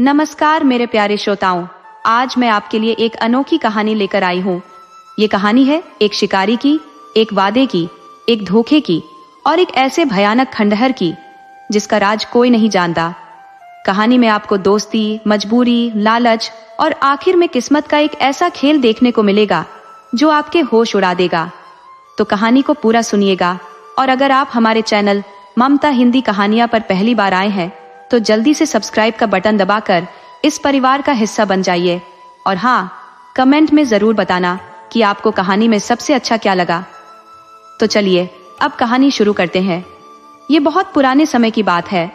नमस्कार मेरे प्यारे श्रोताओं, आज मैं आपके लिए एक अनोखी कहानी लेकर आई हूँ। ये कहानी है एक शिकारी की, एक वादे की, एक धोखे की और एक ऐसे भयानक खंडहर की जिसका राज कोई नहीं जानता। कहानी में आपको दोस्ती, मजबूरी, लालच और आखिर में किस्मत का एक ऐसा खेल देखने को मिलेगा जो आपके होश उड़ा देगा। तो कहानी को पूरा सुनिएगा और अगर आप हमारे चैनल ममता हिंदी कहानियां पर पहली बार आए हैं तो जल्दी से सब्सक्राइब का बटन दबाकर इस परिवार का हिस्सा बन जाइए। और हाँ, कमेंट में जरूर बताना कि आपको कहानी में सबसे अच्छा क्या लगा। तो चलिए अब कहानी शुरू करते हैं। ये बहुत पुराने समय की बात है।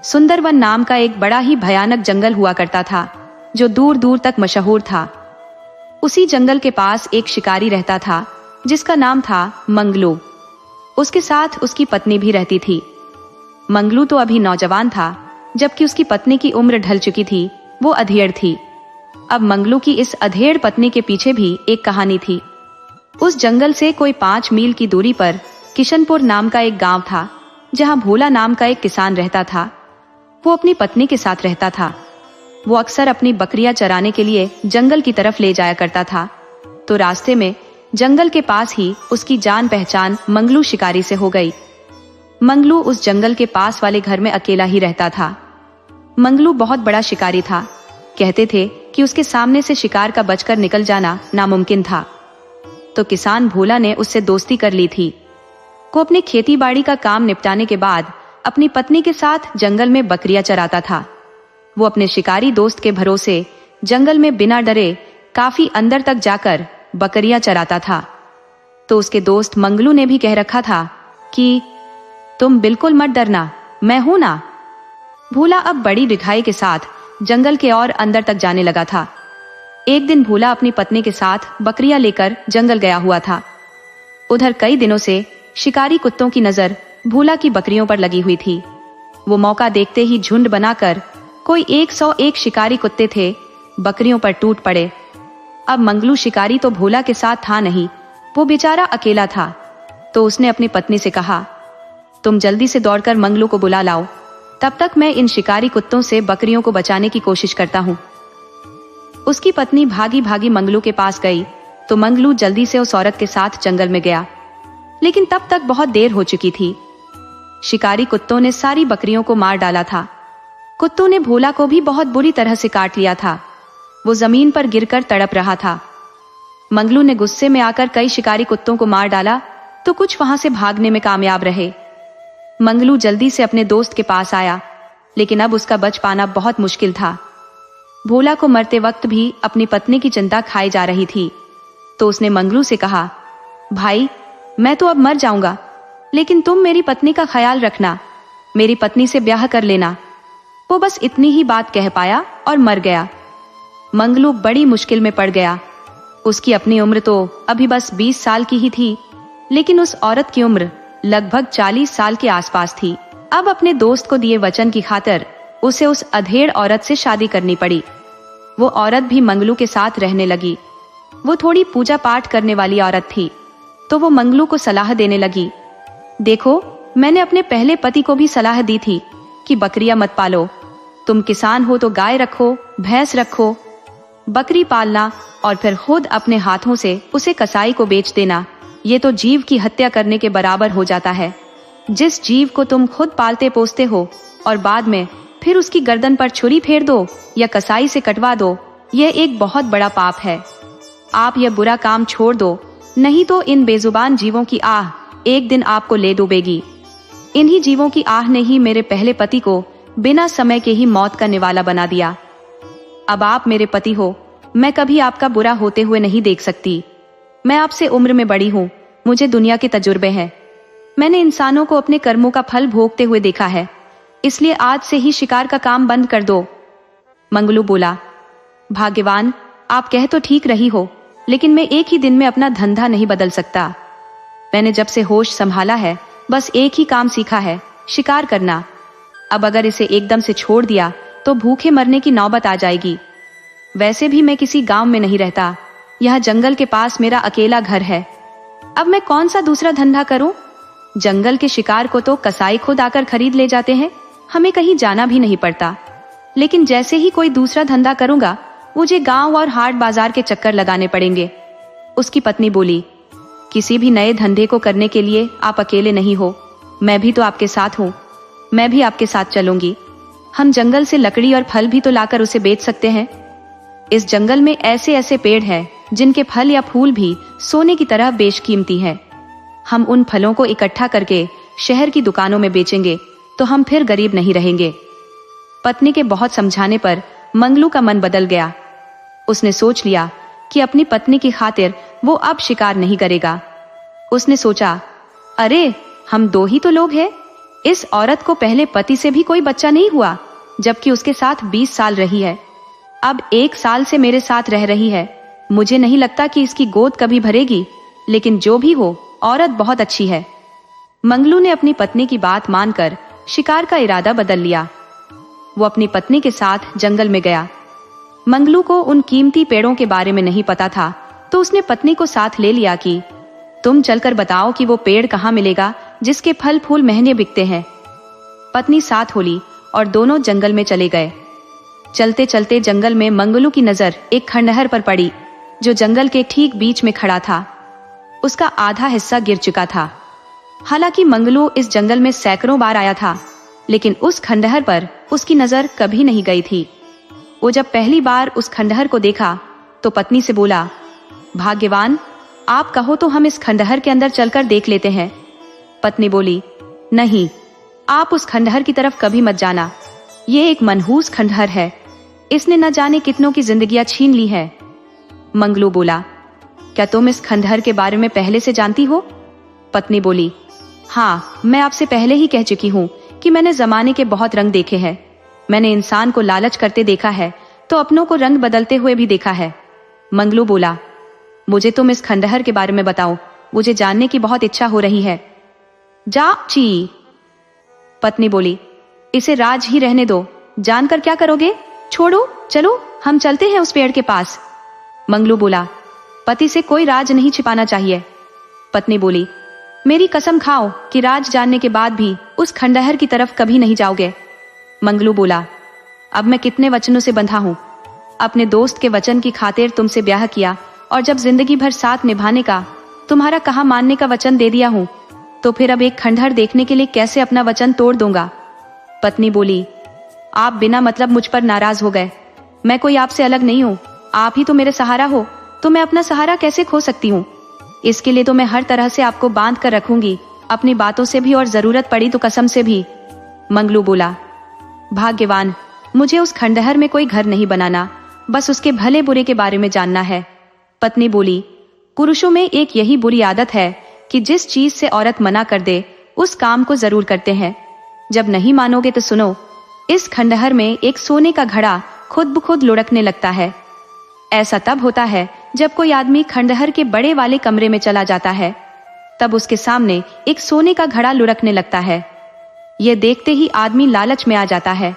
सुंदरवन नाम का एक बड़ा ही भयानक जंगल हुआ करता था जो दूर दूर तक मशहूर था। उसी जंगल के पास एक शिकारी रहता था जिसका नाम था मंगलू। उसके साथ उसकी पत्नी भी रहती थी। मंगलू तो अभी नौजवान था, जबकि उसकी पत्नी की उम्र ढल चुकी थी, वो अधेड़ थी। अब मंगलू की इस अधेड़ पत्नी के पीछे भी एक कहानी थी। उस जंगल से कोई 5 मील की दूरी पर किशनपुर नाम का एक गांव था, जहां भोला नाम का एक किसान रहता था। वो अपनी पत्नी के साथ रहता था। वो अक्सर अपनी बकरियां चराने के लिए जंगल की तरफ ले जाया करता था। तो रास्ते में जंगल के पास ही उसकी जान पहचान मंगलू शिकारी से हो गई। मंगलू उस जंगल के पास वाले घर में अकेला ही रहता था। मंगलू बहुत बड़ा शिकारी था। कहते थे कि उसके सामने से शिकार का बचकर निकल जाना नामुमकिन था। तो किसान भोला ने उससे दोस्ती कर ली थी। वो अपनी खेती बाड़ी का काम निपटाने के बाद अपनी पत्नी के साथ जंगल में बकरियां चराता था। वो अपने शिकारी दोस्त के भरोसे जंगल में बिना डरे काफी अंदर तक जाकर बकरियां चराता था। तो उसके दोस्त मंगलू ने भी कह रखा था कि तुम बिल्कुल मत डरना, मैं हूं ना। भोला अब बड़ी रिठाई के साथ जंगल के और अंदर तक जाने लगा था। एक दिन भोला अपनी पत्नी के साथ बकरियां लेकर जंगल गया हुआ था। उधर कई दिनों से शिकारी कुत्तों की नजर भोला की बकरियों पर लगी हुई थी। वो मौका देखते ही झुंड बनाकर, कोई 101 शिकारी कुत्ते थे, बकरियों पर टूट पड़े। अब मंगलू शिकारी तो भोला के साथ था नहीं, वो बेचारा अकेला था। तो उसने अपनी पत्नी से कहा, तुम जल्दी से दौड़कर मंगलू को बुला लाओ, तब तक मैं इन शिकारी कुत्तों से बकरियों को बचाने की कोशिश करता हूँ। उसकी पत्नी भागी भागी मंगलू के पास गई तो मंगलू जल्दी से उस औरत के साथ जंगल में गया। लेकिन तब तक बहुत देर हो चुकी थी। शिकारी कुत्तों ने सारी बकरियों को मार डाला था। कुत्तों ने भोला को भी बहुत बुरी तरह से काट लिया था। वो जमीन पर गिरकर तड़प रहा था। मंगलू ने गुस्से में आकर कई शिकारी कुत्तों को मार डाला तो कुछ वहां से भागने में कामयाब रहे। मंगलू जल्दी से अपने दोस्त के पास आया, लेकिन अब उसका बच पाना बहुत मुश्किल था। भोला को मरते वक्त भी अपनी पत्नी की चिंता खाई जा रही थी। तो उसने मंगलू से कहा, भाई मैं तो अब मर जाऊंगा, लेकिन तुम मेरी पत्नी का ख्याल रखना, मेरी पत्नी से ब्याह कर लेना। वो बस इतनी ही बात कह पाया और मर गया। मंगलू बड़ी मुश्किल में पड़ गया। उसकी अपनी उम्र तो अभी बस 20 साल की ही थी, लेकिन उस औरत की उम्र लगभग 40 साल के आसपास थी। अब अपने दोस्त को दिए वचन की खातिर उसे उस अधेड़ औरत से शादी करनी पड़ी। वो औरत भी मंगलू के साथ रहने लगी। वो थोड़ी पूजा पाठ करने वाली औरत थी। तो वो मंगलू को सलाह देने लगी, देखो मैंने अपने पहले पति को भी सलाह दी थी कि बकरियां मत पालो। तुम किसान हो तो गाय रखो, भैंस रखो, बकरी पालना और फिर खुद अपने हाथों से उसे कसाई को बेच देना। ये तो जीव की हत्या करने के बराबर हो जाता है। जिस जीव को तुम खुद पालते पोसते हो और बाद में फिर उसकी गर्दन पर छुरी फेर दो या कसाई से कटवा दो, यह एक बहुत बड़ा पाप है। आप यह बुरा काम छोड़ दो, नहीं तो इन बेजुबान जीवों की आह एक दिन आपको ले डूबेगी। इन्हीं जीवों की आह ने ही मेरे पहले पति को बिना समय के ही मौत का निवाला बना दिया। अब आप मेरे पति हो, मैं कभी आपका बुरा होते हुए नहीं देख सकती। मैं आपसे उम्र में बड़ी हूँ, मुझे दुनिया के तजुर्बे हैं। मैंने इंसानों को अपने कर्मों का फल भोगते हुए देखा है, इसलिए आज से ही शिकार का काम बंद कर दो। मंगलू बोला, भाग्यवान, आप कह तो ठीक रही हो, लेकिन मैं एक ही दिन में अपना धंधा नहीं बदल सकता। मैंने जब से होश संभाला है बस एक ही काम सीखा है, शिकार करना। अब अगर इसे एकदम से छोड़ दिया तो भूखे मरने की नौबत आ जाएगी। वैसे भी मैं किसी गांव में नहीं रहता, यह जंगल के पास मेरा अकेला घर है। अब मैं कौन सा दूसरा धंधा करूं? जंगल के शिकार को तो कसाई खुद आकर खरीद ले जाते हैं, हमें कहीं जाना भी नहीं पड़ता। लेकिन जैसे ही कोई दूसरा धंधा करूंगा मुझे गांव और हाट बाजार के चक्कर लगाने पड़ेंगे। उसकी पत्नी बोली, किसी भी नए धंधे को करने के लिए आप अकेले नहीं हो, मैं भी तो आपके साथ हूँ। मैं भी आपके साथ चलूंगी। हम जंगल से लकड़ी और फल भी तो लाकर उसे बेच सकते हैं। इस जंगल में ऐसे ऐसे पेड़ हैं जिनके फल या फूल भी सोने की तरह बेशकीमती हैं। हम उन फलों को इकट्ठा करके शहर की दुकानों में बेचेंगे तो हम फिर गरीब नहीं रहेंगे। पत्नी के बहुत समझाने पर मंगलू का मन बदल गया। उसने सोच लिया कि अपनी पत्नी की खातिर वो अब शिकार नहीं करेगा। उसने सोचा, अरे हम दो ही तो लोग हैं। इस औरत को पहले पति से भी कोई बच्चा नहीं हुआ, जबकि उसके साथ 20 साल रही है। अब 1 साल से मेरे साथ रह रही है। मुझे नहीं लगता कि इसकी गोद कभी भरेगी, लेकिन जो भी हो, औरत बहुत अच्छी है। मंगलू ने अपनी पत्नी की बात मानकर शिकार का इरादा बदल लिया। वो अपनी पत्नी के साथ जंगल में गया। मंगलू को उन कीमती पेड़ों के बारे में नहीं पता था, तो उसने पत्नी को साथ ले लिया कि तुम चलकर बताओ कि वो पेड़ कहाँ मिलेगा जिसके फल फूल महंगे बिकते हैं। पत्नी साथ होली और दोनों जंगल में चले गए। चलते चलते जंगल में मंगलू की नजर एक खंडहर पर पड़ी जो जंगल के ठीक बीच में खड़ा था। उसका आधा हिस्सा गिर चुका था। हालांकि मंगलू इस जंगल में सैकड़ों बार आया था, लेकिन उस खंडहर पर उसकी नजर कभी नहीं गई थी। वो जब पहली बार उस खंडहर को देखा तो पत्नी से बोला, भाग्यवान, आप कहो तो हम इस खंडहर के अंदर चलकर देख लेते हैं। पत्नी बोली, नहीं, आप उस खंडहर की तरफ कभी मत जाना। ये एक मनहूस खंडहर है। इसने न जाने कितनों की जिंदगियां छीन ली है। मंगलू बोला, क्या तुम इस खंडहर के बारे में पहले से जानती हो? पत्नी बोली, हाँ, मैं आपसे पहले ही कह चुकी हूँ कि मैंने जमाने के बहुत रंग देखे हैं। मैंने इंसान को लालच करते देखा है तो अपनों को रंग बदलते हुए भी देखा है। मंगलू बोला, मुझे तुम इस खंडहर के बारे में बताओ, मुझे जानने की बहुत इच्छा हो रही है। जा ची। पत्नी बोली, इसे राज ही रहने दो, जानकर क्या करोगे? छोड़ो, चलो हम चलते हैं उस पेड़ के पास। मंगलू बोला, पति से कोई राज नहीं छिपाना चाहिए। पत्नी बोली, मेरी कसम खाओ कि राज जानने के बाद भी उस खंडहर की तरफ कभी नहीं जाओगे। मंगलू बोला, अब मैं कितने वचनों से बंधा हूं। अपने दोस्त के वचन की खातिर तुमसे ब्याह किया और जब जिंदगी भर साथ निभाने का, तुम्हारा कहा मानने का वचन दे दिया हूं, तो फिर अब एक खंडहर देखने के लिए कैसे अपना वचन तोड़ दूंगा? पत्नी बोली, आप बिना मतलब मुझ पर नाराज हो गए। मैं कोई आपसे अलग नहीं हूँ, आप ही तो मेरे सहारा हो, तो मैं अपना सहारा कैसे खो सकती हूँ? इसके लिए तो मैं हर तरह से आपको बांध कर रखूंगी, अपनी बातों से भी और जरूरत पड़ी तो कसम से भी। मंगलू बोला, भाग्यवान, मुझे उस खंडहर में कोई घर नहीं बनाना, बस उसके भले बुरे के बारे में जानना है। पत्नी बोली, पुरुषों में एक यही बुरी आदत है कि जिस चीज से औरत मना कर दे उस काम को जरूर करते हैं। जब नहीं मानोगे तो सुनो, इस खंडहर में एक सोने का घड़ा खुद ब खुद लुढ़कने लगता है। ऐसा तब होता है जब कोई आदमी खंडहर के बड़े वाले कमरे में चला जाता है, तब उसके सामने एक सोने का घड़ा लुढ़कने लगता है। यह देखते ही आदमी लालच में आ जाता है।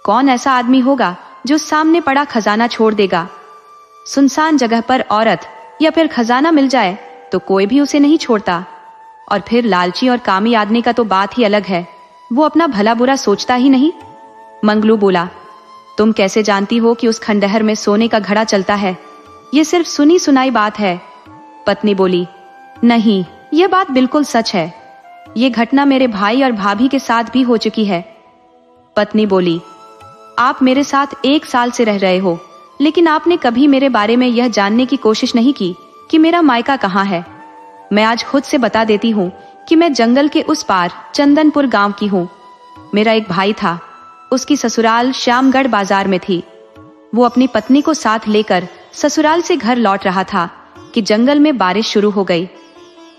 कौन ऐसा आदमी होगा जो सामने पड़ा खजाना छोड़ देगा? सुनसान जगह पर औरत या फिर खजाना मिल जाए तो कोई भी उसे नहीं छोड़ता। और फिर लालची और कामी आदमी का तो बात ही अलग है, वो अपना भला बुरा सोचता ही नहीं। मंगलू बोला, तुम कैसे जानती हो कि उस खंडहर में सोने का घड़ा चलता है? ये सिर्फ सुनी सुनाई बात है। पत्नी बोली, नहीं, यह बात बिल्कुल सच है। ये घटना मेरे भाई और भाभी के साथ भी हो चुकी है। पत्नी बोली, आप मेरे साथ 1 साल से रह रहे हो, लेकिन आपने कभी मेरे बारे में यह जानने की कोशिश नहीं की कि मेरा मायका कहाँ है। मैं आज खुद से बता देती हूँ कि मैं जंगल के उस पार चंदनपुर गांव की हूँ। मेरा एक भाई था, उसकी ससुराल श्यामगढ़ बाजार में थी। वो अपनी पत्नी को साथ लेकर ससुराल से घर लौट रहा था कि जंगल में बारिश शुरू हो गई।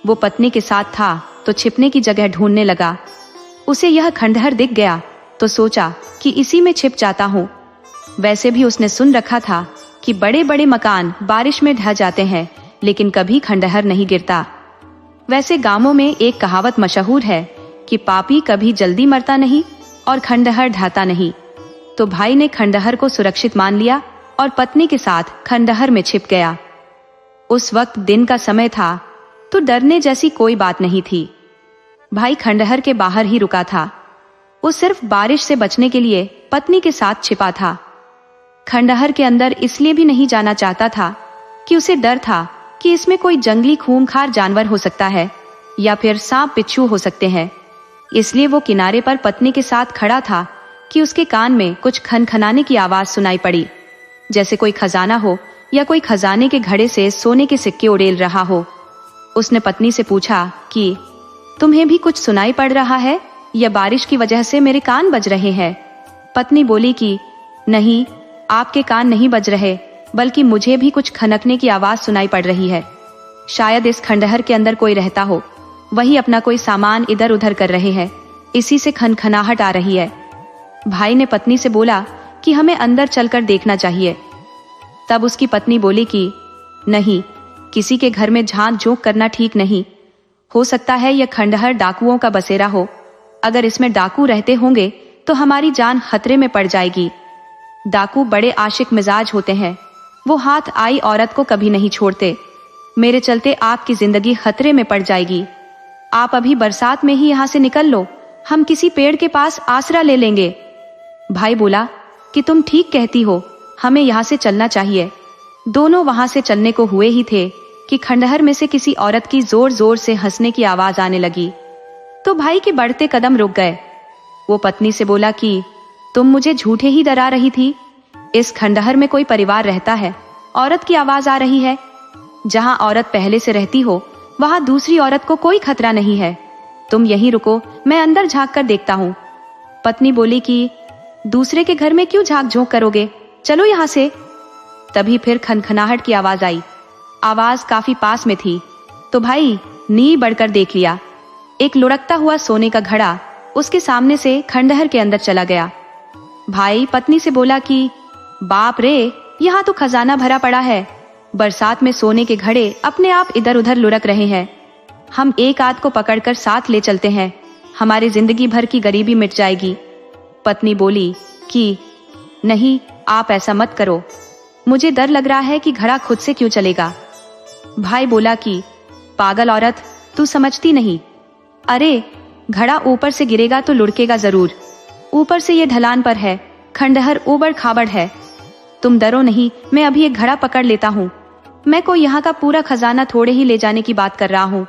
वो पत्नी के साथ था तो छिपने की जगह ढूंढने लगा। उसे यह खंडहर दिख गया तो सोचा कि इसी में छिप जाता हूँ। वैसे भी उसने सुन रखा था कि बड़े बड़े मकान बारिश में ढह जाते हैं, लेकिन कभी खंडहर नहीं गिरता। वैसे गांवों में एक कहावत मशहूर है कि पापी कभी जल्दी मरता नहीं और खंडहर ढहता नहीं। तो भाई ने खंडहर को सुरक्षित मान लिया और पत्नी के साथ खंडहर में छिप गया। उस वक्त दिन का समय था तो डरने जैसी कोई बात नहीं थी। भाई खंडहर के बाहर ही रुका था। वो सिर्फ बारिश से बचने के लिए पत्नी के साथ छिपा था। खंडहर के अंदर इसलिए भी नहीं जाना चाहता था कि उसे डर था कि इसमें कोई जंगली खूंखार जानवर हो सकता है या फिर सांप बिच्छू हो सकते हैं। इसलिए वो किनारे पर पत्नी के साथ खड़ा था कि उसके कान में कुछ खनखनाने की आवाज सुनाई पड़ी, जैसे कोई खजाना हो या कोई खजाने के घड़े से सोने के सिक्के उड़ेल रहा हो। उसने पत्नी से पूछा कि तुम्हें भी कुछ सुनाई पड़ रहा है या बारिश की वजह से मेरे कान बज रहे हैं? पत्नी बोली कि नहीं, आपके कान नहीं बज रहे, बल्कि मुझे भी कुछ खनकने की आवाज सुनाई पड़ रही है। शायद इस खंडहर के अंदर कोई रहता हो, वही अपना कोई सामान इधर उधर कर रहे हैं, इसी से खनखनाहट आ रही है। भाई ने पत्नी से बोला कि हमें अंदर चलकर देखना चाहिए। तब उसकी पत्नी बोली कि नहीं, किसी के घर में झांक झोंक करना ठीक नहीं। हो सकता है यह खंडहर डाकुओं का बसेरा हो। अगर इसमें डाकू रहते होंगे तो हमारी जान खतरे में पड़ जाएगी। डाकू बड़े आशिक मिजाज होते हैं, वो हाथ आई औरत को कभी नहीं छोड़ते। मेरे चलते आपकी जिंदगी खतरे में पड़ जाएगी। आप अभी बरसात में ही यहाँ से निकल लो, हम किसी पेड़ के पास आसरा ले लेंगे। भाई बोला कि तुम ठीक कहती हो, हमें यहाँ से चलना चाहिए। दोनों वहां से चलने को हुए ही थे कि खंडहर में से किसी औरत की जोर जोर से हंसने की आवाज आने लगी, तो भाई के बढ़ते कदम रुक गए। वो पत्नी से बोला कि तुम मुझे झूठे ही डरा रही थी। इस खंडहर में कोई परिवार रहता है, औरत की आवाज आ रही है। जहां औरत पहले से रहती हो वहां दूसरी औरत को कोई खतरा नहीं है। तुम यहीं रुको, मैं अंदर झांक कर देखता हूँ। पत्नी बोली कि दूसरे के घर में क्यों झांक झोंक करोगे, चलो यहाँ से। तभी फिर खनखनाहट की आवाज आई। आवाज काफी पास में थी, तो भाई नी बढ़कर देख लिया। एक लुढ़कता हुआ सोने का घड़ा उसके सामने से खंडहर के अंदर चला गया। भाई पत्नी से बोला कि बाप रे, यहाँ तो खजाना भरा पड़ा है। बरसात में सोने के घड़े अपने आप इधर उधर लुढ़क रहे हैं। हम एक आध को पकड़कर साथ ले चलते हैं, हमारी जिंदगी भर की गरीबी मिट जाएगी। पत्नी बोली कि नहीं, आप ऐसा मत करो, मुझे डर लग रहा है कि घड़ा खुद से क्यों चलेगा। भाई बोला कि पागल औरत, तू समझती नहीं। अरे, घड़ा ऊपर से गिरेगा तो लुढ़केगा जरूर। ऊपर से ये ढलान पर है, खंडहर ऊबड़ खाबड़ है। तुम डरो नहीं, मैं अभी एक घड़ा पकड़ लेता हूँ। मैं कोई यहाँ का पूरा खजाना थोड़े ही ले जाने की बात कर रहा हूँ।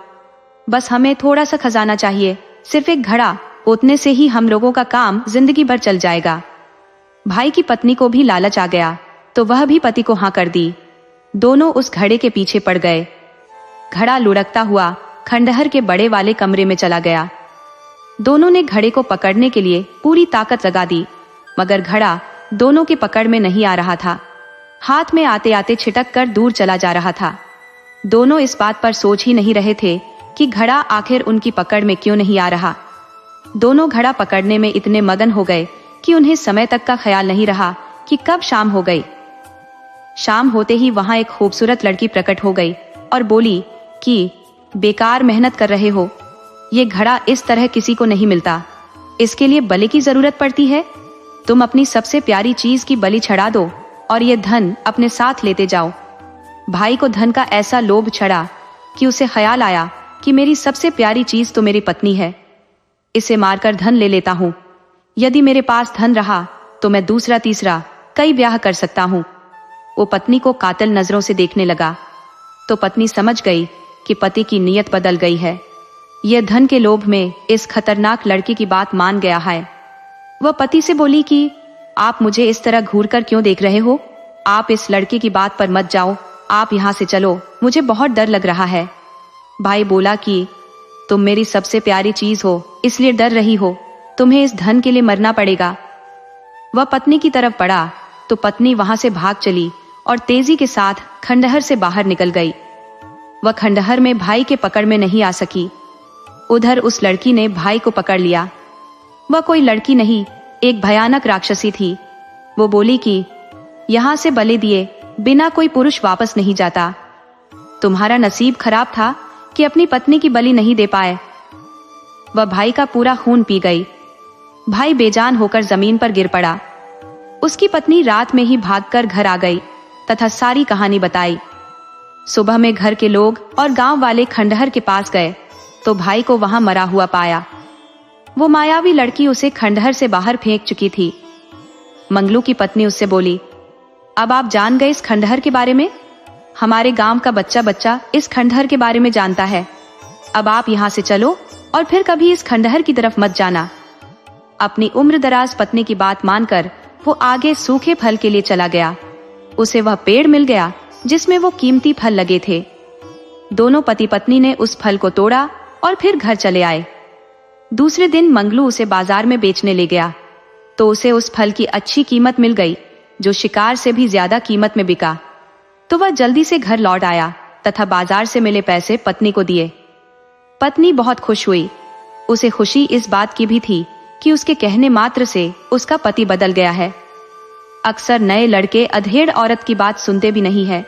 बस हमें थोड़ा सा खजाना चाहिए, सिर्फ एक घड़ा, उतने से ही हम लोगों का काम जिंदगी भर चल जाएगा। भाई की पत्नी को भी लालच आ गया, तो वह भी पति को हाँ कर दी। दोनों उस घड़े के पीछे पड़ गए। घड़ा लुढ़कता हुआ खंडहर के बड़े वाले कमरे में चला गया। दोनों ने घड़े को पकड़ने के लिए पूरी ताकत लगा दी, मगर घड़ा दोनों के पकड़ में नहीं आ रहा था। हाथ में आते आते छिटक कर दूर चला जा रहा था। दोनों इस बात पर सोच ही नहीं रहे थे कि घड़ा आखिर उनकी पकड़ में क्यों नहीं आ रहा। दोनों घड़ा पकड़ने में इतने मगन हो गए कि उन्हें समय तक का ख्याल नहीं रहा कि कब शाम हो गई। शाम होते ही वहां एक खूबसूरत लड़की प्रकट हो गई और बोली कि बेकार मेहनत कर रहे हो, ये घड़ा इस तरह किसी को नहीं मिलता, इसके लिए बलि की जरूरत पड़ती है। तुम अपनी सबसे प्यारी चीज की बलि चढ़ा दो और ये धन अपने साथ लेते जाओ। भाई को धन का ऐसा लोभ चढ़ा कि उसे ख्याल आया कि मेरी सबसे प्यारी चीज तो मेरी पत्नी है, इसे मारकर धन ले लेता हूँ। यदि मेरे पास धन रहा तो मैं दूसरा तीसरा कई ब्याह कर सकता हूँ। वो पत्नी को कातिल नजरों से देखने लगा, तो पत्नी समझ गई कि पति की नीयत बदल गई है। यह धन के लोभ में इस खतरनाक लड़की की बात मान गया है। वह पति से बोली कि आप मुझे इस तरह घूर कर क्यों देख रहे हो? आप इस लड़की की बात पर मत जाओ, आप यहाँ से चलो, मुझे बहुत डर लग रहा है। भाई बोला कि तुम मेरी सबसे प्यारी चीज हो, इसलिए डर रही हो, तुम्हें इस धन के लिए मरना पड़ेगा। वह पत्नी की तरफ बढ़ा तो पत्नी वहां से भाग चली और तेजी के साथ खंडहर से बाहर निकल गई। वह खंडहर में भाई के पकड़ में नहीं आ सकी। उधर उस लड़की ने भाई को पकड़ लिया। वह कोई लड़की नहीं, एक भयानक राक्षसी थी। वो बोली कि यहां से बलि दिए बिना कोई पुरुष वापस नहीं जाता। तुम्हारा नसीब खराब था कि अपनी पत्नी की बलि नहीं दे पाए। वह भाई का पूरा खून पी गई। भाई बेजान होकर जमीन पर गिर पड़ा। उसकी पत्नी रात में ही भागकर घर आ गई तथा सारी कहानी बताई। सुबह में घर के लोग और गांव वाले खंडहर के पास गए तो भाई को वहां मरा हुआ पाया। वो मायावी लड़की उसे खंडहर से बाहर फेंक चुकी थी। मंगलू की पत्नी उससे बोली, अब आप जान गए इस खंडहर के बारे में? हमारे गांव का बच्चा बच्चा इस खंडहर के बारे में जानता है। अब आप यहाँ से चलो और फिर कभी इस खंडहर की तरफ मत जाना। अपनी उम्रदराज पत्नी की बात मानकर वो आगे सूखे फल के लिए चला गया। उसे वह पेड़ मिल गया जिसमें वो कीमती फल लगे थे। दोनों पति पत्नी ने उस फल को तोड़ा और फिर घर चले आए। दूसरे दिन मंगलू उसे बाजार में बेचने ले गया तो उसे उस फल की अच्छी कीमत मिल गई, जो शिकार से भी ज्यादा कीमत में बिका। तो वह जल्दी से घर लौट आया तथा बाजार से मिले पैसे पत्नी को दिए। पत्नी बहुत खुश हुई। उसे खुशी इस बात की भी थी कि उसके कहने मात्र से उसका पति बदल गया है। अक्सर नए लड़के अधेड़ औरत की बात सुनते भी नहीं है,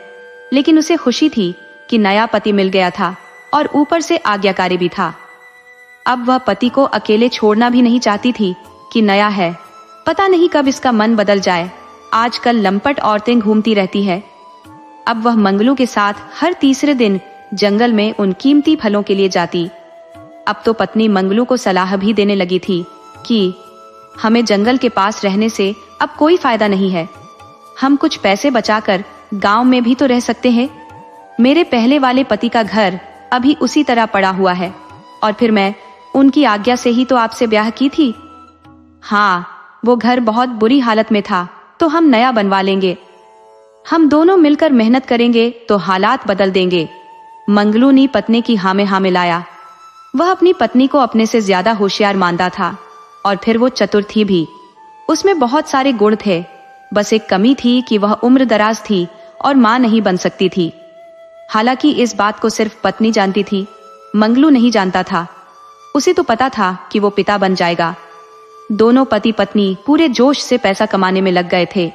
लेकिन उसे खुशी थी कि नया पति मिल गया था और ऊपर से आज्ञाकारी भी था। अब वह पति को अकेले छोड़ना भी नहीं चाहती थी कि नया है, पता नहीं कब इसका मन बदल जाए। आजकल लंपट औरतें घूमती रहती है। अब वह मंगलू के साथ हर तीसरे दिन जंगल में उन कीमती फलों के लिए जाती। अब तो पत्नी मंगलू को सलाह भी देने लगी थी कि हमें जंगल के पास रहने से अब कोई फायदा नहीं है। हम कुछ पैसे बचाकर गांव में भी तो रह सकते हैं। मेरे पहले वाले पति का घर अभी उसी तरह पड़ा हुआ है और फिर मैं उनकी आज्ञा से ही तो आपसे ब्याह की थी। हाँ, वो घर बहुत बुरी हालत में था तो हम नया बनवा लेंगे। हम दोनों मिलकर मेहनत करेंगे तो हालात बदल देंगे। मंगलू ने पत्नी की हाँ में हाँ मिलाया। वह अपनी पत्नी को अपने से ज्यादा होशियार मानता था और फिर वो चतुर थी भी। उसमें बहुत सारे गुण थे, बस एक कमी थी कि वह उम्र दराज थी और मां नहीं बन सकती थी। हालांकि इस बात को सिर्फ पत्नी जानती थी, मंगलू नहीं जानता था। उसे तो पता था कि वो पिता बन जाएगा। दोनों पति पत्नी पूरे जोश से पैसा कमाने में लग गए थे।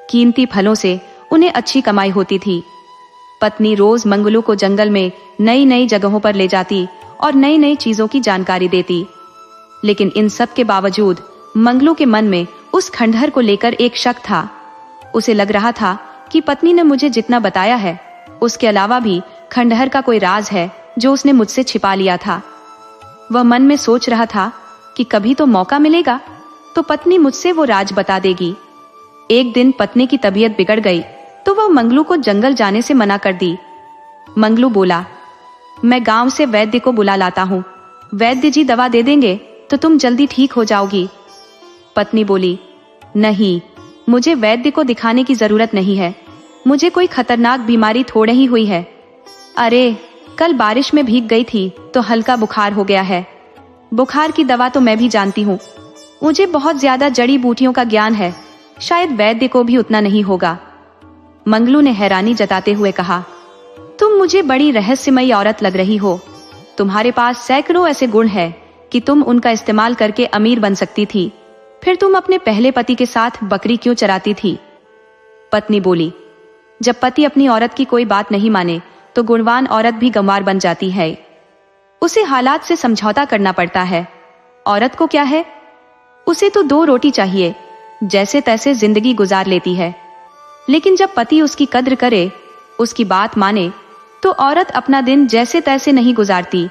कीमती फलों से उन्हें अच्छी कमाई होती थी। पत्नी रोज मंगलू को जंगल में नई नई जगहों पर ले जाती और नई नई चीजों की जानकारी देती। लेकिन इन सब के बावजूद मंगलू के मन में उस खंडहर को लेकर एक शक था। उसे लग रहा था कि पत्नी ने मुझे जितना बताया है उसके अलावा भी खंडहर का कोई राज है जो उसने मुझसे छिपा लिया था। वह मन में सोच रहा था कि कभी तो मौका मिलेगा तो पत्नी मुझसे वो राज बता देगी। एक दिन पत्नी की तबीयत बिगड़ गई तो वह मंगलू को जंगल जाने से मना कर दी। मंगलू बोला, मैं गांव से वैद्य को बुला लाता हूँ। वैद्य जी दवा दे देंगे तो तुम जल्दी ठीक हो जाओगी। पत्नी बोली, नहीं, मुझे वैद्य को दिखाने की जरूरत नहीं है। मुझे कोई खतरनाक बीमारी थोड़े ही हुई है। अरे, कल बारिश में भीग गई थी तो हल्का बुखार हो गया है। बुखार की दवा तो मैं भी जानती हूँ। मुझे बहुत ज्यादा जड़ी बूटियों का ज्ञान है, शायद वैद्य को भी उतना नहीं होगा। मंगलू ने हैरानी जताते हुए कहा, तुम मुझे बड़ी रहस्यमयी औरत लग रही हो। तुम्हारे पास सैकड़ों ऐसे गुण हैं कि तुम उनका इस्तेमाल करके अमीर बन सकती थी। फिर तुम अपने पहले पति के साथ बकरी क्यों चराती थी? पत्नी बोली, जब पति अपनी औरत की कोई बात नहीं माने तो गुणवान औरत भी गंवार बन जाती है। उसे हालात से समझौता करना पड़ता है। औरत को क्या है, उसे तो 2 रोटी चाहिए, जैसे तैसे जिंदगी गुजार लेती है। लेकिन जब पति उसकी कद्र करे, उसकी बात माने, तो औरत अपना दिन जैसे तैसे नहीं गुजारती,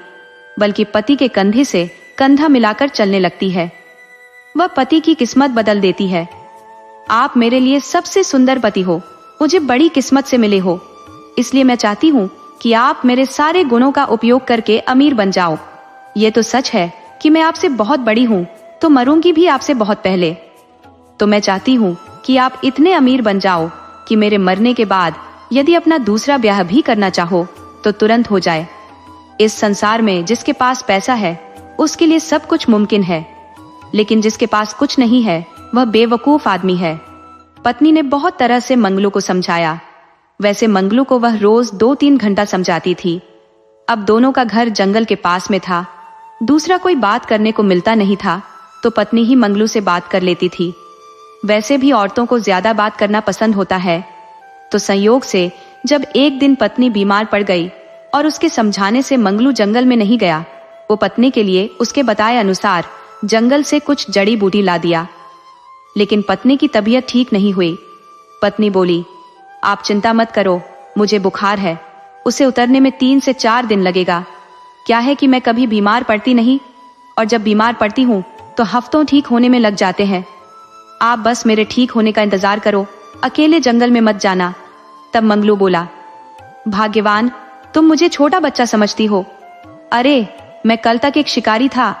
बल्कि पति के कंधे से कंधा मिलाकर चलने लगती है। वह पति की किस्मत बदल देती है। आप मेरे लिए सबसे सुंदर पति हो, मुझे बड़ी किस्मत से मिले हो। इसलिए मैं चाहती हूँ कि आप मेरे सारे गुणों का उपयोग करके अमीर बन जाओ। ये तो सच है कि मैं आपसे बहुत बड़ी हूँ तो मरूंगी भी आपसे बहुत पहले। तो मैं चाहती हूँ कि आप इतने अमीर बन जाओ कि मेरे मरने के बाद यदि अपना दूसरा ब्याह भी करना चाहो तो तुरंत हो जाए। इस संसार में जिसके पास पैसा है उसके लिए सब कुछ मुमकिन है, लेकिन जिसके पास कुछ नहीं है वह बेवकूफ आदमी है। पत्नी ने बहुत तरह से मंगलू को समझाया। वैसे मंगलू को वह रोज 2-3 घंटा समझाती थी। अब दोनों का घर जंगल के पास में था, दूसरा कोई बात करने को मिलता नहीं था, तो पत्नी ही मंगलू से बात कर लेती थी। वैसे भी औरतों को ज्यादा बात करना पसंद होता है। तो संयोग से जब एक दिन पत्नी बीमार पड़ गई और उसके समझाने से मंगलू जंगल में नहीं गया, वो पत्नी के लिए उसके बताए अनुसार जंगल से कुछ जड़ी बूटी ला दिया। लेकिन पत्नी की तबीयत ठीक नहीं हुई। पत्नी बोली, आप चिंता मत करो, मुझे बुखार है, उसे उतरने में 3 से 4 दिन लगेगा। क्या है कि मैं कभी बीमार पड़ती नहीं, और जब बीमार पड़ती हूँ तो हफ्तों ठीक होने में लग जाते हैं। आप बस मेरे ठीक होने का इंतजार करो, अकेले जंगल में मत जाना। तब मंगलू बोला, भाग्यवान, तुम मुझे छोटा बच्चा समझती हो। अरे, मैं कल तक एक शिकारी था।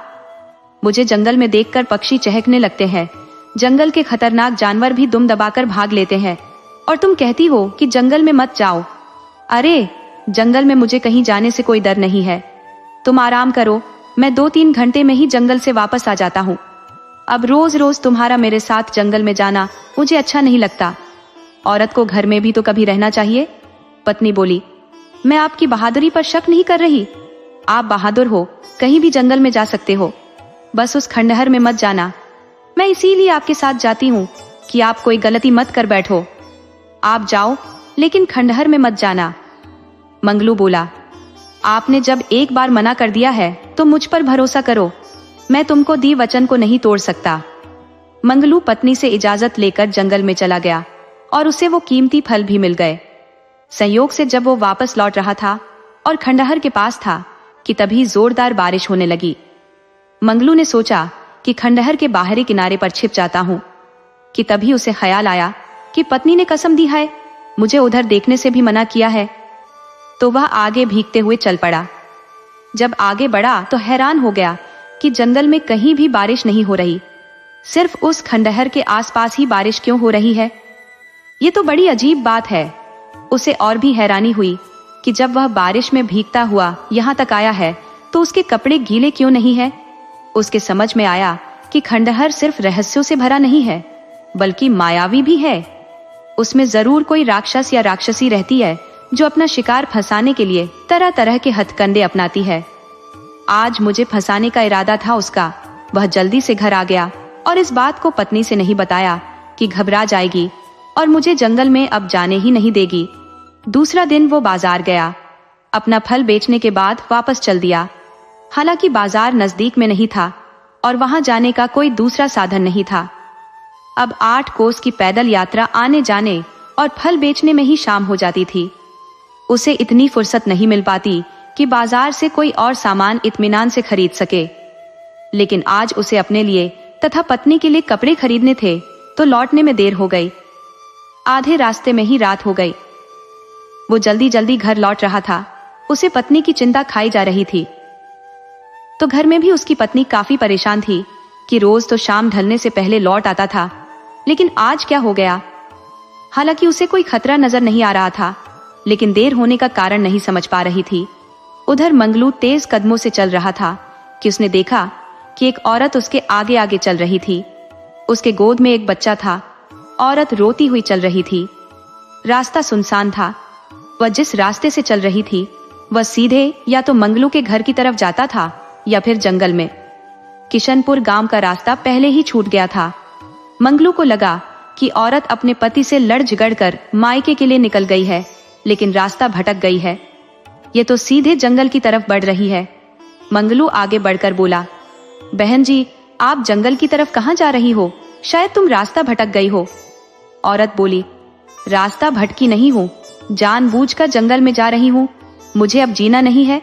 मुझे जंगल में देखकर पक्षी चहकने लगते हैं, जंगल के खतरनाक जानवर भी दुम दबाकर भाग लेते हैं, और तुम कहती हो कि जंगल में मत जाओ। अरे, जंगल में मुझे कहीं जाने से कोई डर नहीं है। तुम आराम करो, मैं 2-3 घंटे में ही जंगल से वापस आ जाता हूँ। अब रोज रोज तुम्हारा मेरे साथ जंगल में जाना मुझे अच्छा नहीं लगता। औरत को घर में भी तो कभी रहना चाहिए। पत्नी बोली, मैं आपकी बहादुरी पर शक नहीं कर रही। आप बहादुर हो, कहीं भी जंगल में जा सकते हो, बस उस खंडहर में मत जाना। मैं इसीलिए आपके साथ जाती हूँ कि आप कोई गलती मत कर बैठो। आप जाओ, लेकिन खंडहर में मत जाना। मंगलू बोला, आपने जब एक बार मना कर दिया है तो मुझ पर भरोसा करो, मैं तुमको दी वचन को नहीं तोड़ सकता। मंगलू पत्नी से इजाजत लेकर जंगल में चला गया और उसे वो कीमती फल भी मिल गए। संयोग से जब वो वापस लौट रहा था और खंडहर के पास था कि तभी जोरदार बारिश होने लगी। मंगलू ने सोचा कि खंडहर के बाहरी किनारे पर छिप जाता हूं, कि तभी उसे ख्याल आया कि पत्नी ने कसम दी है, मुझे उधर देखने से भी मना किया है। तो वह आगे भीगते हुए चल पड़ा। जब आगे बढ़ा तो हैरान हो गया कि जंगल में कहीं भी बारिश नहीं हो रही, सिर्फ उस खंडहर के आसपास ही बारिश क्यों हो रही है। ये तो बड़ी अजीब बात है। उसे और भी हैरानी हुई कि जब वह बारिश में भीगता हुआ यहाँ तक आया है तो उसके कपड़े गीले क्यों नहीं है। उसके समझ में आया कि खंडहर सिर्फ रहस्यों से भरा नहीं है, बल्कि मायावी भी है। उसमें जरूर कोई राक्षस या राक्षसी रहती है जो अपना शिकार फंसाने के लिए तरह तरह के हथकंडे अपनाती है। आज मुझे फंसाने का इरादा था उसका। वह जल्दी से घर आ गया और इस बात को पत्नी से नहीं बताया कि घबरा जाएगी और मुझे जंगल में अब जाने ही नहीं देगी। दूसरा दिन वो बाजार गया। अपना फल बेचने के बाद वापस चल दिया। हालांकि बाजार नजदीक में नहीं था और वहां जाने का कोई दूसरा साधन नहीं था। अब 8 कोस की पैदल यात्रा आने जाने और फल बेचने में ही शाम हो जाती थी। उसे इतनी फुर्सत नहीं मिल पाती कि बाजार से कोई और सामान इत्मीनान से खरीद सके। लेकिन आज उसे अपने लिए तथा पत्नी के लिए कपड़े खरीदने थे तो लौटने में देर हो गई। आधे रास्ते में ही रात हो गई। वो जल्दी जल्दी घर लौट रहा था। उसे पत्नी की चिंता खाई जा रही थी। तो घर में भी उसकी पत्नी काफी परेशान थी कि रोज तो शाम ढलने से पहले लौट आता था, लेकिन आज क्या हो गया। हालांकि उसे कोई खतरा नजर नहीं आ रहा था, लेकिन देर होने का कारण नहीं समझ पा रही थी। उधर मंगलू तेज कदमों से चल रहा था कि उसने देखा कि एक औरत उसके आगे आगे चल रही थी। उसके गोद में एक बच्चा था। औरत रोती हुई चल रही थी। रास्ता सुनसान था। वह जिस रास्ते से चल रही थी वह सीधे या तो मंगलू के घर की तरफ जाता था या फिर जंगल में। किशनपुर गांव का रास्ता पहले ही छूट गया था। मंगलू को लगा कि औरत अपने पति से लड़ झगड़ कर मायके के लिए निकल गई है, लेकिन रास्ता भटक गई है। ये तो सीधे जंगल की तरफ बढ़ रही है। मंगलू आगे बढ़कर बोला, बहन जी, आप जंगल की तरफ कहाँ जा रही हो? शायद तुम रास्ता भटक गई हो। औरत बोली, रास्ता भटकी नहीं हूँ, जानबूझकर जंगल में जा रही हूँ। मुझे अब जीना नहीं है।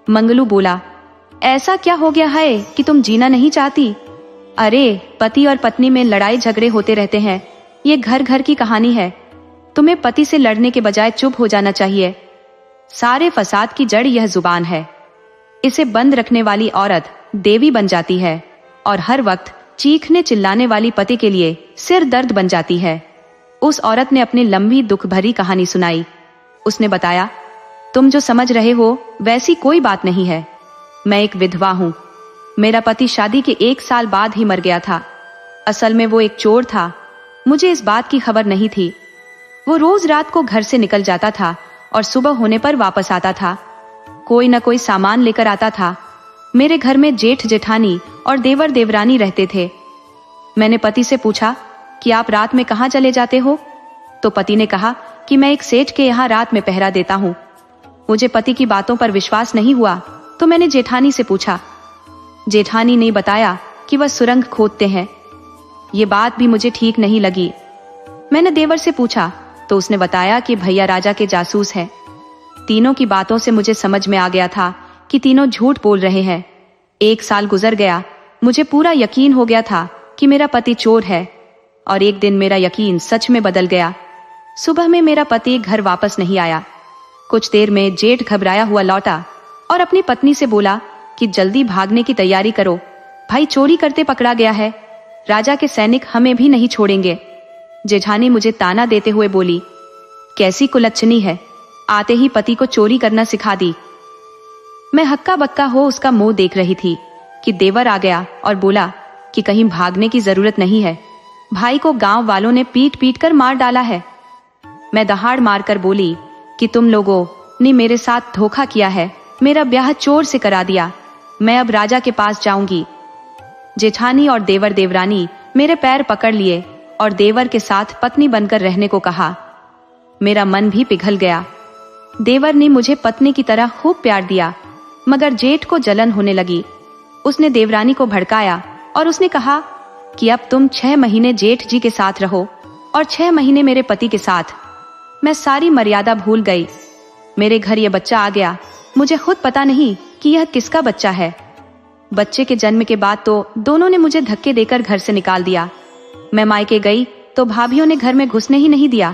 मंगलू बोला, ऐसा क्या हो गया है कि तुम जीना नहीं चाहती? अरे, पति और पत्नी में लड़ाई झगड़े होते रहते हैं। ये घर घर की कहानी है। तुम्हें पति से लड़ने के बजाय चुप हो जाना चाहिए। सारे फसाद की जड़ यह जुबान है। इसे बंद रखने वाली औरत देवी बन जाती है और हर वक्त चीखने चिल्लाने वाली पति के लिए सिर दर्द बन जाती है। उस औरत ने अपनी लंबी दुख भरी कहानी सुनाई। उसने बताया, तुम जो समझ रहे हो वैसी कोई बात नहीं है। मैं एक विधवा हूँ। मेरा पति शादी के 1 साल बाद ही मर गया था। असल में वो एक चोर था। मुझे इस बात की खबर नहीं थी। वो रोज रात को घर से निकल जाता था और सुबह होने पर वापस आता था। कोई न कोई सामान लेकर आता था। मेरे घर में जेठ जेठानी और देवर देवरानी रहते थे। मैंने पति से पूछा कि आप रात में कहाँ चले जाते हो? तो पति ने कहा कि मैं एक सेठ के यहाँ रात में पहरा देता हूँ। मुझे पति की बातों पर विश्वास नहीं हुआ तो मैंने जेठानी से पूछा। जेठानी ने बताया कि वह सुरंग खोदते हैं। ये बात भी मुझे ठीक नहीं लगी। मैंने देवर से पूछा तो उसने बताया कि भैया राजा के जासूस हैं। तीनों की बातों से मुझे समझ में आ गया था कि तीनों झूठ बोल रहे हैं। 1 साल गुजर गया। मुझे पूरा यकीन हो गया था कि मेरा पति चोर है और एक दिन मेरा यकीन सच में बदल गया। सुबह में मेरा पति घर वापस नहीं आया। कुछ देर में जेठ घबराया हुआ लौटा और अपनी पत्नी से बोला कि जल्दी भागने की तैयारी करो, भाई चोरी करते पकड़ा गया है। राजा के सैनिक हमें भी नहीं छोड़ेंगे। जेठानी मुझे ताना देते हुए बोली, कैसी कुलच्छनी है, आते ही पति को चोरी करना सिखा दी। मैं हक्का बक्का हो उसका मुंह देख रही थी कि देवर आ गया और बोला कि कहीं भागने की जरूरत नहीं है, भाई को गांव वालों ने पीट पीट कर मार डाला है। मैं दहाड़ मारकर बोली कि तुम लोगों ने मेरे साथ धोखा किया है, मेरा ब्याह चोर से करा दिया, मैं अब राजा के पास जाऊंगी। जेठानी और देवर देवरानी मेरे पैर पकड़ लिए और देवर के साथ पत्नी बनकर रहने को कहा। मेरा मन भी पिघल गया। देवर ने मुझे पत्नी की तरह खूब प्यार दिया, मगर जेठ को जलन होने लगी। उसने देवरानी को भड़काया और उसने कहा कि अब तुम 6 महीने जेठ जी के साथ रहो और 6 महीने मेरे पति के साथ। मैं सारी मर्यादा भूल गई। मेरे घर ये बच्चा आ गया, मुझे खुद पता नहीं कि यह किसका बच्चा है। बच्चे के जन्म के बाद तो दोनों ने मुझे धक्के देकर घर से निकाल दिया। मैं मायके गई तो भाभियों ने घर में घुसने ही नहीं दिया,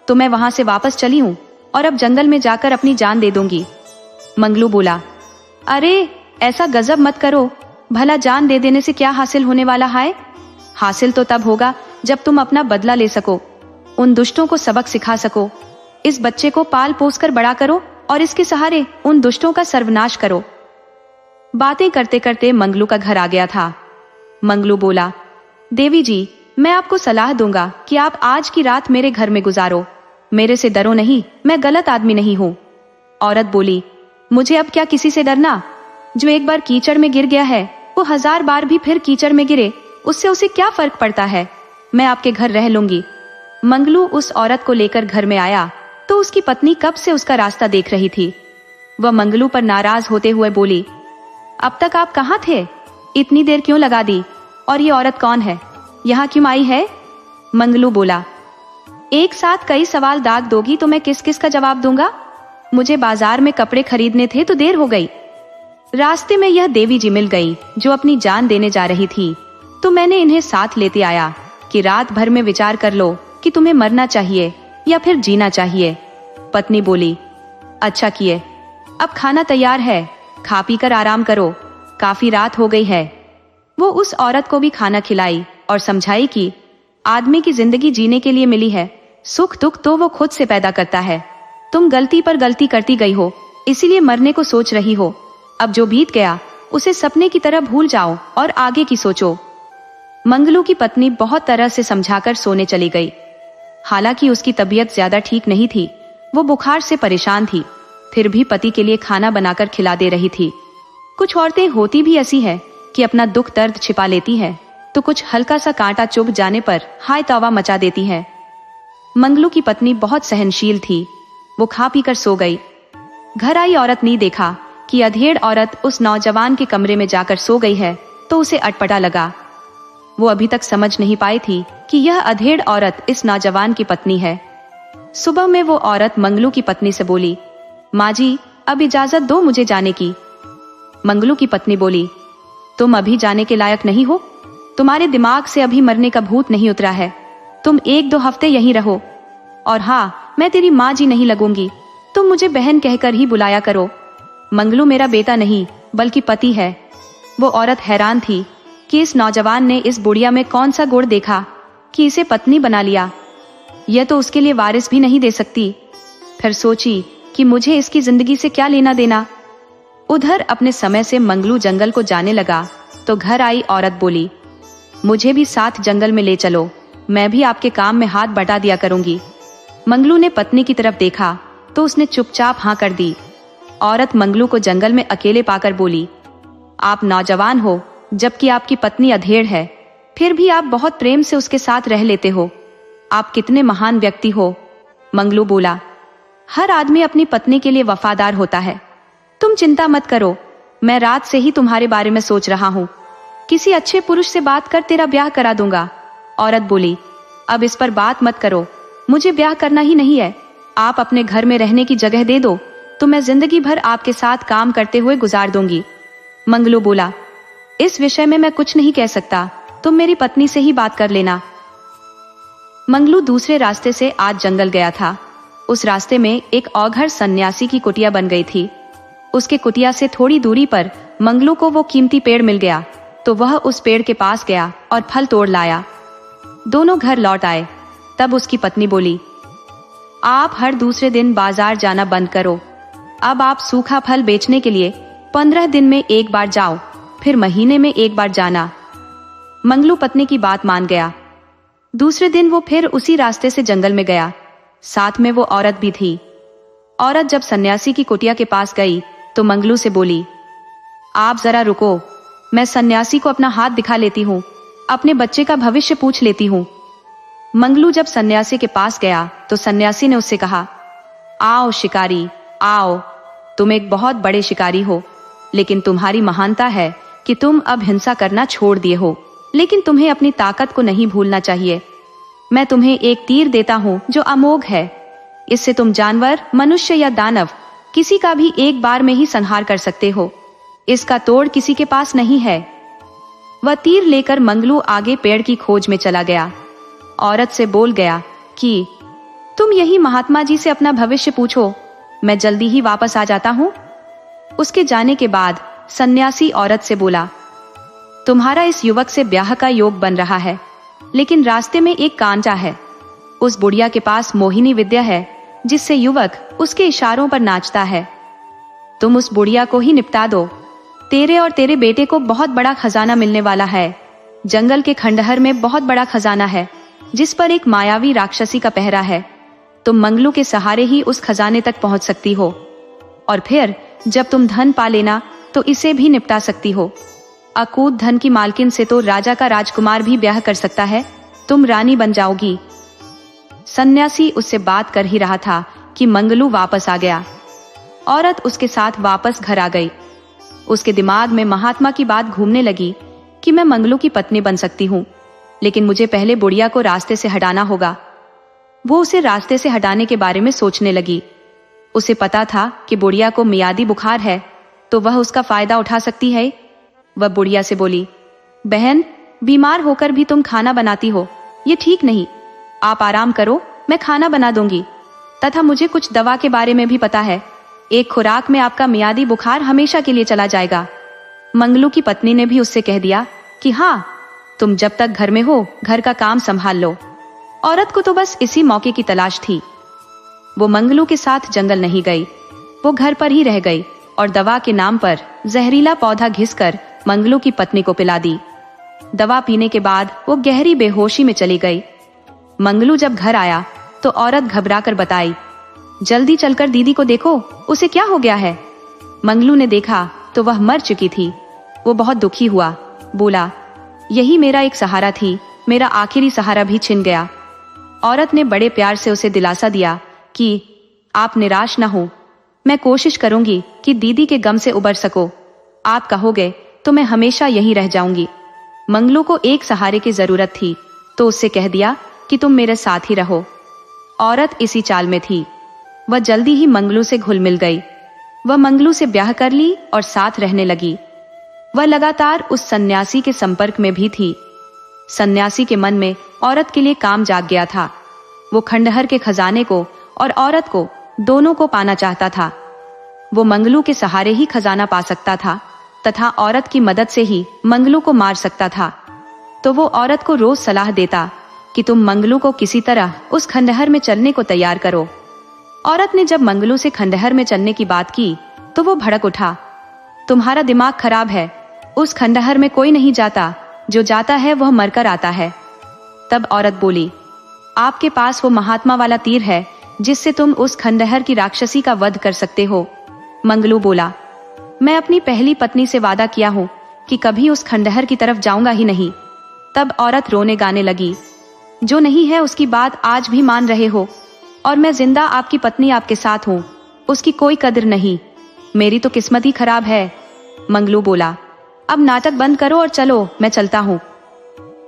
तो मैं वहां से वापस चली हूँ और अब जंगल में जाकर अपनी जान दे दूंगी। मंगलू बोला, अरे ऐसा गजब मत करो, भला जान दे देने से क्या हासिल होने वाला है? हासिल तो तब होगा जब तुम अपना बदला ले सको, उन दुष्टों को सबक सिखा सको। इस बच्चे को पाल पोस कर बड़ा करो और इसके सहारे उन दुष्टों का सर्वनाश करो। बातें करते करते मंगलू का घर आ गया था। मंगलू बोला, देवी जी, मैं आपको सलाह दूंगा कि आप आज की रात मेरे घर में गुजारो, मेरे से डरो नहीं, मैं गलत आदमी नहीं हूँ। औरत बोली, मुझे अब क्या किसी से डरना? जो एक बार कीचड़ में गिर गया है वो 1000 बार भी फिर कीचड़ में गिरे, उससे उसे क्या फर्क पड़ता है? मैं आपके घर रह लूंगी। मंगलू उस औरत को लेकर घर में आया तो उसकी पत्नी कब से उसका रास्ता देख रही थी। वह मंगलू पर नाराज होते हुए बोली, अब तक आप कहाँ थे? इतनी देर क्यों लगा दी? और ये औरत कौन है? यहाँ क्यों आई है? मंगलू बोला, एक साथ कई सवाल दाग दोगी तो मैं किस किस का जवाब दूंगा? मुझे बाजार में कपड़े खरीदने थे तो देर हो गई। रास्ते में यह देवी जी मिल गई जो अपनी जान देने जा रही थी, तो मैंने इन्हें साथ लेते आया कि रात भर में विचार कर लो कि तुम्हें मरना चाहिए या फिर जीना चाहिए। पत्नी बोली, अच्छा किए, अब खाना तैयार है, खा पी कर आराम करो, काफी रात हो गई है। वो उस औरत को भी खाना खिलाई और समझाई कि आदमी की जिंदगी जीने के लिए मिली है, सुख दुख तो वो खुद से पैदा करता है। तुम गलती पर गलती करती गई हो, इसीलिए मरने को सोच रही हो। अब जो बीत गया उसे सपने की तरह भूल जाओ और आगे की सोचो। मंगलू की पत्नी बहुत तरह से समझाकर सोने चली गई। हालांकि उसकी तबीयत ज्यादा ठीक नहीं थी, वो बुखार से परेशान थी, फिर भी पति के लिए खाना बनाकर खिला दे रही थी। कुछ औरतें होती भी ऐसी है कि अपना दुख दर्द छिपा लेती है, तो कुछ हल्का सा कांटा चुभ जाने पर हाय तौबा मचा देती है। मंगलू की पत्नी बहुत सहनशील थी, वो खा पी कर सो गई। घर आई औरत ने देखा कि अधेड़ औरत उस नौजवान के कमरे में जाकर सो गई है, तो उसे अटपटा लगा। वो अभी तक समझ नहीं पाई थी कि यह अधेड़ औरत इस नौजवान की पत्नी है। सुबह में वो औरत मंगलू की पत्नी से बोली, माँ जी, अब इजाजत दो मुझे जाने की। मंगलू की पत्नी बोली, तुम अभी जाने के लायक नहीं हो, तुम्हारे दिमाग से अभी मरने का भूत नहीं उतरा है, तुम 1-2 हफ्ते यहीं रहो। और हाँ, मैं तेरी माँ जी नहीं लगूंगी, तुम मुझे बहन कहकर ही बुलाया करो। मंगलू मेरा बेटा नहीं बल्कि पति है। वो औरत हैरान थी कि इस नौजवान ने इस बुढ़िया में कौन सा गुण देखा कि इसे पत्नी बना लिया। यह तो उसके लिए वारिस भी नहीं दे सकती। फिर सोची कि मुझे इसकी जिंदगी से क्या लेना देना। उधर अपने समय से मंगलू जंगल को जाने लगा तो घर आई औरत बोली, मुझे भी साथ जंगल में ले चलो, मैं भी आपके काम में हाथ बटा दिया करूंगी। मंगलू ने पत्नी की तरफ देखा तो उसने चुपचाप हाँ कर दी। औरत मंगलू को जंगल में अकेले पाकर बोली, आप नौजवान हो जबकि आपकी पत्नी अधेड़ है, फिर भी आप बहुत प्रेम से उसके साथ रह लेते हो। आप कितने महान व्यक्ति हो। मंगलू बोला, हर आदमी अपनी पत्नी के लिए वफादार होता है। तुम चिंता मत करो, मैं रात से ही तुम्हारे बारे में सोच रहा हूँ, किसी अच्छे पुरुष से बात कर तेरा ब्याह करा दूंगा। औरत बोली, अब इस पर बात मत करो, मुझे ब्याह करना ही नहीं है। आप अपने घर में रहने की जगह दे दो तो मैं जिंदगी भर आपके साथ काम करते हुए गुजार दूंगी। मंगलू बोला, इस विषय में मैं कुछ नहीं कह सकता, तुम मेरी पत्नी से ही बात कर लेना। मंगलू दूसरे रास्ते से आज जंगल गया था। उस रास्ते में एक औघड़ सन्यासी की कुटिया बन गई थी। उसके कुटिया से थोड़ी दूरी पर मंगलू को वो कीमती पेड़ मिल गया, तो वह उस पेड़ के पास गया और फल तोड़ लाया। दोनों घर लौट आए। तब उसकी पत्नी बोली, आप हर दूसरे दिन बाजार जाना बंद करो। अब आप सूखा फल बेचने के लिए 15 दिन में एक बार जाओ, फिर महीने में एक बार जाना। मंगलू पत्नी की बात मान गया। दूसरे दिन वो फिर उसी रास्ते से जंगल में गया। साथ में वो औरत भी थी। औरत जब सन्यासी की कुटिया के पास गई तो मंगलू से बोली, आप जरा रुको, मैं सन्यासी को अपना हाथ दिखा लेती हूँ, अपने बच्चे का भविष्य पूछ लेती हूँ। मंगलू जब सन्यासी के पास गया तो सन्यासी ने उससे कहा, आओ शिकारी, आओ, तुम एक बहुत बड़े शिकारी हो, लेकिन तुम्हारी महानता है कि तुम अब हिंसा करना छोड़ दिए हो, लेकिन तुम्हें अपनी ताकत को नहीं भूलना चाहिए। मैं तुम्हें एक तीर देता हूँ जो अमोघ है। इससे तुम जानवर, मनुष्य या दानव किसी का भी एक बार में ही संहार कर सकते हो। इसका तोड़ किसी के पास नहीं है। वह तीर लेकर मंगलू आगे पेड़ की खोज में चला गया। औरत से बोल गया कि तुम यही महात्मा जी से अपना भविष्य पूछो, मैं जल्दी ही वापस आ जाता हूँ। उसके जाने के बाद सन्यासी औरत से बोला, तुम्हारा इस युवक से ब्याह का योग बन रहा है, लेकिन रास्ते में एक कांटा है। उस बुढ़िया के पास मोहिनी विद्या है जिससे युवक उसके इशारों पर नाचता है। तुम उस बुढ़िया को ही निपटा दो। तेरे और तेरे बेटे को बहुत बड़ा खजाना मिलने वाला है। जंगल के खंडहर में बहुत बड़ा खजाना है जिस पर एक मायावी राक्षसी का पहरा है। तुम मंगलू के सहारे ही उस खजाने तक पहुंच सकती हो, और फिर जब तुम धन पा लेना तो इसे भी निपटा सकती हो। अकूत धन की मालकिन से तो राजा का राजकुमार भी ब्याह कर सकता है। तुम रानी बन जाओगी। सन्यासी उससे बात कर ही रहा था कि मंगलू वापस आ गया। औरत उसके साथ वापस घर आ गई। उसके दिमाग में महात्मा की बात घूमने लगी कि मैं मंगलू की पत्नी बन सकती हूँ, लेकिन मुझे पहले बुढ़िया को रास्ते से हटाना होगा। वो उसे रास्ते से हटाने के बारे में सोचने लगी। उसे पता था कि बुढ़िया को मियादी बुखार है, तो वह उसका फायदा उठा सकती है। वह बुढ़िया से बोली, बहन, बीमार होकर भी तुम खाना बनाती हो, ये ठीक नहीं। आप आराम करो, मैं खाना बना दूंगी। तथा मुझे कुछ दवा के बारे में भी पता है। एक खुराक में आपका मियादी बुखार हमेशा के लिए चला जाएगा। मंगलू की पत्नी ने भी उससे कह दिया कि हाँ, तुम जब तक घर में हो घर का काम संभाल लो। औरत को तो बस इसी मौके की तलाश थी। वो मंगलू के साथ जंगल नहीं गई। वो घर पर ही रह गई और दवा के नाम पर जहरीला पौधा घिसकर मंगलू की पत्नी को पिला दी। दवा पीने के बाद वो गहरी बेहोशी में चली गई। मंगलू जब घर आया तो औरत घबराकर बताई, जल्दी चलकर दीदी को देखो, उसे क्या हो गया है। मंगलू ने देखा तो वह मर चुकी थी। वो बहुत दुखी हुआ, बोला, यही मेरा एक सहारा थी, मेरा आखिरी सहारा भी छिन गया। औरत ने बड़े प्यार से उसे दिलासा दिया कि आप निराश न हो, मैं कोशिश करूंगी कि दीदी के गम से उबर सको। आप कहोगे तो मैं हमेशा यहीं रह जाऊंगी। मंगलू को एक सहारे की जरूरत थी, तो उससे कह दिया कि तुम मेरे साथ ही रहो। औरत इसी चाल में थी। वह जल्दी ही मंगलू से घुल मिल गई। वह मंगलू से ब्याह कर ली और साथ रहने लगी। वह लगातार उस सन्यासी के संपर्क में भी थी। सन्यासी के मन में औरत के लिए काम जाग गया था। वो खंडहर के खजाने को और औरत को, दोनों को पाना चाहता था। वो मंगलू के सहारे ही खजाना पा सकता था तथा औरत की मदद से ही मंगलू को मार सकता था। तो वो औरत को रोज सलाह देता कि तुम मंगलू को किसी तरह उस खंडहर में चलने को तैयार करो। औरत ने जब मंगलू से खंडहर में चलने की बात की तो वो भड़क उठा, तुम्हारा दिमाग खराब है, उस खंडहर में कोई नहीं जाता, जो जाता है वह मरकर आता है। तब औरत बोली, आपके पास वो महात्मा वाला तीर है जिससे तुम उस खंडहर की राक्षसी का वध कर सकते हो। मंगलू बोला, मैं अपनी पहली पत्नी से वादा किया हूँ कि कभी उस खंडहर की तरफ जाऊंगा ही नहीं। तब औरत रोने गाने लगी, जो नहीं है उसकी बात आज भी मान रहे हो, और मैं जिंदा आपकी पत्नी आपके साथ हूँ, उसकी कोई कदर नहीं। मेरी तो किस्मत ही खराब है। मंगलू बोला, अब नाटक बंद करो और चलो, मैं चलता हूँ,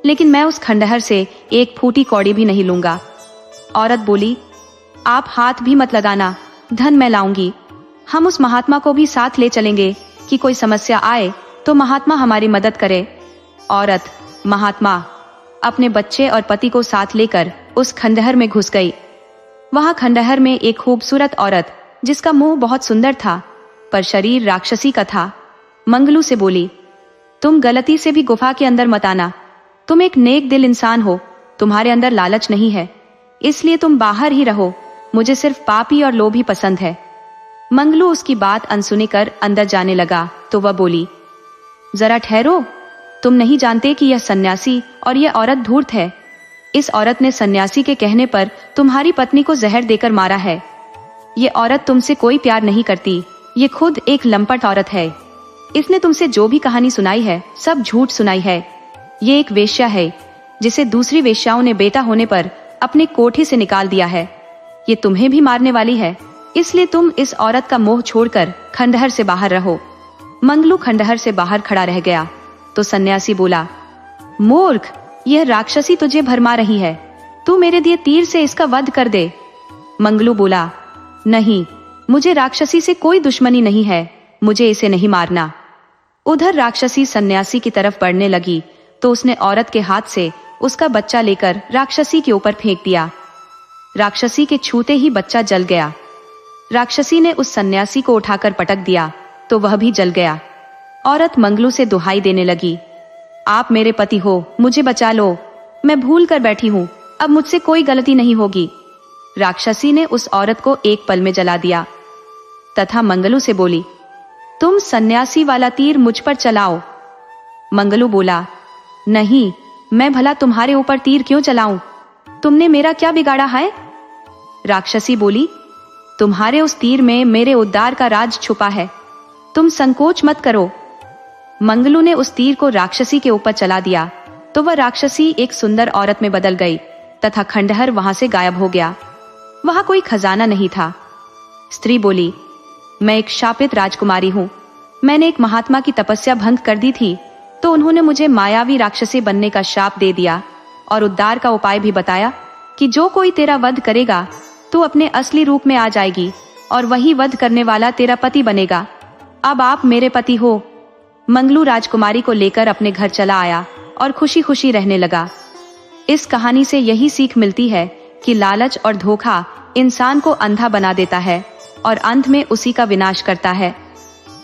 लेकिन मैं उस खंडहर से एक फूटी कौड़ी भी नहीं लूंगा। औरत बोली, आप हाथ भी मत लगाना, धन मैं लाऊंगी। हम उस महात्मा को भी साथ ले चलेंगे कि कोई समस्या आए तो महात्मा हमारी मदद करे। औरत, महात्मा, अपने बच्चे और पति को साथ लेकर उस खंडहर में घुस गई। वहां खंडहर में एक खूबसूरत औरत, जिसका मुंह बहुत सुंदर था पर शरीर राक्षसी का था, मंगलू से बोली, तुम गलती से भी गुफा के अंदर मत आना। तुम एक नेक दिल इंसान हो, तुम्हारे अंदर लालच नहीं है, इसलिए तुम बाहर ही रहो। मुझे सिर्फ पापी और लोभी पसंद है। मंगलू उसकी बात अनसुनी कर अंदर जाने लगा तो वह बोली, जरा ठहरो, तुम नहीं जानते कि यह सन्यासी और यह औरत धूर्त है। इस औरत ने सन्यासी के कहने पर तुम्हारी पत्नी को जहर देकर मारा है। ये औरत तुमसे कोई प्यार नहीं करती, ये खुद एक लंपट औरत है। इसने तुमसे जो भी कहानी सुनाई है सब झूठ सुनाई है। ये एक वेश्या है जिसे दूसरी वेश्याओं ने बेटा होने पर अपने कोठे से निकाल दिया है। ये तुम्हें भी मारने वाली है, इसलिए तुम इस औरत का मोह छोड़कर खंडहर से बाहर रहो। मंगलू खंडहर से बाहर खड़ा रह गया तो सन्यासी बोला, मूर्ख, यह राक्षसी तुझे भरमा रही है, तू मेरे दिए तीर से इसका वध कर दे। मंगलू बोला, नहीं, मुझे राक्षसी से कोई दुश्मनी नहीं है, मुझे इसे नहीं मारना। उधर राक्षसी सन्यासी की तरफ बढ़ने लगी तो उसने औरत के हाथ से उसका बच्चा लेकर राक्षसी के ऊपर फेंक दिया। राक्षसी के छूते ही बच्चा जल गया। राक्षसी ने उस सन्यासी को उठाकर पटक दिया तो वह भी जल गया। औरत मंगलू से दुहाई देने लगी, आप मेरे पति हो, मुझे बचा लो, मैं भूल कर बैठी हूँ, अब मुझसे कोई गलती नहीं होगी। राक्षसी ने उस औरत को एक पल में जला दिया तथा मंगलू से बोली, तुम सन्यासी वाला तीर मुझ पर चलाओ। मंगलू बोला, नहीं, मैं भला तुम्हारे ऊपर तीर क्यों चलाऊं? तुमने मेरा क्या बिगाड़ा है? राक्षसी बोली, तुम्हारे उस तीर में मेरे उद्धार का राज छुपा है, तुम संकोच मत करो। मंगलू ने उस तीर को राक्षसी के ऊपर चला दिया तो वह राक्षसी एक सुंदर औरत में बदल गई तथा खंडहर वहां से गायब हो गया। वहां कोई खजाना नहीं था। स्त्री बोली, मैं एक शापित राजकुमारी हूँ। मैंने एक महात्मा की तपस्या भंग कर दी थी तो उन्होंने मुझे मायावी राक्षसी बनने का शाप दे दिया और उद्धार का उपाय भी बताया कि जो कोई तेरा वध करेगा तू अपने असली रूप में आ जाएगी और वही वध करने वाला तेरा पति बनेगा। अब आप मेरे पति हो। मंगलू राजकुमारी को लेकर अपने घर चला आया और खुशी खुशी रहने लगा। इस कहानी से यही सीख मिलती है कि लालच और धोखा इंसान को अंधा बना देता है और अंत में उसी का विनाश करता है।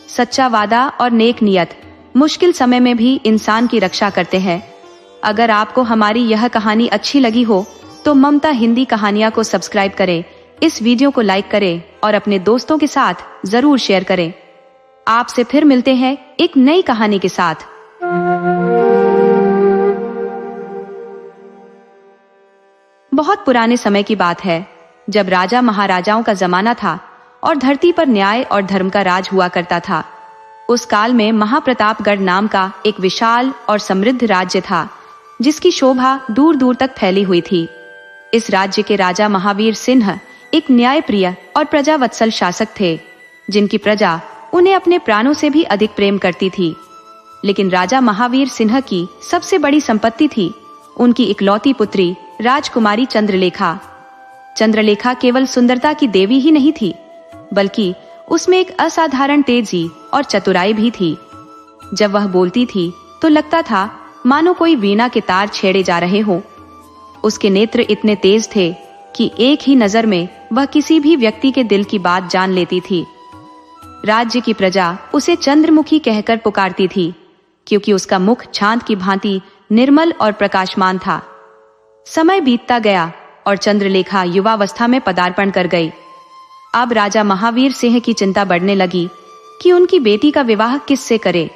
सच्चा वादा और नेक नियत मुश्किल समय में भी इंसान की रक्षा करते हैं। अगर आपको हमारी यह कहानी अच्छी लगी हो तो ममता हिंदी कहानियां को सब्सक्राइब करें, इस वीडियो को लाइक करें और अपने दोस्तों के साथ जरूर शेयर करें। आपसे फिर मिलते हैं एक नई कहानी के साथ। बहुत पुराने समय की बात है, जब राजा महाराजाओं का जमाना था और धरती पर न्याय और धर्म का राज हुआ करता था। उस काल में महाप्रतापगढ़ नाम का एक विशाल और समृद्ध राज्य था जिसकी शोभा दूर दूर तक फैली हुई थी। इस राज्य के राजा महावीर सिंह एक न्यायप्रिय और प्रजावत्सल शासक थे, जिनकी प्रजा उन्हें अपने प्राणों से भी अधिक प्रेम करती थी। लेकिन राजा महावीर सिंह की सबसे बड़ी संपत्ति थी उनकी इकलौती पुत्री राजकुमारी चंद्रलेखा। चंद्रलेखा केवल सुंदरता की देवी ही नहीं थी, बल्कि उसमें एक असाधारण तेजी और चतुराई भी थी। जब वह बोलती थी तो लगता था मानो कोई वीणा के तार छेड़े जा रहे हों। उसके नेत्र इतने तेज थे कि एक ही नजर में वह किसी भी व्यक्ति के दिल की बात जान लेती थी। राज्य की प्रजा उसे चंद्रमुखी कहकर पुकारती थी, क्योंकि उसका मुख चांद की भांति निर्मल और प्रकाशमान था। समय बीतता गया और चंद्रलेखा युवावस्था में पदार्पण कर गई। अब राजा महावीर सिंह की चिंता बढ़ने लगी कि उनकी बेटी का विवाह किससे करे।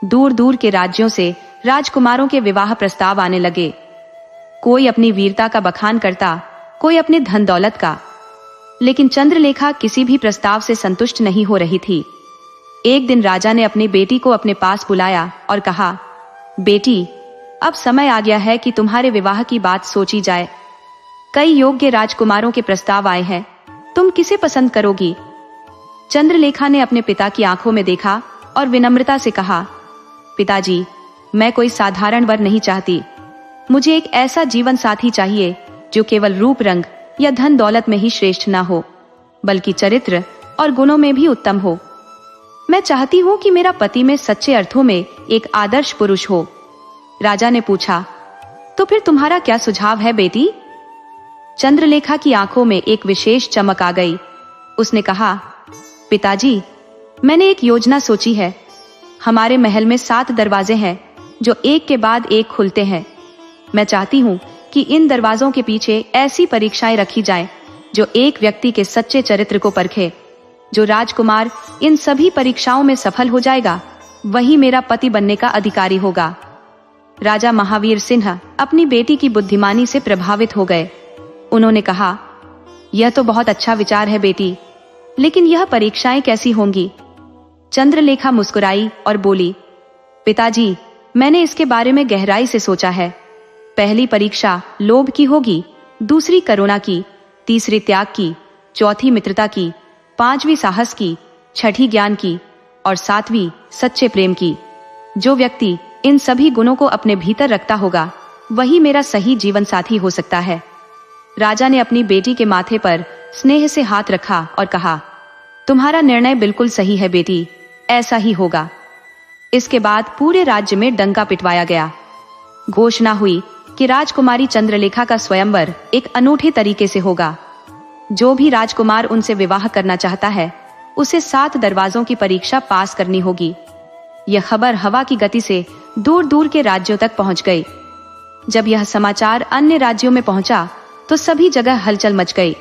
दूर दूर के राज्यों से राजकुमारों के विवाह प्रस्ताव आने लगे। कोई अपनी वीरता का बखान करता, कोई अपने धन दौलत का, लेकिन चंद्रलेखा किसी भी प्रस्ताव से संतुष्ट नहीं हो रही थी। एक दिन राजा ने अपनी बेटी को अपने पास बुलाया और कहा, बेटी, अब समय आ गया है कि तुम्हारे विवाह की बात सोची जाए। कई योग्य राजकुमारों के प्रस्ताव आए हैं, तुम किसे पसंद करोगी? चंद्रलेखा ने अपने पिता की आंखों में देखा और विनम्रता से कहा, पिताजी, मैं कोई साधारण वर नहीं चाहती। मुझे एक ऐसा जीवन साथी चाहिए जो केवल रूप रंग या धन दौलत में ही श्रेष्ठ ना हो, बल्कि चरित्र और गुणों में भी उत्तम हो। मैं चाहती हूँ कि मेरा पति में सच्चे अर्थों में एक आदर्श पुरुष हो। राजा ने पूछा, तो फिर तुम्हारा क्या सुझाव है बेटी? चंद्रलेखा की आंखों में एक विशेष चमक आ गई। उसने कहा, पिताजी, मैंने एक योजना सोची है। हमारे महल में 7 दरवाजे हैं जो एक के बाद एक खुलते हैं। मैं चाहती हूँ कि इन दरवाजों के पीछे ऐसी परीक्षाएं रखी जाएं जो एक व्यक्ति के सच्चे चरित्र को परखे। जो राजकुमार इन सभी परीक्षाओं में सफल हो जाएगा, वही मेरा पति बनने का अधिकारी होगा। राजा महावीर सिंह अपनी बेटी की बुद्धिमानी से प्रभावित हो गए। उन्होंने कहा, यह तो बहुत अच्छा विचार है बेटी, लेकिन यह परीक्षाएं कैसी होंगी? चंद्रलेखा मुस्कुराई और बोली, पिताजी, मैंने इसके बारे में गहराई से सोचा है। पहली परीक्षा लोभ की होगी, दूसरी करुणा की, तीसरी त्याग की, चौथी मित्रता की, 5वीं साहस की, 6ठी ज्ञान की और 7वीं सच्चे प्रेम की। जो व्यक्ति इन सभी गुणों को अपने भीतर रखता होगा, वही मेरा सही जीवन साथी हो सकता है। राजा ने अपनी बेटी के माथे पर स्नेह से हाथ रखा और कहा, तुम्हारा निर्णय बिल्कुल सही है बेटी, ऐसा ही होगा। इसके बाद पूरे राज्य में डंका पिटवाया गया। घोषणा हुई कि राजकुमारी चंद्रलेखा का स्वयंवर एक अनूठे तरीके से होगा। जो भी राजकुमार उनसे विवाह करना चाहता है, उसे 7 दरवाजों की परीक्षा पास करनी होगी। यह खबर हवा की गति से दूर दूर के राज्यों तक पहुंच गई। जब यह समाचार अन्य राज्यों में पहुंचा तो सभी जगह हलचल मच गई।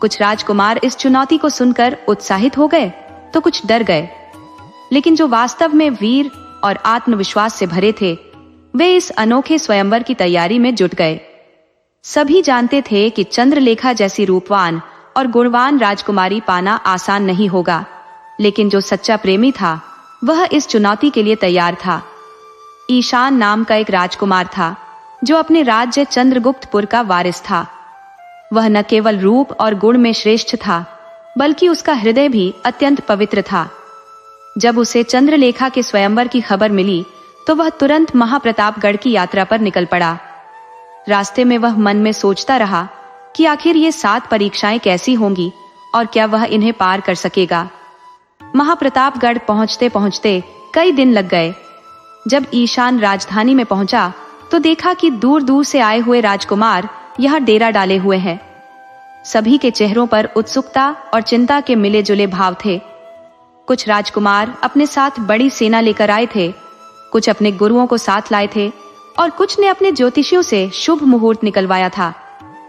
कुछ राजकुमार इस चुनौती को सुनकर उत्साहित हो गए तो कुछ डर गए, लेकिन जो वास्तव में वीर और आत्मविश्वास से भरे थे, वे इस अनोखे स्वयंवर की तैयारी में जुट गए। सभी जानते थे कि चंद्रलेखा जैसी रूपवान और गुणवान राजकुमारी पाना आसान नहीं होगा, लेकिन जो सच्चा प्रेमी था, वह इस चुनौती के लिए तैयार था। ईशान नाम का एक राजकुमार था जो अपने राज्य चंद्रगुप्तपुर का वारिस था। वह न केवल रूप और गुण में श्रेष्ठ था, बल्कि उसका हृदय भी अत्यंत पवित्र था। जब उसे चंद्रलेखा के स्वयंवर की खबर मिली तो वह तुरंत महाप्रतापगढ़ की यात्रा पर निकल पड़ा। रास्ते में वह मन में सोचता रहा कि आखिर ये 7 परीक्षाएं कैसी होंगी और क्या वह इन्हें पार कर सकेगा। महाप्रतापगढ़ पहुंचते पहुंचते कई दिन लग गए। जब ईशान राजधानी में पहुंचा तो देखा कि दूर दूर से आए हुए राजकुमार यहाँ डेरा डाले हुए हैं। सभी के चेहरों पर उत्सुकता और चिंता के मिले जुले भाव थे। कुछ राजकुमार अपने साथ बड़ी सेना लेकर आए थे, कुछ अपने गुरुओं को साथ लाए थे और कुछ ने अपने ज्योतिषियों से शुभ मुहूर्त निकलवाया था।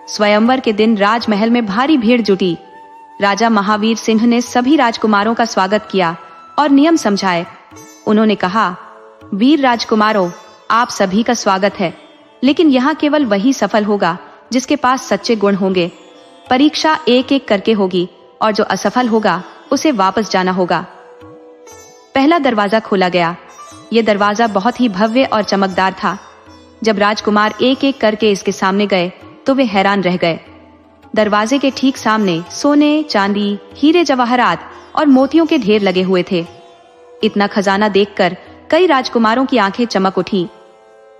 स्वयंवर के दिन राजमहल में भारी भीड़ जुटी। राजा महावीर सिंह ने सभी राजकुमारों का स्वागत किया और नियम समझाए। उन्होंने कहा, वीर राजकुमारों, आप सभी का स्वागत है, लेकिन यहाँ केवल वही सफल होगा जिसके पास सच्चे गुण होंगे। परीक्षा एक एक करके होगी और जो असफल होगा उसे वापस जाना होगा। पहला दरवाजा खोला गया। यह दरवाजा बहुत ही भव्य और चमकदार था। जब राजकुमार एक एक करके इसके सामने गए तो वे हैरान रह गए। दरवाजे के ठीक सामने सोने, चांदी, हीरे जवाहरात और मोतियों के ढेर लगे हुए थे। इतना खजाना देखकर कई राजकुमारों की आंखें चमक उठी।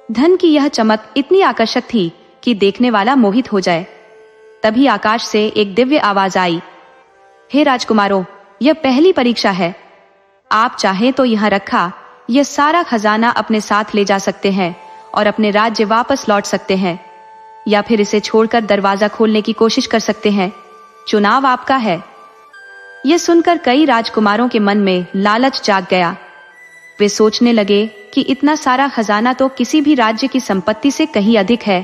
धन की यह चमक इतनी आकर्षक थी कि देखने वाला मोहित हो जाए। तभी आकाश से एक दिव्य आवाज आई, हे राजकुमारों, यह पहली परीक्षा है। आप चाहें तो यहाँ रखा यह सारा खजाना अपने साथ ले जा सकते हैं और अपने राज्य वापस लौट सकते हैं, या फिर इसे छोड़कर दरवाजा खोलने की कोशिश कर सकते हैं। चुनाव आपका है। यह सुनकर कई राजकुमारों के मन में लालच जाग गया। वे सोचने लगे कि इतना सारा खजाना तो किसी भी राज्य की संपत्ति से कहीं अधिक है।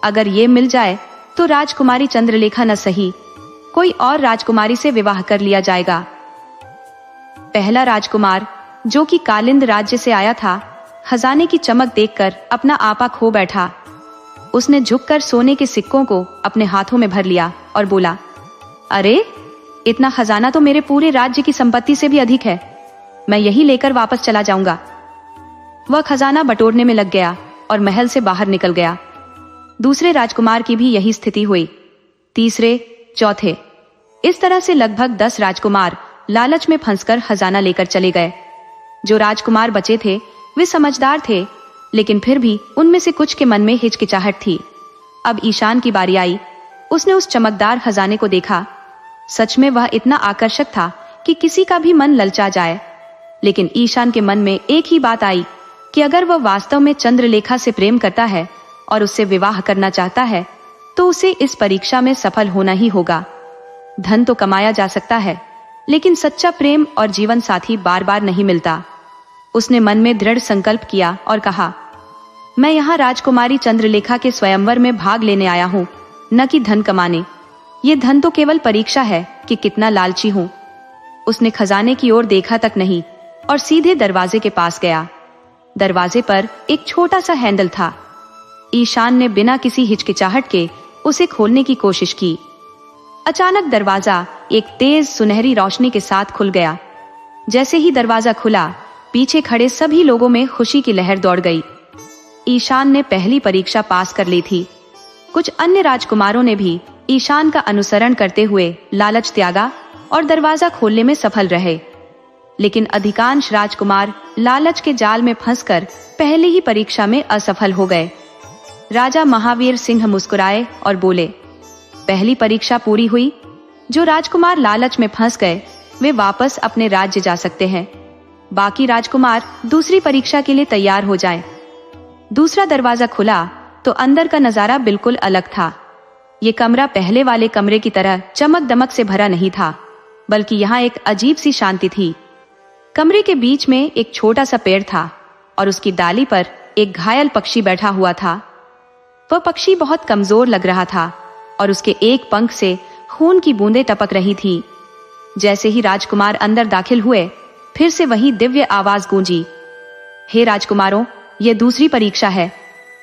अगर ये मिल जाए तो राजकुमारी चंद्रलेखा न सही, कोई और राजकुमारी से विवाह कर लिया जाएगा। पहला राजकुमार, जो कि कालिंद राज्य से आया था, खजाने की चमक देखकर अपना आपा खो बैठा। उसने झुककर सोने के सिक्कों को अपने हाथों में भर लिया और बोला, अरे, इतना खजाना तो मेरे पूरे राज्य की संपत्ति से भी अधिक है। मैं यही लेकर वापस चला जाऊंगा। वह खजाना बटोरने में लग गया और महल से बाहर निकल गया। दूसरे राजकुमार की भी यही स्थिति हुई, तीसरे, चौथे। इस तरह से लगभग 10 राजकुमार लालच में फंसकर खजाना लेकर चले गए। जो राजकुमार बचे थे वे समझदार थे, लेकिन फिर भी उनमें से कुछ के मन में हिचकिचाहट थी। अब ईशान की बारी आई। उसने उस चमकदार खजाने को देखा। सच में वह इतना आकर्षक था कि किसी का भी मन ललचा जाए। लेकिन ईशान के मन में एक ही बात आई कि अगर वह वास्तव में चंद्रलेखा से प्रेम करता है और उससे विवाह करना चाहता है तो उसे इस परीक्षा में सफल होना ही होगा। धन तो कमाया जा सकता है, लेकिन सच्चा प्रेम और जीवन साथी बार बार नहीं मिलता। उसने मन में दृढ़ संकल्प किया और कहा, मैं यहाँ राजकुमारी चंद्रलेखा के स्वयंवर में भाग लेने आया हूँ, न कि धन कमाने। ये धन तो केवल परीक्षा है कि कितना लालची हूँ। उसने खजाने की ओर देखा तक नहीं और सीधे दरवाजे के पास गया। दरवाजे पर एक छोटा सा हैंडल था। ईशान ने बिना किसी हिचकिचाहट के उसे खोलने की कोशिश की। अचानक दरवाजा एक तेज सुनहरी रोशनी के साथ खुल गया। जैसे ही दरवाजा खुला, पीछे खड़े सभी लोगों में खुशी की लहर दौड़ गई। ईशान ने पहली परीक्षा पास कर ली थी। कुछ अन्य राजकुमारों ने भी ईशान का अनुसरण करते हुए लालच त्यागा और दरवाजा खोलने में सफल रहे। लेकिन अधिकांश राजकुमार लालच के जाल में फंसकर पहले ही परीक्षा में असफल हो गए। राजा महावीर सिंह मुस्कुराए और बोले, पहली परीक्षा पूरी हुई। जो राजकुमार लालच में फंस गए वे वापस अपने राज्य जा सकते हैं। बाकी राजकुमार दूसरी परीक्षा के लिए तैयार हो जाएं। दूसरा दरवाजा खुला तो अंदर का नजारा बिल्कुल अलग था। ये कमरा पहले वाले कमरे की तरह चमक दमक से भरा नहीं था, बल्कि यहाँ एक अजीब सी शांति थी। कमरे के बीच में एक छोटा सा पेड़ था और उसकी डाली पर एक घायल पक्षी बैठा हुआ था। वह पक्षी बहुत कमजोर लग रहा था और उसके एक पंख से खून की बूंदें टपक रही थी। जैसे ही राजकुमार अंदर दाखिल हुए, फिर से वही दिव्य आवाज गूंजी, हे राजकुमारों, यह दूसरी परीक्षा है।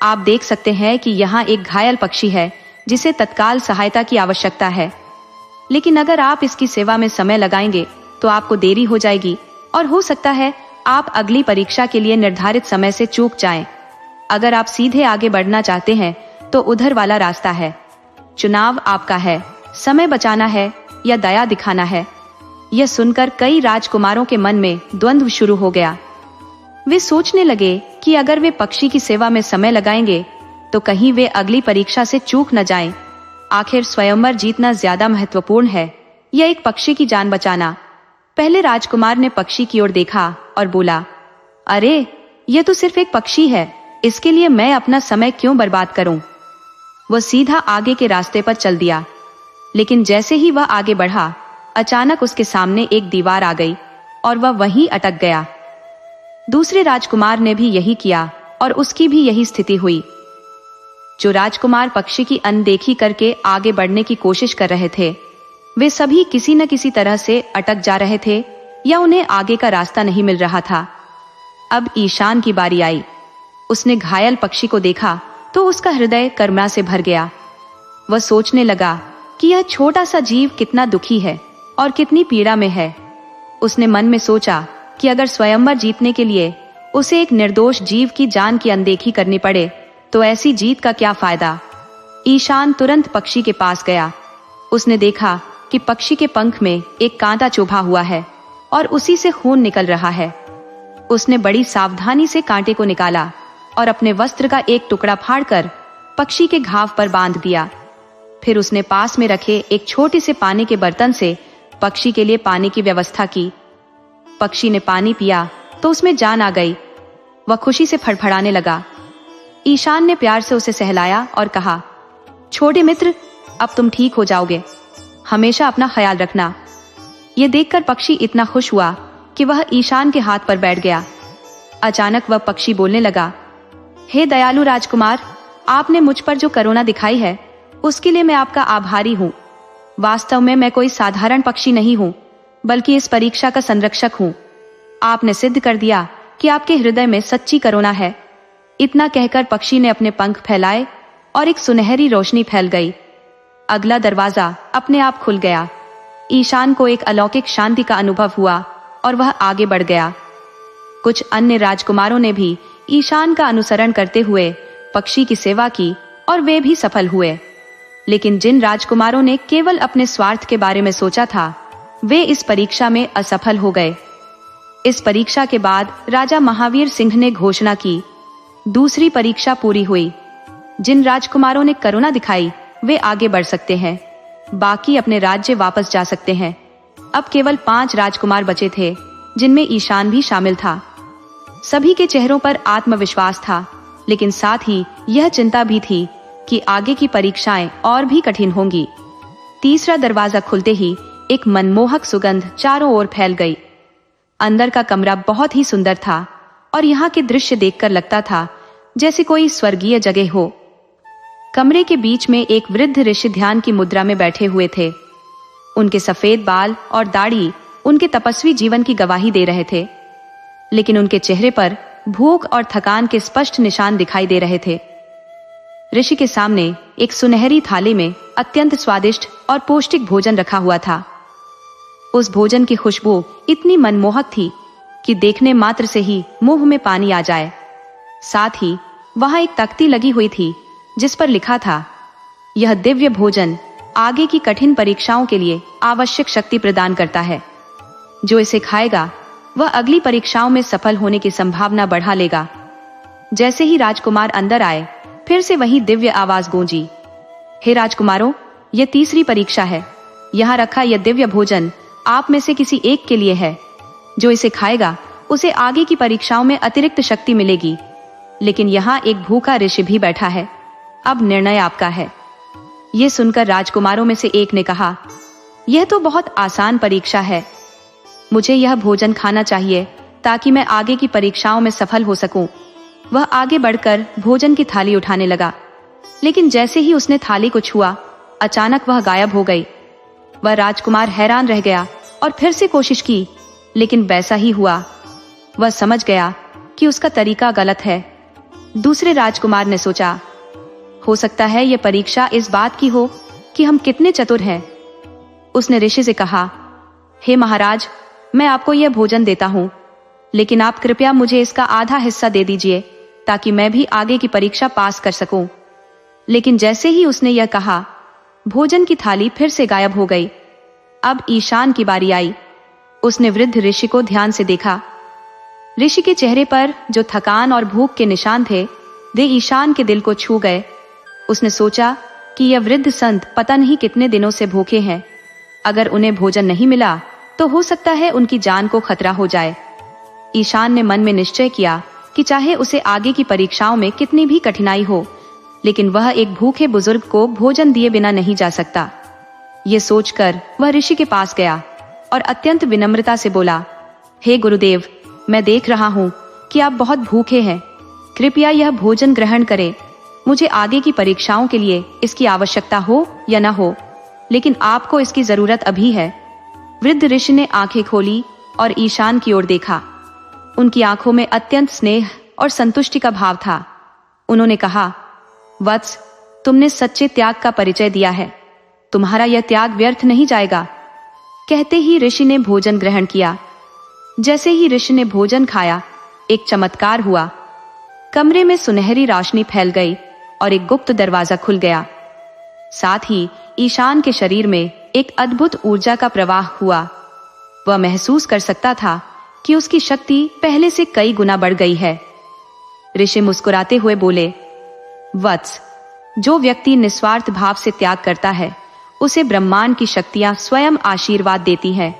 आप देख सकते हैं कि यहाँ एक घायल पक्षी है जिसे तत्काल सहायता की आवश्यकता है। लेकिन अगर आप इसकी सेवा में समय लगाएंगे तो आपको देरी हो जाएगी और हो सकता है आप अगली परीक्षा के लिए निर्धारित समय से चूक जाएं। अगर आप सीधे आगे बढ़ना चाहते हैं तो उधर वाला रास्ता है। चुनाव आपका है, समय बचाना है या दया दिखाना है। यह सुनकर कई राजकुमारों के मन में द्वंद्व शुरू हो गया। वे सोचने लगे कि अगर वे पक्षी की सेवा में समय लगाएंगे तो कहीं वे अगली परीक्षा से चूक न जाएं। आखिर स्वयंवर जीतना ज्यादा महत्वपूर्ण है या एक पक्षी की जान बचाना? पहले राजकुमार ने पक्षी की ओर देखा और बोला, अरे यह तो सिर्फ एक पक्षी है, इसके लिए मैं अपना समय क्यों बर्बाद करूं? वह सीधा आगे के रास्ते पर चल दिया। लेकिन जैसे ही वह आगे बढ़ा, अचानक उसके सामने एक दीवार आ गई और वह वहीं अटक गया। दूसरे राजकुमार ने भी यही किया और उसकी भी यही स्थिति हुई। जो राजकुमार पक्षी की अनदेखी करके आगे बढ़ने की कोशिश कर रहे थे, वे सभी किसी न किसी तरह से अटक जा रहे थे या उन्हें आगे का रास्ता नहीं मिल रहा था। अब ईशान की बारी आई। उसने घायल पक्षी को देखा तो उसका हृदय करुणा से भर गया। वह सोचने लगा कि यह छोटा सा जीव कितना दुखी है और कितनी पीड़ा में है। उसने मन में सोचा कि अगर स्वयंवर जीतने के लिए उसे एक निर्दोष जीव की जान की अनदेखी करनी पड़े तो ऐसी जीत का क्या फायदा। ईशान तुरंत पक्षी के पास गया। उसने देखा कि पक्षी के पंख में एक कांटा चुभा हुआ है और उसी से खून निकल रहा है। उसने बड़ी सावधानी से कांटे को निकाला और अपने वस्त्र का एक टुकड़ा फाड़कर पक्षी के घाव पर बांध दिया। फिर उसने पास में रखे एक छोटे से पानी के बर्तन से पक्षी के लिए पानी की व्यवस्था की। पक्षी ने पानी पिया तो उसमें जान आ गई। वह खुशी से फड़फड़ाने लगा। ईशान ने प्यार से उसे सहलाया और कहा, छोटे मित्र, अब तुम ठीक हो जाओगे। हमेशा अपना ख्याल रखना। ये देखकर पक्षी इतना खुश हुआ कि वह ईशान के हाथ पर बैठ गया। अचानक वह पक्षी बोलने लगा, हे दयालु राजकुमार, आपने मुझ पर जो करुणा दिखाई है उसके लिए मैं आपका आभारी हूँ। वास्तव में मैं कोई साधारण पक्षी नहीं हूँ, बल्कि इस परीक्षा का संरक्षक हूँ। आपने सिद्ध कर दिया कि आपके हृदय में सच्ची करुणा है। इतना कहकर पक्षी ने अपने पंख फैलाए और एक सुनहरी रोशनी फैल गई। अगला दरवाजा अपने आप खुल गया। ईशान को एक अलौकिक शांति का अनुभव हुआ और वह आगे बढ़ गया। कुछ अन्य राजकुमारों ने भी ईशान का अनुसरण करते हुए पक्षी की सेवा की और वे भी सफल हुए। लेकिन जिन राजकुमारों ने केवल अपने स्वार्थ के बारे में सोचा था, वे इस परीक्षा में असफल हो गए। इस परीक्षा के बाद राजा महावीर सिंह ने घोषणा की, दूसरी परीक्षा पूरी हुई। जिन राजकुमारों ने करुणा दिखाई वे आगे बढ़ सकते हैं, बाकी अपने राज्य वापस जा सकते हैं। अब केवल 5 राजकुमार बचे थे, जिनमें ईशान भी शामिल था। सभी के चेहरों पर आत्मविश्वास था लेकिन साथ ही यह चिंता भी थी कि आगे की परीक्षाएं और भी कठिन होंगी। तीसरा दरवाजा खुलते ही एक मनमोहक सुगंध चारों ओर फैल गई। अंदर का कमरा बहुत ही सुंदर था और यहाँ के दृश्य देखकर लगता था जैसे कोई स्वर्गीय जगह हो। कमरे के बीच में एक वृद्ध ऋषि ध्यान की मुद्रा में बैठे हुए थे। उनके सफेद बाल और दाढ़ी उनके तपस्वी जीवन की गवाही दे रहे थे, लेकिन उनके चेहरे पर भूख और थकान के स्पष्ट निशान दिखाई दे रहे थे। ऋषि के सामने एक सुनहरी थाली में अत्यंत स्वादिष्ट और पौष्टिक भोजन रखा हुआ था। उस भोजन की खुशबू इतनी मनमोहक थी कि देखने मात्र से ही मुंह में पानी आ जाए। साथ ही वहां एक तख्ती लगी हुई थी जिस पर लिखा था, यह दिव्य भोजन आगे की कठिन परीक्षाओं के लिए आवश्यक शक्ति प्रदान करता है। जो इसे खाएगा वह अगली परीक्षाओं में सफल होने की संभावना बढ़ा लेगा। जैसे ही राजकुमार अंदर आए, फिर से वही दिव्य आवाज गूंजी, हे राजकुमारों, यह तीसरी परीक्षा है। यहाँ रखा यह दिव्य भोजन आप में से किसी एक के लिए है। जो इसे खाएगा उसे आगे की परीक्षाओं में अतिरिक्त शक्ति मिलेगी। लेकिन यहाँ एक भूखा ऋषि भी बैठा है, अब निर्णय आपका है। ये सुनकर राजकुमारों में से एक ने कहा, यह तो बहुत आसान परीक्षा है, मुझे यह भोजन खाना चाहिए ताकि मैं आगे की परीक्षाओं में सफल हो सकूं। वह आगे बढ़कर भोजन की थाली उठाने लगा, लेकिन जैसे ही उसने थाली को छुआ, अचानक वह गायब हो गई। वह राजकुमार हैरान रह गया और फिर से कोशिश की, लेकिन वैसा ही हुआ। वह समझ गया कि उसका तरीका गलत है। दूसरे राजकुमार ने सोचा, हो सकता है यह परीक्षा इस बात की हो कि हम कितने चतुर हैं। उसने ऋषि से कहा, हे महाराज, मैं आपको यह भोजन देता हूँ, लेकिन आप कृपया मुझे इसका आधा हिस्सा दे दीजिए ताकि मैं भी आगे की परीक्षा पास कर सकूं। लेकिन जैसे ही उसने यह कहा, भोजन की थाली फिर से गायब हो गई। अब ईशान की बारी आई। उसने वृद्ध ऋषि को ध्यान से देखा। ऋषि के चेहरे पर जो थकान और भूख के निशान थे, वे ईशान के दिल को छू गए। उसने सोचा कि यह वृद्ध संत पता नहीं कितने दिनों से भूखे हैं। अगर उन्हें भोजन नहीं मिला तो हो सकता है उनकी जान को खतरा हो जाए। ईशान ने मन में निश्चय किया कि चाहे उसे आगे की परीक्षाओं में कितनी भी कठिनाई हो, लेकिन वह एक भूखे बुजुर्ग को भोजन दिए बिना नहीं जा सकता। ये सोचकर वह ऋषि के पास गया और अत्यंत विनम्रता से बोला, हे गुरुदेव, मैं देख रहा हूँ कि आप बहुत भूखे हैं, कृपया यह भोजन ग्रहण करें। मुझे आगे की परीक्षाओं के लिए इसकी आवश्यकता हो या न हो, लेकिन आपको इसकी जरूरत अभी है। वृद्ध ऋषि ने आंखें खोली और ईशान की ओर देखा। उनकी आंखों में अत्यंत स्नेह और संतुष्टि का भाव था। उन्होंने कहा, वत्स, तुमने सच्चे त्याग का परिचय दिया है, तुम्हारा यह त्याग व्यर्थ नहीं जाएगा। कहते ही ऋषि ने भोजन ग्रहण किया। जैसे ही ऋषि ने भोजन खाया, एक चमत्कार हुआ। कमरे में सुनहरी रोशनी फैल गई और एक गुप्त दरवाजा खुल गया। साथ ही ईशान के शरीर में एक अद्भुत ऊर्जा का प्रवाह हुआ। वह महसूस कर सकता था कि उसकी शक्ति पहले से कई गुना बढ़ गई है। ऋषि मुस्कुराते हुए बोले, वत्स, जो व्यक्ति निस्वार्थ भाव से त्याग करता है, उसे ब्रह्मांड की शक्तियां स्वयं आशीर्वाद देती हैं।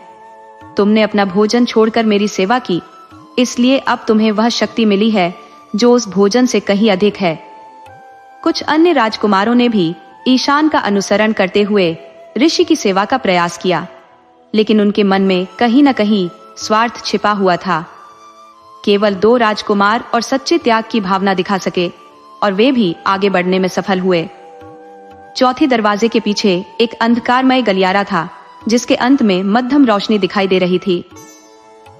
तुमने अपना भोजन छोड़कर मेरी सेवा की, इसलिए अब तुम्हें वह शक्ति मिली है जो उस भोजन से कहीं अधिक है। कुछ अन्य राजकुमारों ने भी ईशान का अनुसरण करते हुए ऋषि की सेवा का प्रयास किया, लेकिन उनके मन में कहीं न कहीं स्वार्थ छिपा हुआ था। केवल 2 राजकुमार और सच्चे त्याग की भावना दिखा सके और वे भी आगे बढ़ने में सफल हुए। चौथे दरवाजे के पीछे एक अंधकारमय गलियारा था, जिसके अंत में मध्यम रोशनी दिखाई दे रही थी।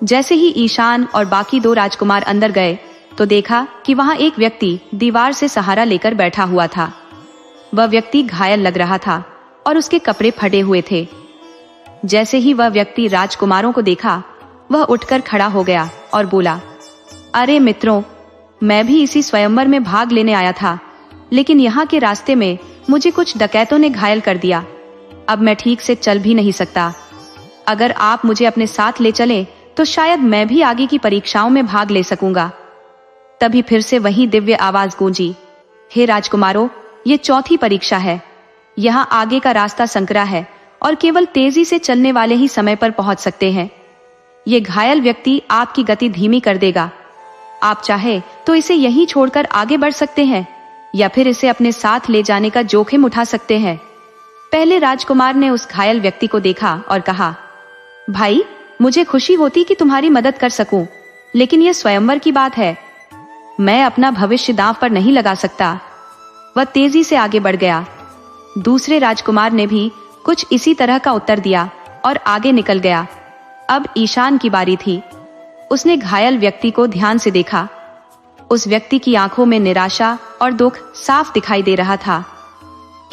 जैसे ही ईशान और बाकी 2 राजकुमार अंदर गए तो देखा कि वहां एक व्यक्ति दीवार से सहारा लेकर बैठा हुआ था। वह व्यक्ति घायल लग रहा था और उसके कपड़े फटे हुए थे। जैसे ही वह व्यक्ति राजकुमारों को देखा, वह उठकर खड़ा हो गया और बोला, अरे मित्रों, मैं भी इसी स्वयंवर में भाग लेने आया था, लेकिन यहाँ के रास्ते में मुझे कुछ डकैतों ने घायल कर दिया। अब मैं ठीक से चल भी नहीं सकता। अगर आप मुझे अपने साथ ले चलें तो शायद मैं भी आगे की परीक्षाओं में भाग ले सकूंगा। तभी फिर से वही दिव्य आवाज गूंजी, हे राजकुमारों, ये चौथी परीक्षा है। यहाँ आगे का रास्ता संकरा है और केवल तेजी से चलने वाले ही समय पर पहुंच सकते हैं। ये घायल व्यक्ति आपकी गति धीमी कर देगा। आप चाहे तो इसे यहीं छोड़कर आगे बढ़ सकते हैं या फिर इसे अपने साथ ले जाने का जोखिम उठा सकते हैं। पहले राजकुमार ने उस घायल व्यक्ति को देखा और कहा, भाई, मुझे खुशी होती कि तुम्हारी मदद कर सकूं, लेकिन यह स्वयंवर की बात है। मैं अपना भविष्य दांव पर नहीं लगा सकता। वह तेजी से आगे बढ़ गया। दूसरे राजकुमार ने भी कुछ इसी तरह का उत्तर दिया और आगे निकल गया। अब ईशान की बारी थी। उसने घायल व्यक्ति को ध्यान से देखा। उस व्यक्ति की आंखों में निराशा और दुख साफ दिखाई दे रहा था।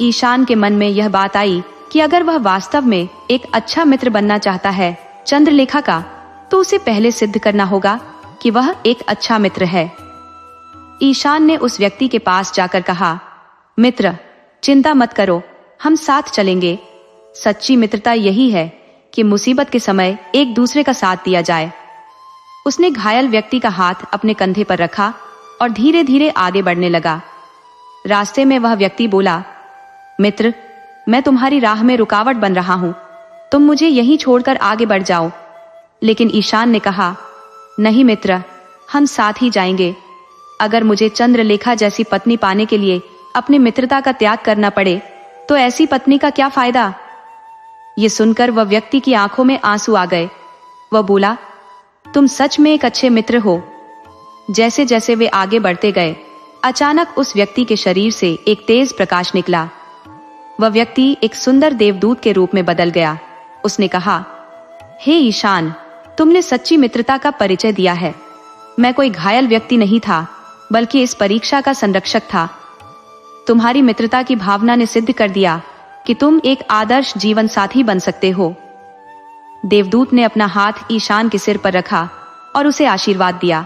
ईशान के मन में यह बात आई कि अगर वह वास्तव में एक अच्छा मित्र बनना चाहता है चंद्रलेखा का, तो उसे पहले सिद्ध करना होगा कि वह एक अच्छा मित्र है। ईशान ने उस व्यक्ति के पास जाकर कहा, मित्र, चिंता मत करो, हम साथ चलेंगे। सच्ची मित्रता यही है कि मुसीबत के समय एक दूसरे का साथ दिया जाए। उसने घायल व्यक्ति का हाथ अपने कंधे पर रखा और धीरे धीरे आगे बढ़ने लगा। रास्ते में वह व्यक्ति बोला, मित्र, मैं तुम्हारी राह में रुकावट बन रहा हूं, तुम मुझे यहीं छोड़कर आगे बढ़ जाओ। लेकिन ईशान ने कहा, नहीं मित्र, हम साथ ही जाएंगे। अगर मुझे चंद्रलेखा जैसी पत्नी पाने के लिए अपनी मित्रता का त्याग करना पड़े तो ऐसी पत्नी का क्या फायदा। ये सुनकर वह व्यक्ति की आंखों में आंसू आ गए। वह बोला, तुम सच में एक अच्छे मित्र हो। जैसे जैसे वे आगे बढ़ते गए, अचानक उस व्यक्ति के शरीर से एक तेज प्रकाश निकला। वह व्यक्ति एक सुंदर देवदूत के रूप में बदल गया। उसने कहा, हे ईशान, तुमने सच्ची मित्रता का परिचय दिया है। मैं कोई घायल व्यक्ति नहीं था, बल्कि इस परीक्षा का संरक्षक था। तुम्हारी मित्रता की भावना ने सिद्ध कर दिया कि तुम एक आदर्श जीवन साथी बन सकते हो। देवदूत ने अपना हाथ ईशान के सिर पर रखा और उसे आशीर्वाद दिया।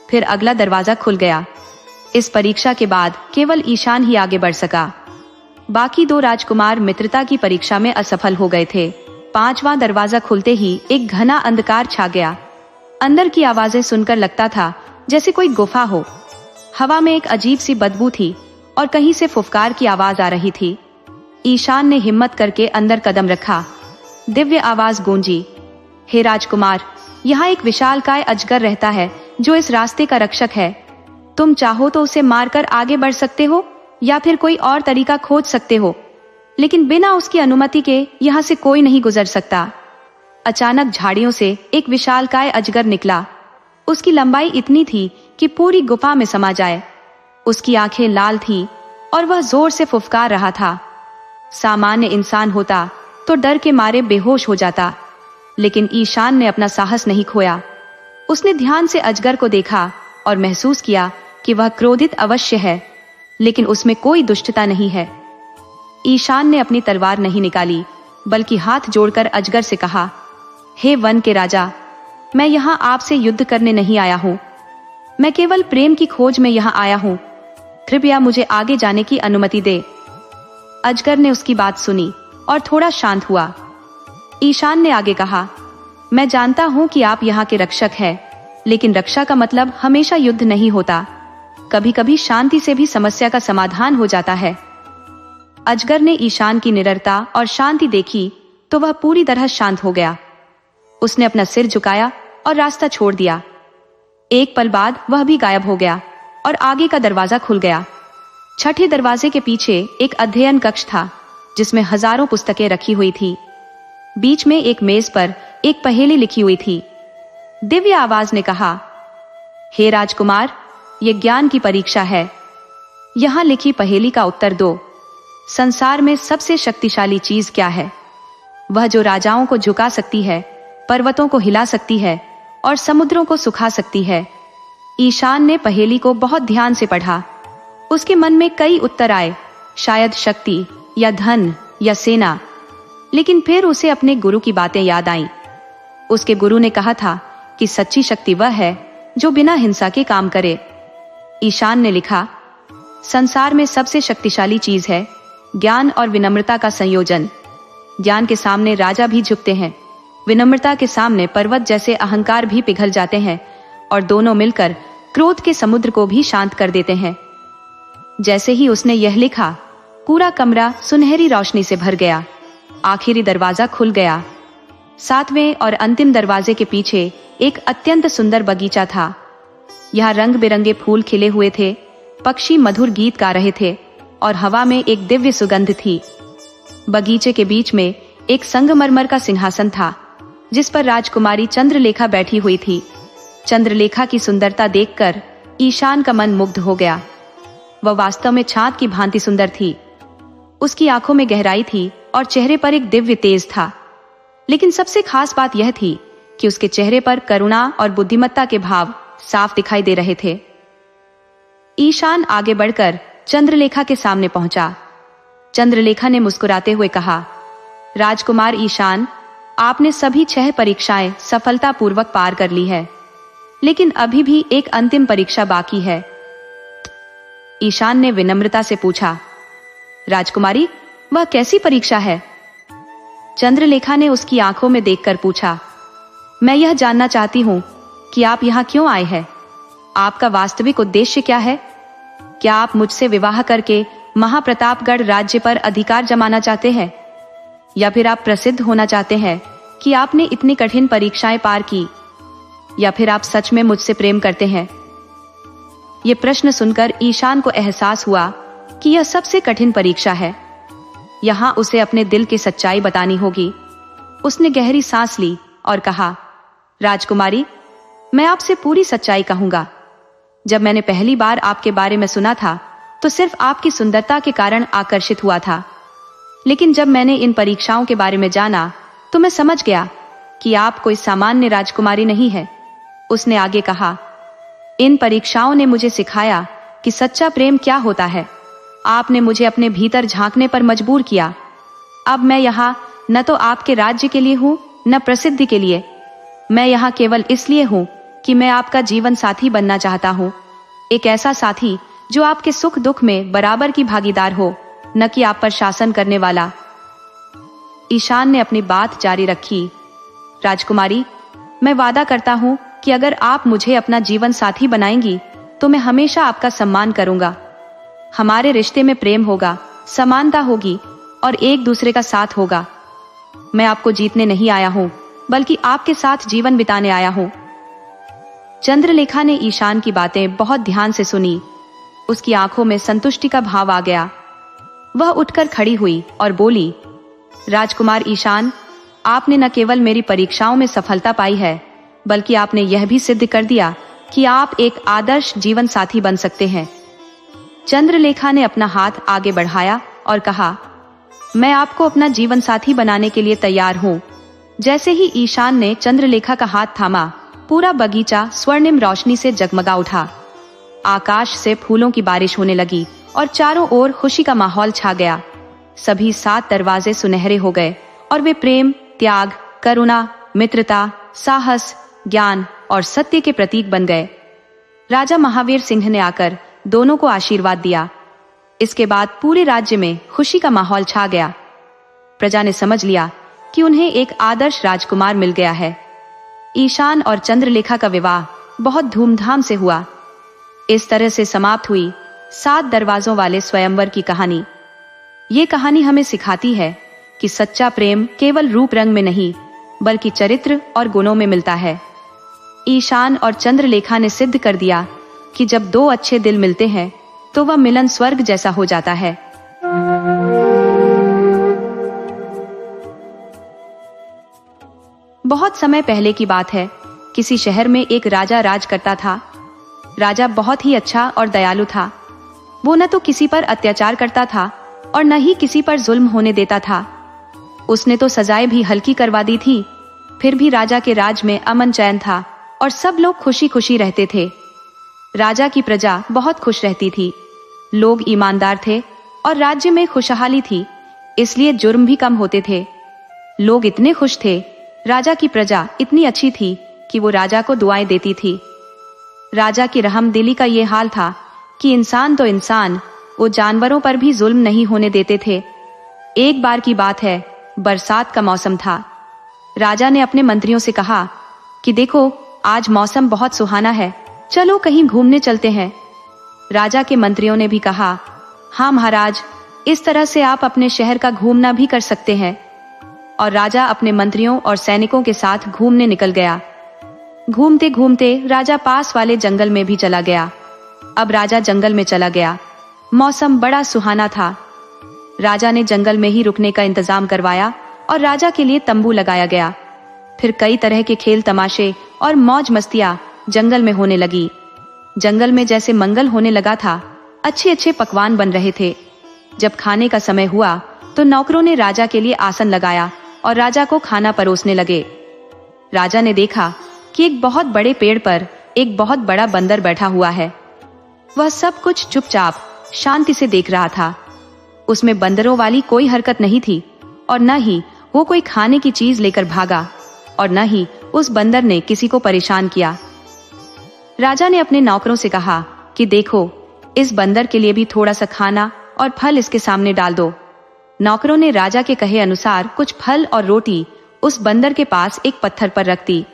फिर अगला दरवाजा खुल गया। इस परीक्षा के बाद केवल ईशान ही आगे बढ़ सका। बाकी दो राजकुमार मित्रता की परीक्षा में असफल हो गए थे। पांचवां दरवाजा खुलते ही एक घना अंधकार छा गया। अंदर की आवाजें सुनकर लगता था जैसे कोई गुफा हो। हवा में एक अजीब सी बदबू थी और कहीं से फुफकार की आवाज आ रही थी। ईशान ने हिम्मत करके अंदर कदम रखा। दिव्य आवाज गूंजी, हे राजकुमार, यहाँ एक विशालकाय अजगर रहता है जो इस रास्ते का रक्षक है। तुम चाहो तो उसे मारकर आगे बढ़ सकते हो या फिर कोई और तरीका खोज सकते हो, लेकिन बिना उसकी अनुमति के यहाँ से कोई नहीं गुजर सकता। अचानक झाड़ियों से एक विशालकाय अजगर निकला। उसकी लंबाई इतनी थी कि पूरी गुफा में समा जाए। उसकी आंखें लाल थीं और वह जोर से फुफकार रहा था। सामान्य इंसान होता तो डर के मारे बेहोश हो जाता, लेकिन ईशान ने अपना साहस नहीं खोया। उसने ध्यान से अजगर को देखा और महसूस किया कि वह क्रोधित अवश्य है, लेकिन उसमें कोई दुष्टता नहीं है। ईशान ने अपनी तलवार नहीं निकाली, बल्कि हाथ जोड़कर अजगर से कहा, हे वन के राजा, मैं यहाँ आपसे युद्ध करने नहीं आया हूँ। मैं केवल प्रेम की खोज में यहाँ आया हूँ। कृपया मुझे आगे जाने की अनुमति दे। अजगर ने उसकी बात सुनी और थोड़ा शांत हुआ। ईशान ने आगे कहा, मैं जानता हूं कि आप यहाँ के रक्षक हैं, लेकिन रक्षा का मतलब हमेशा युद्ध नहीं होता। कभी कभी शांति से भी समस्या का समाधान हो जाता है। अजगर ने ईशान की निडरता और शांति देखी तो वह पूरी तरह शांत हो गया। उसने अपना सिर झुकाया और रास्ता छोड़ दिया। एक पल बाद वह भी गायब हो गया और आगे का दरवाजा खुल गया। छठे दरवाजे के पीछे एक अध्ययन कक्ष था जिसमें हजारों पुस्तकें रखी हुई थी। बीच में एक मेज पर एक पहेली लिखी हुई थी। दिव्य आवाज ने कहा, हे राजकुमार, ये ज्ञान की परीक्षा है। यहां लिखी पहेली का उत्तर दो। संसार में सबसे शक्तिशाली चीज क्या है? वह जो राजाओं को झुका सकती है, पर्वतों को हिला सकती है और समुद्रों को सुखा सकती है। ईशान ने पहेली को बहुत ध्यान से पढ़ा। उसके मन में कई उत्तर आए, शायद शक्ति या धन या सेना। लेकिन फिर उसे अपने गुरु की बातें याद आईं। उसके गुरु ने कहा था कि सच्ची शक्ति वह है जो बिना हिंसा के काम करे। ईशान ने लिखा, संसार में सबसे शक्तिशाली चीज है ज्ञान और विनम्रता का संयोजन। ज्ञान के सामने राजा भी झुकते हैं, विनम्रता के सामने पर्वत जैसे अहंकार भी पिघल जाते हैं, और दोनों मिलकर क्रोध के समुद्र को भी शांत कर देते हैं। जैसे ही उसने यह लिखा, पूरा कमरा सुनहरी रोशनी से भर गया। आखिरी दरवाजा खुल गया। सातवें और अंतिम दरवाजे के पीछे एक अत्यंत सुंदर बगीचा था। यहाँ रंग बिरंगे फूल खिले हुए थे, पक्षी मधुर गीत गा रहे थे और हवा में एक दिव्य सुगंध थी। बगीचे के बीच में एक संगमरमर का सिंहासन था, जिस पर राजकुमारी चंद्रलेखा बैठी हुई थी। चंद्रलेखा की सुंदरता देखकर ईशान का मन मुग्ध हो गया। वह वास्तव में चांद की भांति सुंदर थी। उसकी आंखों में गहराई थी और चेहरे पर एक दिव्य तेज था। लेकिन सबसे खास बात यह थी कि उसके चेहरे पर करुणा और बुद्धिमत्ता के भाव साफ दिखाई दे रहे थे। ईशान आगे बढ़कर चंद्रलेखा के सामने पहुंचा। चंद्रलेखा ने मुस्कुराते हुए कहा, राजकुमार ईशान, आपने सभी 6 परीक्षाएं सफलतापूर्वक पार कर ली है, लेकिन अभी भी एक अंतिम परीक्षा बाकी है। ईशान ने विनम्रता से पूछा, राजकुमारी, वह कैसी परीक्षा है? चंद्रलेखा ने उसकी आंखों में देखकर पूछा, मैं यह जानना चाहती हूं कि आप यहाँ क्यों आए हैं। आपका वास्तविक उद्देश्य क्या है? क्या आप मुझसे विवाह करके महाप्रतापगढ़ राज्य पर अधिकार जमाना चाहते हैं, या फिर आप प्रसिद्ध होना चाहते हैं कि आपने इतनी कठिन परीक्षाएं पार की, या फिर आप सच में मुझसे प्रेम करते हैं? ये प्रश्न सुनकर ईशान को एहसास हुआ कि यह सबसे कठिन परीक्षा है। यहाँ उसे अपने दिल की सच्चाई बतानी होगी। उसने गहरी सांस ली और कहा, राजकुमारी, मैं आपसे पूरी सच्चाई कहूंगा। जब मैंने पहली बार आपके बारे में सुना था तो सिर्फ आपकी सुंदरता के कारण आकर्षित हुआ था, लेकिन जब मैंने इन परीक्षाओं के बारे में जाना तो मैं समझ गया कि आप कोई सामान्य राजकुमारी नहीं है। उसने आगे कहा, इन परीक्षाओं ने मुझे सिखाया कि सच्चा प्रेम क्या होता है। आपने मुझे अपने भीतर झांकने पर मजबूर किया। अब मैं यहाँ न तो आपके राज्य के लिए हूँ, न प्रसिद्धि के लिए। मैं यहाँ केवल इसलिए हूँ कि मैं आपका जीवन साथी बनना चाहता हूँ, एक ऐसा साथी जो आपके सुख दुख में बराबर की भागीदार हो, न कि आप पर शासन करने वाला। ईशान ने अपनी बात जारी रखी, राजकुमारी, मैं वादा करता हूँ कि अगर आप मुझे अपना जीवन साथी बनाएंगी तो मैं हमेशा आपका सम्मान करूंगा। हमारे रिश्ते में प्रेम होगा, समानता होगी और एक दूसरे का साथ होगा। मैं आपको जीतने नहीं आया हूं, बल्कि आपके साथ जीवन बिताने आया हूं। चंद्रलेखा ने ईशान की बातें बहुत ध्यान से सुनी। उसकी आंखों में संतुष्टि का भाव आ गया। वह उठकर खड़ी हुई और बोली, राजकुमार ईशान, आपने न केवल मेरी परीक्षाओं में सफलता पाई है, बल्कि आपने यह भी सिद्ध कर दिया कि आप एक आदर्श जीवन साथी बन सकते हैं। चंद्रलेखा ने अपना हाथ आगे बढ़ाया और कहा, मैं आपको अपना जीवन साथी बनाने के लिए तैयार हूँ। जैसे ही ईशान ने चंद्रलेखा का हाथ थामा, पूरा बगीचा स्वर्णिम रोशनी से जगमगा उठा। आकाश से फूलों की बारिश होने लगी और चारों ओर खुशी का माहौल छा गया। सभी 7 दरवाजे सुनहरे हो गए और वे प्रेम, त्याग, करुणा, मित्रता, साहस, ज्ञान और सत्य के प्रतीक बन गए। राजा महावीर सिंह ने आकर दोनों को आशीर्वाद दिया। इसके बाद पूरे राज्य में खुशी का माहौल छा गया। प्रजा ने समझ लिया कि उन्हें एक आदर्श राजकुमार मिल गया है। ईशान और चंद्रलेखा का विवाह बहुत धूमधाम से हुआ। इस तरह से समाप्त हुई 7 दरवाजों वाले स्वयंवर की कहानी। ये कहानी हमें सिखाती है कि सच्चा प्रेम केवल रूप रंग में नहीं, बल्कि चरित्र और गुणों में मिलता है। ईशान और चंद्रलेखा ने सिद्ध कर दिया कि जब 2 अच्छे दिल मिलते हैं तो वह मिलन स्वर्ग जैसा हो जाता है। बहुत समय पहले की बात है। किसी शहर में एक राजा राज करता था। राजा बहुत ही अच्छा और दयालु था। वो न तो किसी पर अत्याचार करता था और न ही किसी पर जुल्म होने देता था। उसने तो सजाएं भी हल्की करवा दी थी। फिर भी राजा के राज में अमन चैन था और सब लोग खुशी खुशी रहते थे। राजा की प्रजा बहुत खुश रहती थी। लोग ईमानदार थे और राज्य में खुशहाली थी, इसलिए जुर्म भी कम होते थे। लोग इतने खुश थे, राजा की प्रजा इतनी अच्छी थी कि वो राजा को दुआएं देती थी। राजा की रहमदिली का ये हाल था कि इंसान तो इंसान, वो जानवरों पर भी जुल्म नहीं होने देते थे। एक बार की बात है, बरसात का मौसम था। राजा ने अपने मंत्रियों से कहा कि देखो, आज मौसम बहुत सुहाना है, चलो कहीं घूमने चलते हैं। राजा के मंत्रियों ने भी कहा, हाँ महाराज, इस तरह से आप अपने शहर का घूमना भी कर सकते हैं। और राजा अपने मंत्रियों और सैनिकों के साथ घूमने निकल गया। घूमते घूमते राजा पास वाले जंगल में भी चला गया। अब राजा जंगल में चला गया। मौसम बड़ा सुहाना था। राजा ने जंगल में ही रुकने का इंतजाम करवाया और राजा के लिए तंबू लगाया गया। फिर कई तरह के खेल तमाशे और मौज मस्तियां जंगल में होने लगी। जंगल में जैसे मंगल होने लगा था, अच्छे अच्छे पकवान बन रहे थे। जब खाने का समय हुआ तो नौकरों ने राजा के लिए आसन लगाया और राजा को खाना परोसने लगे। राजा ने देखा कि एक बहुत बड़े पेड़ पर एक बहुत बड़ा बंदर बैठा हुआ है। वह सब कुछ चुपचाप शांति से देख रहा था। उसमें बंदरों वाली कोई हरकत नहीं थी और न ही वो कोई खाने की चीज लेकर भागा और न ही उस बंदर ने किसी को परेशान किया। राजा ने अपने नौकरों से कहा कि देखो, इस बंदर के लिए भी थोड़ा सा खाना और फल इसके सामने डाल दो। नौकरों ने राजा के कहे अनुसार कुछ फल और रोटी उस बंदर के पास एक पत्थर पर रख दी।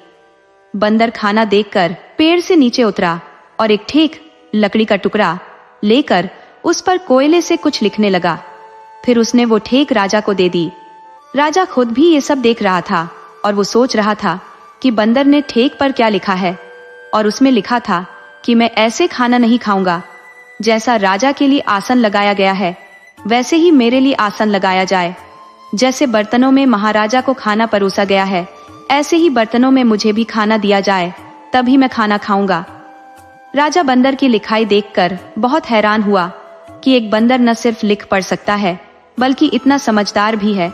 बंदर खाना देखकर पेड़ से नीचे उतरा और एक ठीक लकड़ी का टुकड़ा लेकर उस पर कोयले से कुछ लिखने लगा। फिर उसने वो ठेक राजा को दे दी। राजा खुद भी ये सब देख रहा था और वो सोच रहा था कि बंदर ने ठेक पर क्या लिखा है, और उसमें लिखा था कि मैं ऐसे खाना नहीं खाऊंगा। जैसा राजा के लिए आसन लगाया गया है वैसे ही मेरे लिए आसन लगाया जाए। जैसे बर्तनों में महाराजा को खाना परोसा गया है, ऐसे ही बर्तनों में मुझे भी खाना दिया जाए, तभी मैं खाना खाऊंगा। राजा बंदर की लिखाई देखकर बहुत हैरान हुआ कि एक बंदर न सिर्फ लिख पढ़ सकता है बल्कि इतना समझदार भी है।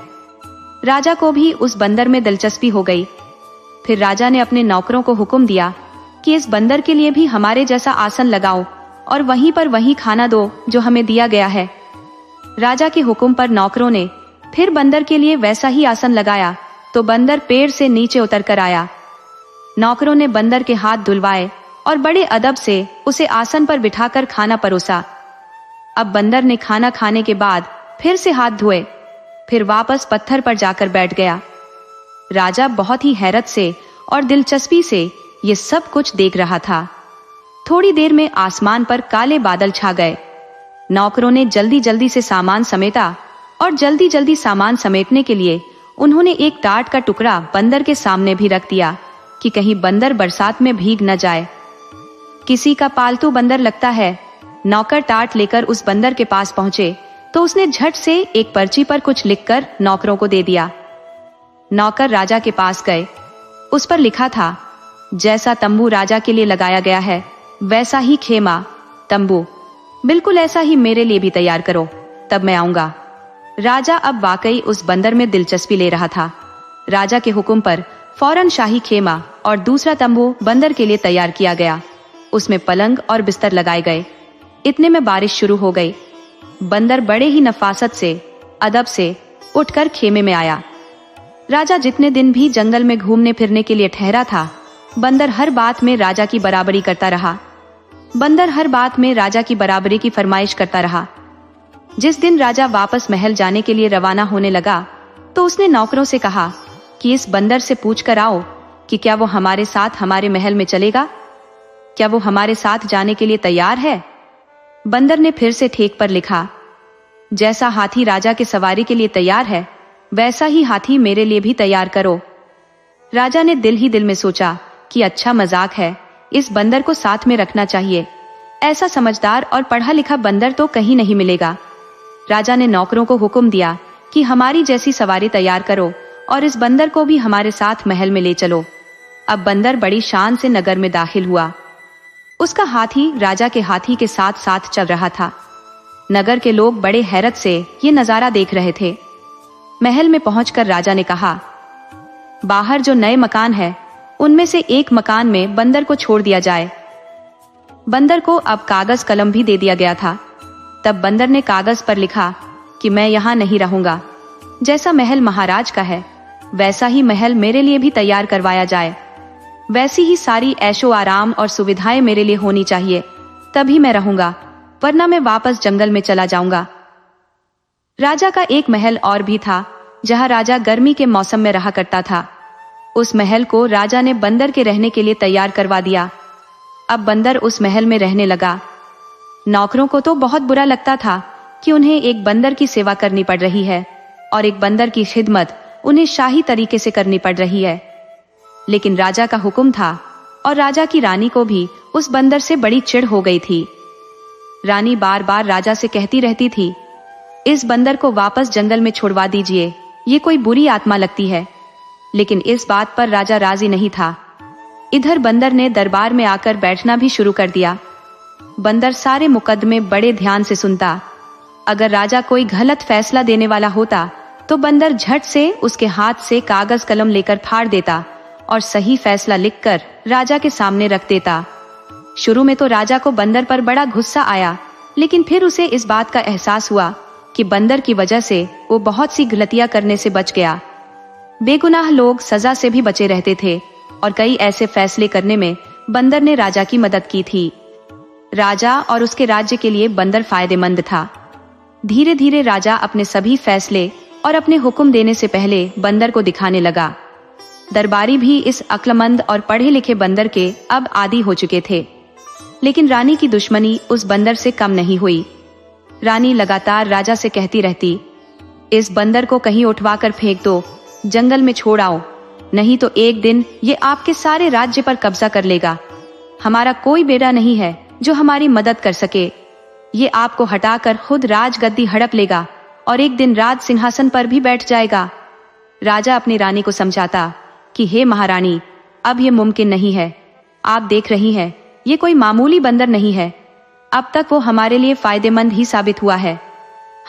राजा को भी उस बंदर में दिलचस्पी हो गई। फिर राजा ने अपने नौकरों को हुक्म दिया कि इस बंदर के लिए भी हमारे जैसा आसन लगाओ और वहीं पर वही खाना दो जो हमें दिया गया है। राजा के हुक्म पर नौकरों ने फिर बंदर के लिए वैसा ही आसन लगाया तो बंदर पेड़ से नीचे उतर कर आया। नौकरों ने बंदर के हाथ धुलवाए और बड़े अदब से उसे आसन पर बिठाकर खाना परोसा। अब बंदर ने खाना खाने के बाद फिर से हाथ धोए, फिर वापस पत्थर पर जाकर बैठ गया। राजा बहुत ही हैरत से और दिलचस्पी से ये सब कुछ देख रहा था। थोड़ी देर में आसमान पर काले बादल छा गए। नौकरों ने जल्दी जल्दी से सामान समेटा और जल्दी जल्दी सामान समेटने के लिए उन्होंने एक टाट का टुकड़ा बंदर के सामने भी रख दिया कि कहीं बंदर बरसात में भीग न जाए। किसी का पालतू बंदर लगता है। नौकर टाट लेकर उस बंदर के पास पहुंचे तो उसने झट से एक पर्ची पर कुछ लिखकर नौकरों को दे दिया। नौकर राजा के पास गए। उस पर लिखा था, जैसा तंबू राजा के लिए लगाया गया है वैसा ही खेमा तंबू बिल्कुल ऐसा ही मेरे लिए भी तैयार करो, तब मैं आऊंगा। राजा अब वाकई उस बंदर में दिलचस्पी ले रहा था। राजा के हुक्म पर फौरन शाही खेमा और दूसरा तंबू बंदर के लिए तैयार किया गया। उसमें पलंग और बिस्तर लगाए गए। इतने में बारिश शुरू हो गई। बंदर बड़े ही नफासत से अदब से उठकर खेमे में आया। राजा जितने दिन भी जंगल में घूमने फिरने के लिए ठहरा था, बंदर हर बात में राजा की बराबरी करता रहा। बंदर हर बात में राजा की बराबरी की फरमाइश करता रहा। जिस दिन राजा वापस महल जाने के लिए रवाना होने लगा तो उसने नौकरों से कहा कि इस बंदर से पूछ कर आओ कि क्या वो हमारे साथ हमारे महल में चलेगा, क्या वो हमारे साथ जाने के लिए तैयार है। बंदर ने फिर से ठेक पर लिखा, जैसा हाथी राजा के सवारी के लिए तैयार है वैसा ही हाथी मेरे लिए भी तैयार करो। राजा ने दिल ही दिल में सोचा कि अच्छा मजाक है, इस बंदर को साथ में रखना चाहिए। ऐसा समझदार और पढ़ा लिखा बंदर तो कहीं नहीं मिलेगा। राजा ने नौकरों को हुक्म दिया कि हमारी जैसी सवारी तैयार करो और इस बंदर को भी हमारे साथ महल में ले चलो। अब बंदर बड़ी शान से नगर में दाखिल हुआ। उसका हाथी राजा के हाथी के साथ साथ चल रहा था। नगर के लोग बड़े हैरत से ये नजारा देख रहे थे। महल में पहुंचकर राजा ने कहा, बाहर जो नए मकान है उनमें से एक मकान में बंदर को छोड़ दिया जाए। बंदर को अब कागज कलम भी दे दिया गया था। तब बंदर ने कागज पर लिखा कि मैं यहाँ नहीं रहूंगा। जैसा महल महाराज का है वैसा ही महल मेरे लिए भी तैयार करवाया जाए। वैसी ही सारी ऐशो आराम और सुविधाएं मेरे लिए होनी चाहिए, तभी मैं रहूंगा, वरना मैं वापस जंगल में चला जाऊंगा। राजा का एक महल और भी था जहां राजा गर्मी के मौसम में रहा करता था। उस महल को राजा ने बंदर के रहने के लिए तैयार करवा दिया। अब बंदर उस महल में रहने लगा। नौकरों को तो बहुत बुरा लगता था कि उन्हें एक बंदर की सेवा करनी पड़ रही है और एक बंदर की खिदमत उन्हें शाही तरीके से करनी पड़ रही है। लेकिन राजा का हुक्म था और राजा की रानी को भी उस बंदर से बड़ी चिढ़ हो गई थी। रानी बार बार राजा से कहती रहती थी, इस बंदर को वापस जंगल में छुड़वा दीजिए, ये कोई बुरी आत्मा लगती है। लेकिन इस बात पर राजा राजी नहीं था। इधर बंदर ने दरबार में आकर बैठना भी शुरू कर दिया। बंदर सारे मुकदमे बड़े ध्यान से सुनता। अगर राजा कोई गलत फैसला देने वाला होता तो बंदर झट से उसके हाथ से कागज कलम लेकर फाड़ देता और सही फैसला लिखकर राजा के सामने रख देता। शुरू में तो राजा को बंदर पर बड़ा गुस्सा आया, लेकिन फिर उसे इस बात का एहसास हुआ कि बंदर की वजह से वो बहुत सी गलतियां करने से बच गया। बेगुनाह लोग सजा से भी बचे रहते थे और कई ऐसे फैसले करने में बंदर ने राजा की मदद की थी। राजा और उसके राज्य के लिए बंदर फायदेमंद था। धीरे धीरे राजा अपने सभी फैसले और अपने हुक्म देने से पहले बंदर को दिखाने लगा। दरबारी भी इस अक्लमंद और पढ़े लिखे बंदर के अब आदी हो चुके थे। लेकिन रानी की दुश्मनी उस बंदर से कम नहीं हुई। रानी लगातार राजा से कहती रहती, इस बंदर को कहीं उठवा कर फेंक दो, जंगल में छोड़ आओ, नहीं तो एक दिन ये आपके सारे राज्य पर कब्जा कर लेगा। हमारा कोई बेटा नहीं है जो हमारी मदद कर सके। ये आपको हटाकर खुद राजगद्दी हड़प लेगा और एक दिन राज सिंहासन पर भी बैठ जाएगा। राजा अपनी रानी को समझाता कि हे महारानी, अब ये मुमकिन नहीं है। आप देख रही हैं, ये कोई मामूली बंदर नहीं है। अब तक वो हमारे लिए फायदेमंद ही साबित हुआ है।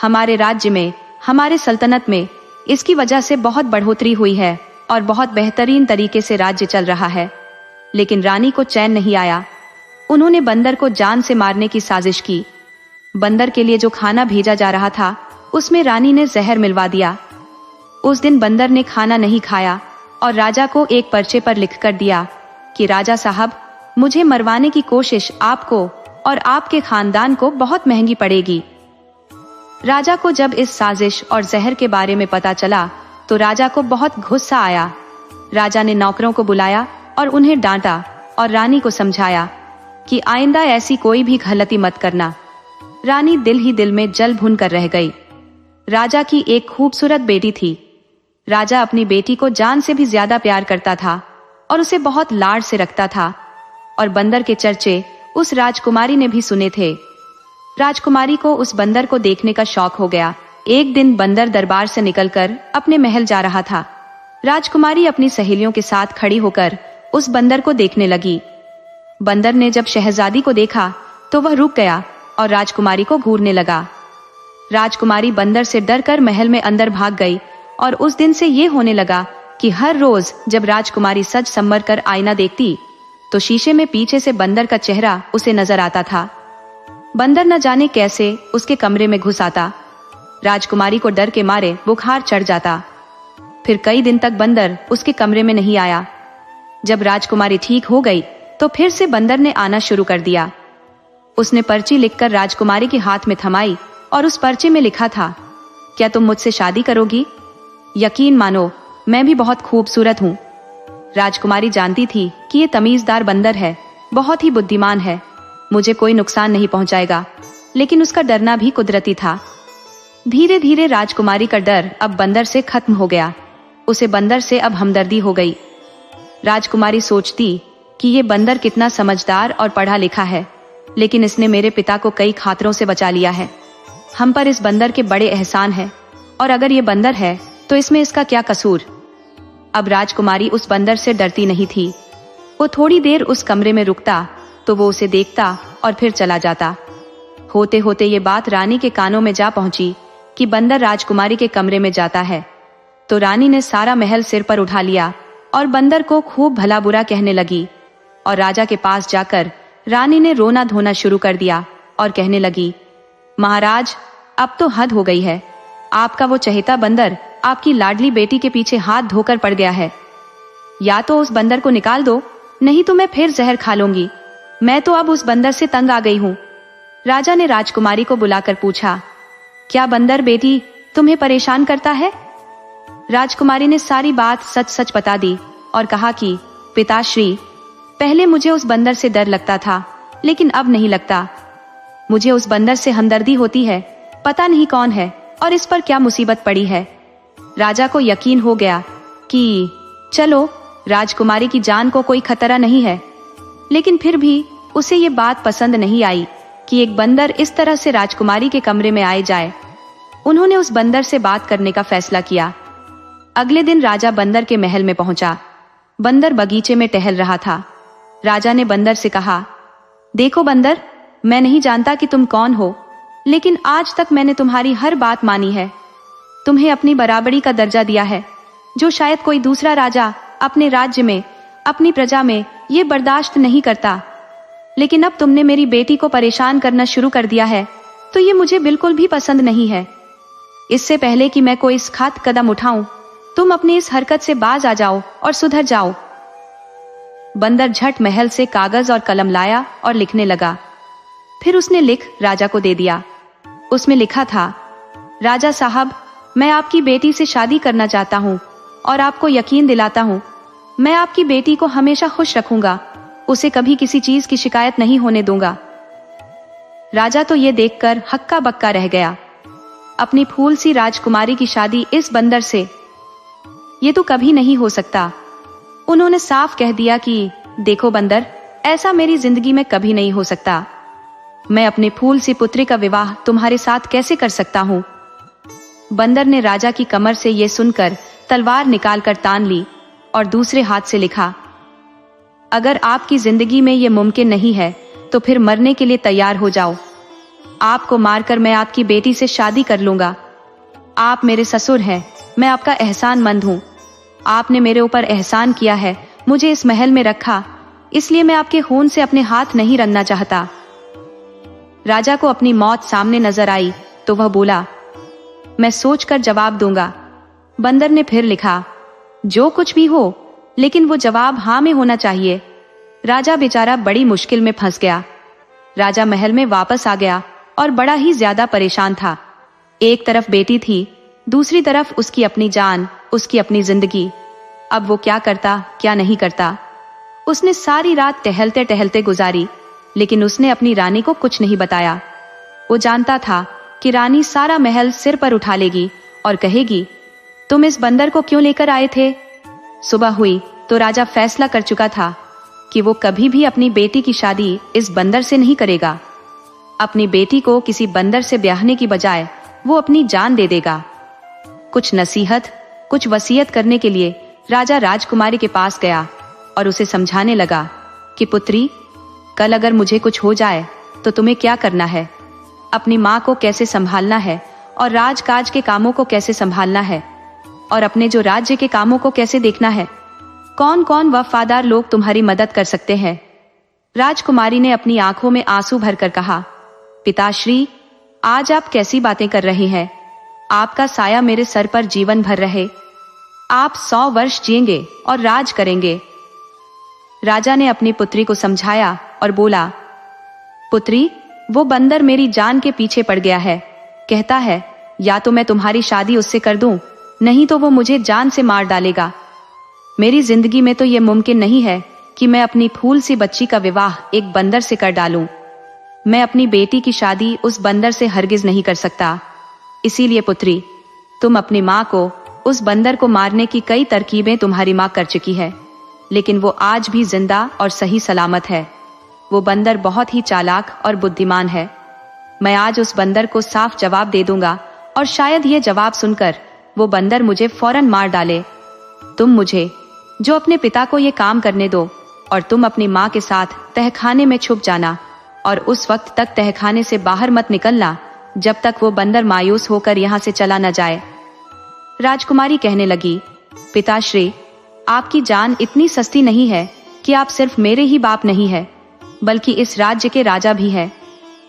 हमारे राज्य में, हमारे सल्तनत में इसकी वजह से बहुत बढ़ोतरी हुई है और बहुत बेहतरीन तरीके से राज्य चल रहा है। लेकिन रानी को चैन नहीं आया। उन्होंने बंदर को जान से मारने की साजिश की। बंदर के लिए जो खाना भेजा जा रहा था उसमें रानी ने जहर मिलवा दिया। उस दिन बंदर ने खाना नहीं खाया और राजा को एक पर्चे पर लिख कर दिया कि राजा साहब, मुझे मरवाने की कोशिश आपको और आपके खानदान को बहुत महंगी पड़ेगी। राजा को जब इस साजिश और जहर के बारे में पता चला तो राजा को बहुत गुस्सा आया। राजा ने नौकरों को बुलाया और उन्हें डांटा और रानी को समझाया कि आइंदा ऐसी कोई भी गलती मत करना। रानी दिल ही दिल में जल भुन कर रह गई। राजा की एक खूबसूरत बेटी थी। राजा अपनी बेटी को जान से भी ज्यादा प्यार करता था और उसे बहुत लाड से रखता था। और बंदर के चर्चे उस राजकुमारी ने भी सुने थे। राजकुमारी को उस बंदर को देखने का शौक हो गया। एक दिन बंदर दरबार से निकलकर अपने महल जा रहा था। राजकुमारी अपनी सहेलियों के साथ खड़ी होकर उस बंदर को देखने लगी। बंदर ने जब शहजादी को देखा तो वह रुक गया और राजकुमारी को घूरने लगा। राजकुमारी बंदर से डरकर महल में अंदर भाग गई और उस दिन से ये होने लगा कि हर रोज जब राजकुमारी सज संवर कर आईना देखती तो शीशे में पीछे से बंदर का चेहरा उसे नजर आता था। बंदर न जाने कैसे उसके कमरे में घुस आता। राजकुमारी को डर के मारे बुखार चढ़ जाता। फिर कई दिन तक बंदर उसके कमरे में नहीं आया। जब राजकुमारी ठीक हो गई तो फिर से बंदर ने आना शुरू कर दिया। उसने पर्ची लिखकर राजकुमारी के हाथ में थमाई और उस पर्चे में लिखा था, क्या तुम मुझसे शादी करोगी? यकीन मानो, मैं भी बहुत खूबसूरत हूँ। राजकुमारी जानती थी कि ये तमीजदार बंदर है, बहुत ही बुद्धिमान है, मुझे कोई नुकसान नहीं पहुंचाएगा। लेकिन उसका डरना भी कुदरती था। धीरे धीरे राजकुमारी का डर अब बंदर से खत्म हो गया। उसे बंदर से अब हमदर्दी हो गई। राजकुमारी सोचती कि ये बंदर कितना समझदार और पढ़ा लिखा है, लेकिन इसने मेरे पिता को कई खतरों से बचा लिया है। हम पर इस बंदर के बड़े एहसान है, और अगर ये बंदर है तो इसमें इसका क्या कसूर। अब राजकुमारी उस बंदर से डरती नहीं थी। वो थोड़ी देर उस कमरे में रुकता तो वो उसे देखता और फिर चला जाता। होते होते ये बात रानी के कानों में जा पहुंची कि बंदर राजकुमारी के कमरे में जाता है। तो रानी ने सारा महल सिर पर उठा लिया और बंदर को खूब भला बुरा कहने लगी। और राजा के पास जाकर रानी ने रोना धोना शुरू कर दिया और कहने लगी, महाराज, अब तो हद हो गई है। आपका वो चहेता बंदर आपकी लाडली बेटी के पीछे हाथ धोकर पड़ गया है। या तो उस बंदर को निकाल दो, नहीं तो मैं फिर जहर खा लूंगी। मैं तो अब उस बंदर से तंग आ गई हूँ। राजा ने राजकुमारी को बुलाकर पूछा, क्या बंदर बेटी तुम्हें परेशान करता है? राजकुमारी ने सारी बात सच सच बता दी और कहा कि पिताश्री, पहले मुझे उस बंदर से डर लगता था, लेकिन अब नहीं लगता। मुझे उस बंदर से हमदर्दी होती है। पता नहीं कौन है और इस पर क्या मुसीबत पड़ी है। राजा को यकीन हो गया कि चलो, राजकुमारी की जान को कोई खतरा नहीं है, लेकिन फिर भी उसे ये बात पसंद नहीं आई कि एक बंदर इस तरह से राजकुमारी के कमरे में आए जाए। उन्होंने उस बंदर से बात करने का फैसला किया। अगले दिन राजा बंदर के महल में पहुंचा। बंदर बगीचे में टहल रहा था। राजा ने बंदर से कहा, देखो बंदर, मैं नहीं जानता कि तुम कौन हो, लेकिन आज तक मैंने तुम्हारी हर बात मानी है। तुम्हें अपनी बराबरी का दर्जा दिया है, जो शायद कोई दूसरा राजा अपने राज्य में, अपनी प्रजा में ये बर्दाश्त नहीं करता। लेकिन अब तुमने मेरी बेटी को परेशान करना शुरू कर दिया है, तो ये मुझे बिल्कुल भी पसंद नहीं है। इससे पहले कि मैं कोई इस खास कदम उठाऊं, तुम अपनी इस हरकत से बाज आ जाओ और सुधर जाओ। बंदर झट महल से कागज और कलम लाया और लिखने लगा। फिर उसने लिख राजा को दे दिया। उसमें लिखा था, राजा साहब, मैं आपकी बेटी से शादी करना चाहता हूँ और आपको यकीन दिलाता हूँ, मैं आपकी बेटी को हमेशा खुश रखूंगा, उसे कभी किसी चीज की शिकायत नहीं होने दूंगा। राजा तो ये देखकर हक्का बक्का रह गया। अपनी फूल सी राजकुमारी की शादी इस बंदर से, ये तो कभी नहीं हो सकता। उन्होंने साफ कह दिया कि देखो बंदर, ऐसा मेरी जिंदगी में कभी नहीं हो सकता। मैं अपनी फूल सी पुत्री का विवाह तुम्हारे साथ कैसे कर सकता हूँ। बंदर ने राजा की कमर से ये सुनकर तलवार निकालकर तान ली और दूसरे हाथ से लिखा, अगर आपकी जिंदगी में ये मुमकिन नहीं है तो फिर मरने के लिए तैयार हो जाओ। आपको मारकर मैं आपकी बेटी से शादी कर लूंगा। आप मेरे ससुर हैं, मैं आपका एहसानमंद हूँ। आपने मेरे ऊपर एहसान किया है, मुझे इस महल में रखा, इसलिए मैं आपके खून से अपने हाथ नहीं रंगना चाहता। राजा को अपनी मौत सामने नजर आई तो वह बोला, मैं सोचकर जवाब दूंगा। बंदर ने फिर लिखा, जो कुछ भी हो, लेकिन वो जवाब हाँ में होना चाहिए। राजा बेचारा बड़ी मुश्किल में फंस गया। राजा महल में वापस आ गया और बड़ा ही ज्यादा परेशान था। एक तरफ बेटी थी, दूसरी तरफ उसकी अपनी जान, उसकी अपनी जिंदगी। अब वो क्या करता, क्या नहीं करता। उसने सारी रात टहलते टहलते गुजारी, लेकिन उसने अपनी रानी को कुछ नहीं बताया। वो जानता था कि रानी सारा महल सिर पर उठा लेगी और कहेगी, तुम इस बंदर को क्यों लेकर आए थे। सुबह हुई तो राजा फैसला कर चुका था कि वो कभी भी अपनी बेटी की शादी इस बंदर से नहीं करेगा। अपनी बेटी को किसी बंदर से ब्याहने की बजाय वो अपनी जान दे देगा। कुछ नसीहत, कुछ वसीयत करने के लिए राजा राजकुमारी के पास गया और उसे समझाने लगा कि पुत्री, कल अगर मुझे कुछ हो जाए तो तुम्हें क्या करना है, अपनी माँ को कैसे संभालना है और राजकाज के कामों को कैसे संभालना है और अपने जो राज्य के कामों को कैसे देखना है। कौन कौन वफादार लोग तुम्हारी मदद कर सकते हैं। राजकुमारी ने अपनी आंखों में आंसू भरकर कहा, पिताश्री, आज आप कैसी बातें कर रहे हैं। आपका साया मेरे सर पर जीवन भर रहे। आप 100 वर्ष जिएंगे और राज करेंगे। राजा ने अपनी पुत्री को समझाया और बोला, पुत्री, वो बंदर मेरी जान के पीछे पड़ गया है। कहता है या तो मैं तुम्हारी शादी उससे कर दूं, नहीं तो वो मुझे जान से मार डालेगा। मेरी जिंदगी में तो ये मुमकिन नहीं है कि मैं अपनी फूल सी बच्ची का विवाह एक बंदर से कर डालूं। मैं अपनी बेटी की शादी उस बंदर से हरगिज नहीं कर सकता। इसीलिए पुत्री, तुम अपनी माँ को, उस बंदर को मारने की कई तरकीबें तुम्हारी माँ कर चुकी है, लेकिन वो आज भी जिंदा और सही सलामत है। वो बंदर बहुत ही चालाक और बुद्धिमान है। मैं आज उस बंदर को साफ जवाब दे दूंगा और शायद ये जवाब सुनकर वो बंदर मुझे फौरन मार डाले। तुम मुझे, जो अपने पिता को ये काम करने दो, और तुम अपनी माँ के साथ तहखाने में छुप जाना और उस वक्त तक तहखाने से बाहर मत निकलना जब तक वो बंदर मायूस होकर यहाँ से चला न जाए। राजकुमारी कहने लगी, पिताश्री, आपकी जान इतनी सस्ती नहीं है कि आप सिर्फ मेरे ही बाप नहीं है, बल्कि इस राज्य के राजा भी है।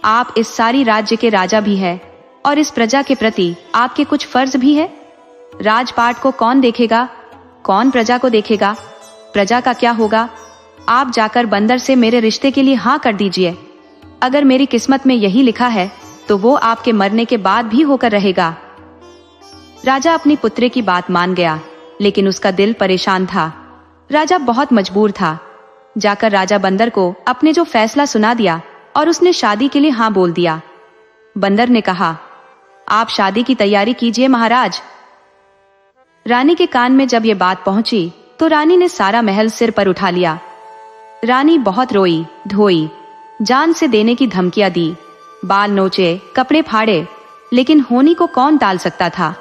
आप इस सारी राज्य के राजा भी है और इस प्रजा के प्रति आपके कुछ फर्ज भी है। राजपाट को कौन देखेगा, कौन प्रजा को देखेगा। प्रजा का क्या होगा। आप जाकर बंदर से मेरे रिश्ते के लिए हाँ कर दीजिए। अगर मेरी किस्मत में यही लिखा है तो वो आपके मरने के बाद भी होकर रहेगा। राजा अपनी पुत्री की बात मान गया, लेकिन उसका दिल परेशान था। राजा बहुत मजबूर था। जाकर राजा बंदर को अपने जो फैसला सुना दिया और उसने शादी के लिए हाँ बोल दिया। बंदर ने कहा, आप शादी की तैयारी कीजिए महाराज। रानी के कान में जब ये बात पहुंची तो रानी ने सारा महल सिर पर उठा लिया। रानी बहुत रोई धोई, जान से देने की धमकियां दी, बाल नोचे, कपड़े फाड़े, लेकिन होनी को कौन टाल सकता था।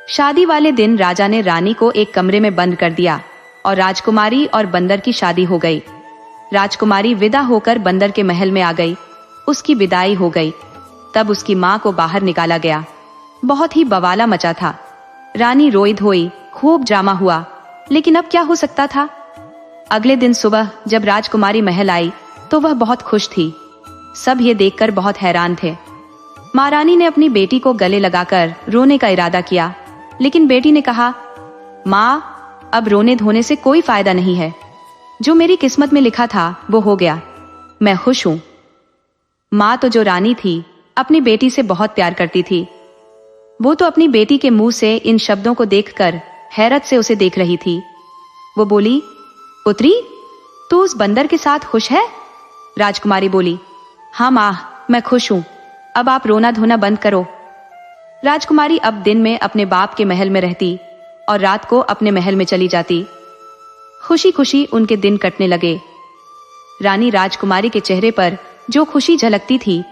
शादी वाले दिन राजा ने रानी को एक कमरे में बंद कर दिया और राजकुमारी और बंदर की शादी हो गई। राजकुमारी विदा होकर बंदर के महल में आ गई। उसकी विदाई हो गई। तब उसकी माँ को बाहर निकाला गया। बहुत ही बवाला मचा था। रानी रोई धोई, खूब ड्रामा हुआ, लेकिन अब क्या हो सकता था। अगले दिन सुबह जब राजकुमारी महल आई तो वह बहुत खुश थी। सब ये देखकर बहुत हैरान थे। महारानी ने अपनी बेटी को गले लगाकर रोने का इरादा किया, लेकिन बेटी ने कहा, माँ, अब रोने धोने से कोई फायदा नहीं है। जो मेरी किस्मत में लिखा था वो हो गया। मैं खुश हूं। माँ तो जो रानी थी अपनी बेटी से बहुत प्यार करती थी। वो तो अपनी बेटी के मुंह से इन शब्दों को देखकर हैरत से उसे देख रही थी। वो बोली, पुत्री, तू उस बंदर के साथ खुश है? राजकुमारी बोली, हाँ माँ, मैं खुश हूं। अब आप रोना धोना बंद करो। राजकुमारी अब दिन में अपने बाप के महल में रहती और रात को अपने महल में चली जाती। खुशी खुशी उनके दिन कटने लगे। रानी राजकुमारी के चेहरे पर जो खुशी झलकती थी,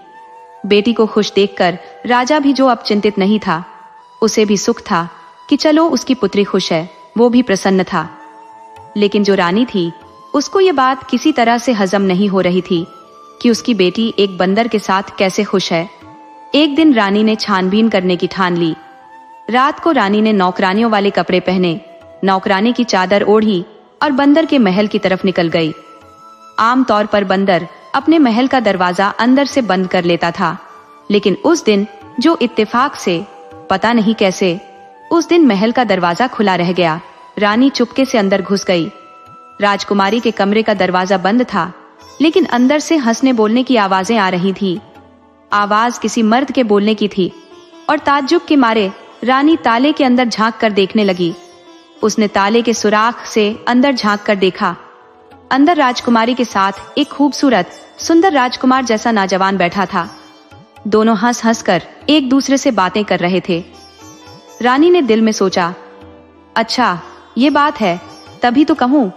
बेटी को खुश देखकर राजा भी जो अब चिंतित नहीं था, उसे भी सुख था कि चलो उसकी पुत्री खुश है। वो भी प्रसन्न था। लेकिन जो रानी थी उसको ये बात किसी तरह से हजम नहीं हो रही थी कि उसकी बेटी एक बंदर के साथ कैसे खुश है। एक दिन रानी ने छानबीन करने की ठान ली। रात को रानी ने नौकरानियों वाले कपड़े पहने, नौकरानी की चादर ओढ़ी और बंदर के महल की तरफ निकल गई। आमतौर पर बंदर अपने महल का दरवाजा अंदर से बंद कर लेता था, लेकिन उस दिन जो इत्तेफाक से, पता नहीं कैसे, उस दिन महल का दरवाजा खुला रह गया। रानी चुपके से अंदर घुस गई। राजकुमारी के कमरे का दरवाजा बंद था, लेकिन अंदर से हंसने बोलने की आवाजें आ रही थी। आवाज किसी मर्द के बोलने की थी और ताज्जुब के मारे रानी ताले के अंदर झांक कर देखने लगी। उसने ताले के सुराख से अंदर झांक कर देखा। अंदर राजकुमारी के साथ एक खूबसूरत सुंदर राजकुमार जैसा नौजवान बैठा था। दोनों हंस हंस कर एक दूसरे से बातें कर रहे थे। रानी ने दिल में सोचा, अच्छा ये बात है, तभी तो कहूं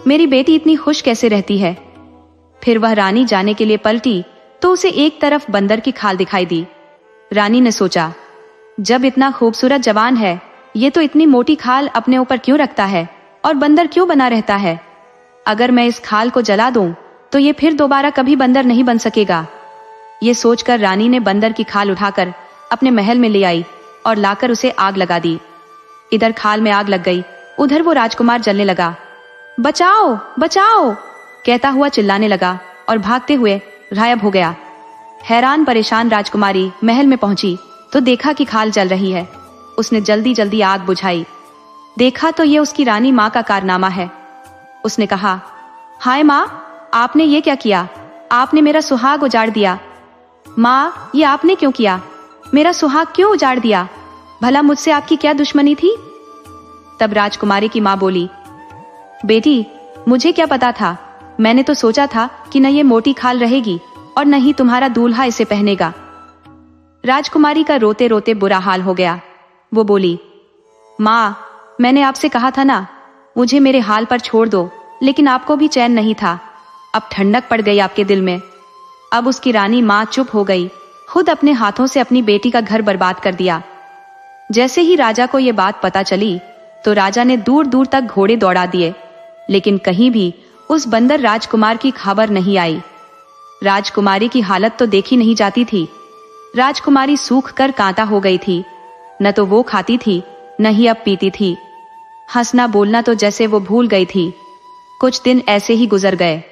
मेरी बेटी इतनी खुश कैसे रहती है। फिर वह रानी जाने के लिए पलटी तो उसे एक तरफ बंदर की खाल दिखाई दी। रानी ने सोचा, जब इतना खूबसूरत जवान है, ये तो इतनी मोटी खाल अपने ऊपर क्यों रखता है और बंदर क्यों बना रहता है। अगर मैं इस खाल को जला दूं तो ये फिर दोबारा कभी बंदर नहीं बन सकेगा। ये सोचकर रानी ने बंदर की खाल उठाकर अपने महल में ले आई और लाकर उसे आग लगा दी। इधर खाल में आग लग गई, उधर वो राजकुमार जलने लगा। बचाओ बचाओ कहता हुआ चिल्लाने लगा और भागते हुए गायब हो गया। हैरान परेशान राजकुमारी महल में पहुंची तो देखा कि खाल जल रही है। उसने जल्दी जल्दी आग बुझाई। देखा तो ये उसकी रानी माँ का कारनामा है। उसने कहा, हाय माँ, आपने ये क्या किया? आपने मेरा सुहाग उजाड़ दिया। माँ, ये आपने क्यों किया? मेरा सुहाग क्यों उजाड़ दिया? भला मुझसे आपकी क्या दुश्मनी थी? तब राजकुमारी की माँ बोली, बेटी, मुझे क्या पता था। मैंने तो सोचा था कि न ये मोटी खाल रहेगी और न ही तुम्हारा दूल्हा इसे पहनेगा। राजकुमारी का रोते रोते बुरा हाल हो गया। वो बोली, माँ, मैंने आपसे कहा था ना, मुझे मेरे हाल पर छोड़ दो, लेकिन आपको भी चैन नहीं था। अब ठंडक पड़ गई आपके दिल में। अब उसकी रानी माँ चुप हो गई। खुद अपने हाथों से अपनी बेटी का घर बर्बाद कर दिया। जैसे ही राजा को ये बात पता चली तो राजा ने दूर दूर तक घोड़े दौड़ा दिए, लेकिन कहीं भी उस बंदर राजकुमार की खबर नहीं आई। राजकुमारी की हालत तो देखी नहीं जाती थी। राजकुमारी सूख कर कांटा हो गई थी। न तो वो खाती थी, न ही अब पीती थी। हंसना बोलना तो जैसे वो भूल गई थी। कुछ दिन ऐसे ही गुजर गए।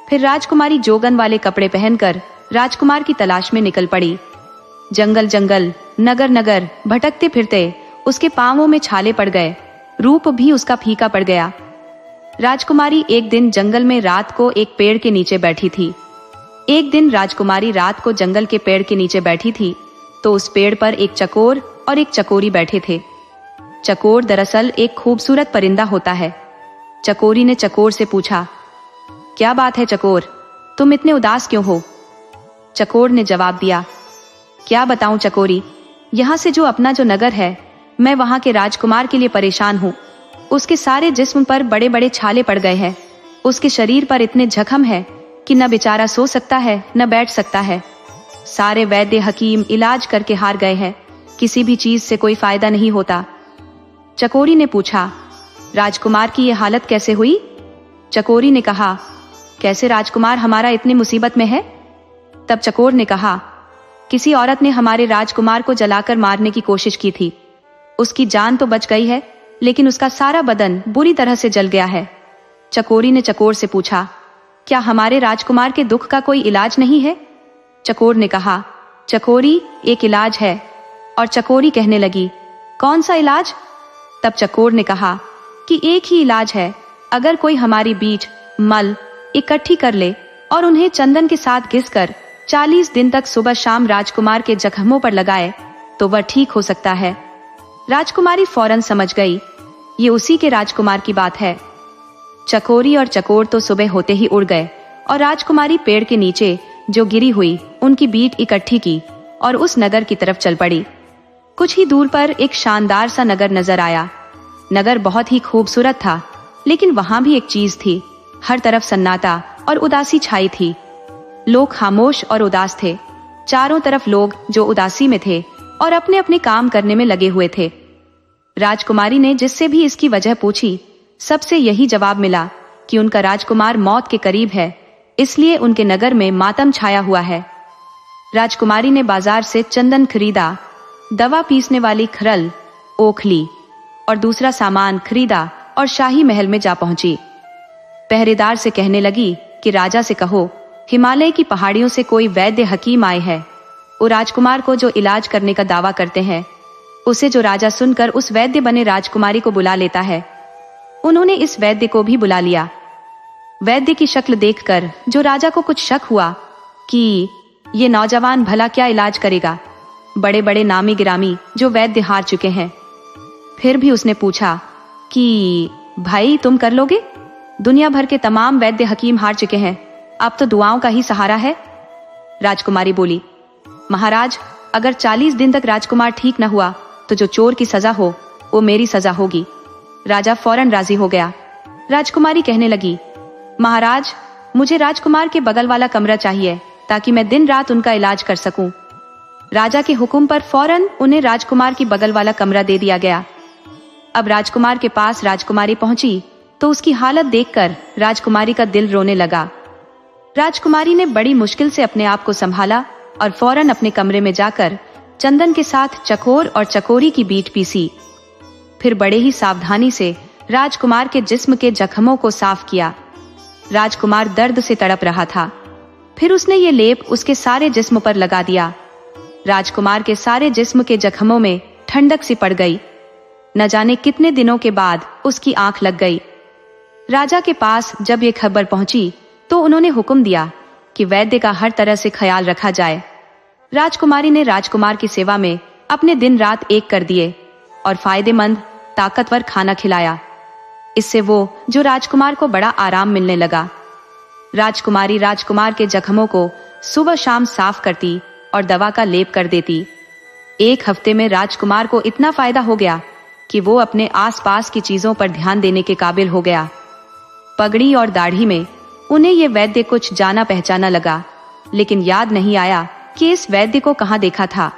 फिर राजकुमारी जोगन वाले कपड़े पहनकर राजकुमार की तलाश में निकल पड़ी। जंगल जंगल, नगर नगर भटकते फिरते उसके पांवों में छाले पड़ गए। रूप भी उसका फीका पड़ गया। राजकुमारी एक दिन जंगल में रात को एक पेड़ के नीचे बैठी थी। एक दिन राजकुमारी रात को जंगल के पेड़ के नीचे बैठी थी तो उस पेड़ पर एक चकोर और एक चकोरी बैठे थे। चकोर दरअसल एक खूबसूरत परिंदा होता है। चकोरी ने चकोर से पूछा, क्या बात है चकोर, तुम इतने उदास क्यों हो? चकोर ने जवाब दिया, क्या बताऊं चकोरी, यहाँ से जो अपना जो नगर है, मैं वहाँ के राजकुमार के लिए परेशान हूँ। उसके सारे जिस्म पर बड़े बड़े छाले पड़ गए हैं। उसके शरीर पर इतने जख्म है कि न बेचारा सो सकता है न बैठ सकता है। सारे वैद्य हकीम इलाज करके हार गए हैं, किसी भी चीज से कोई फायदा नहीं होता। चकोरी ने पूछा, राजकुमार की ये हालत कैसे हुई? चकोरी ने कहा, कैसे राजकुमार हमारा इतनी मुसीबत में है? तब चकोर ने कहा, किसी औरत ने हमारे राजकुमार को जलाकर मारने की कोशिश की थी। उसकी जान तो बच गई है, लेकिन उसका सारा बदन बुरी तरह से जल गया है। चकोरी ने चकोर से पूछा, क्या हमारे राजकुमार के दुख का कोई इलाज नहीं है? चकोर ने कहा, चकोरी, एक इलाज है। और चकोरी कहने लगी, कौन सा इलाज? तब चकोर ने कहा कि एक ही इलाज है, अगर कोई हमारी बीज मल इकट्ठी कर ले और उन्हें चंदन के साथ घिसकर 40 दिन तक सुबह शाम राजकुमार के जख्मों पर लगाए तो वह ठीक हो सकता है। राजकुमारी फौरन समझ गई, ये उसी के राजकुमार की बात है। चकोरी और चकोर तो सुबह होते ही उड़ गए और राजकुमारी पेड़ के नीचे जो गिरी हुई उनकी बीट इकट्ठी की और उस नगर की तरफ चल पड़ी। कुछ ही दूर पर एक शानदार सा नगर नजर आया। नगर बहुत ही खूबसूरत था, लेकिन वहां भी एक चीज थी, हर तरफ सन्नाटा और उदासी छाई थी। लोग खामोश और उदास थे। चारों तरफ लोग जो उदासी में थे और अपने अपने काम करने में लगे हुए थे। राजकुमारी ने जिससे भी इसकी वजह पूछी, सबसे यही जवाब मिला कि उनका राजकुमार मौत के करीब है, इसलिए उनके नगर में मातम छाया हुआ है। राजकुमारी ने बाजार से चंदन खरीदा, दवा पीसने वाली खरल, ओखली और दूसरा सामान खरीदा और शाही महल में जा पहुंची। पहरेदार से कहने लगी कि राजा से कहो, हिमालय की पहाड़ियों से कोई वैद्य हकीम आए हैं। वो राजकुमार को जो इलाज करने का दावा करते हैं, उसे जो राजा सुनकर उस वैद्य बने राजकुमारी को बुला लेता है। उन्होंने इस वैद्य को भी बुला लिया। वैद्य की शक्ल देखकर जो राजा को कुछ शक हुआ कि ये नौजवान भला क्या इलाज करेगा। बड़े बड़े नामी गिरामी जो वैद्य हार चुके हैं। फिर भी उसने पूछा कि भाई तुम कर लोगे? दुनिया भर के तमाम वैद्य हकीम हार चुके हैं, अब तो दुआओं का ही सहारा है। राजकुमारी बोली, महाराज, अगर 40 दिन तक राजकुमार ठीक न हुआ तो जो चोर की सजा हो वो मेरी सजा होगी। राजा फौरन राजी हो गया। राजकुमारी कहने लगी, महाराज, मुझे राजकुमार के बगल वाला कमरा चाहिए ताकि मैं दिन रात उनका इलाज कर सकूं। राजा के हुक्म पर फौरन उन्हें राजकुमार की बगल वाला कमरा दे दिया गया। अब राजकुमार के पास राजकुमारी पहुंची तो उसकी हालत देखकर राजकुमारी का दिल रोने लगा। राजकुमारी ने बड़ी मुश्किल से अपने आप को संभाला और फौरन अपने कमरे में जाकर चंदन के साथ चकोर और चकोरी की बीट पीसी। फिर बड़े ही सावधानी से राजकुमार के जिस्म के जख्मों को साफ किया। राजकुमार दर्द से तड़प रहा था। फिर उसने ये लेप उसके सारे जिस्म पर लगा दिया। राजकुमार के सारे जिस्म के जख्मों में ठंडक सी पड़ गई। न जाने कितने दिनों के बाद उसकी आंख लग गई। राजा के पास जब ये खबर पहुंची तो उन्होंने हुक्म दिया कि वैद्य का हर तरह से ख्याल रखा जाए। राजकुमारी ने राजकुमार की सेवा में अपने दिन रात एक कर दिए और फायदेमंद ताकतवर खाना खिलाया। इससे वो जो राजकुमार को बड़ा आराम मिलने लगा। राजकुमारी राजकुमार के जख्मों को सुबह शाम साफ करती और दवा का लेप कर देती। एक हफ्ते में राजकुमार को इतना फायदा हो गया कि वो अपने आसपास की चीजों पर ध्यान देने के काबिल हो गया। पगड़ी और दाढ़ी में उन्हें ये वैद्य कुछ जाना पहचाना लगा, लेकिन याद नहीं आया कि इस वैद्य को कहाँ देखा था।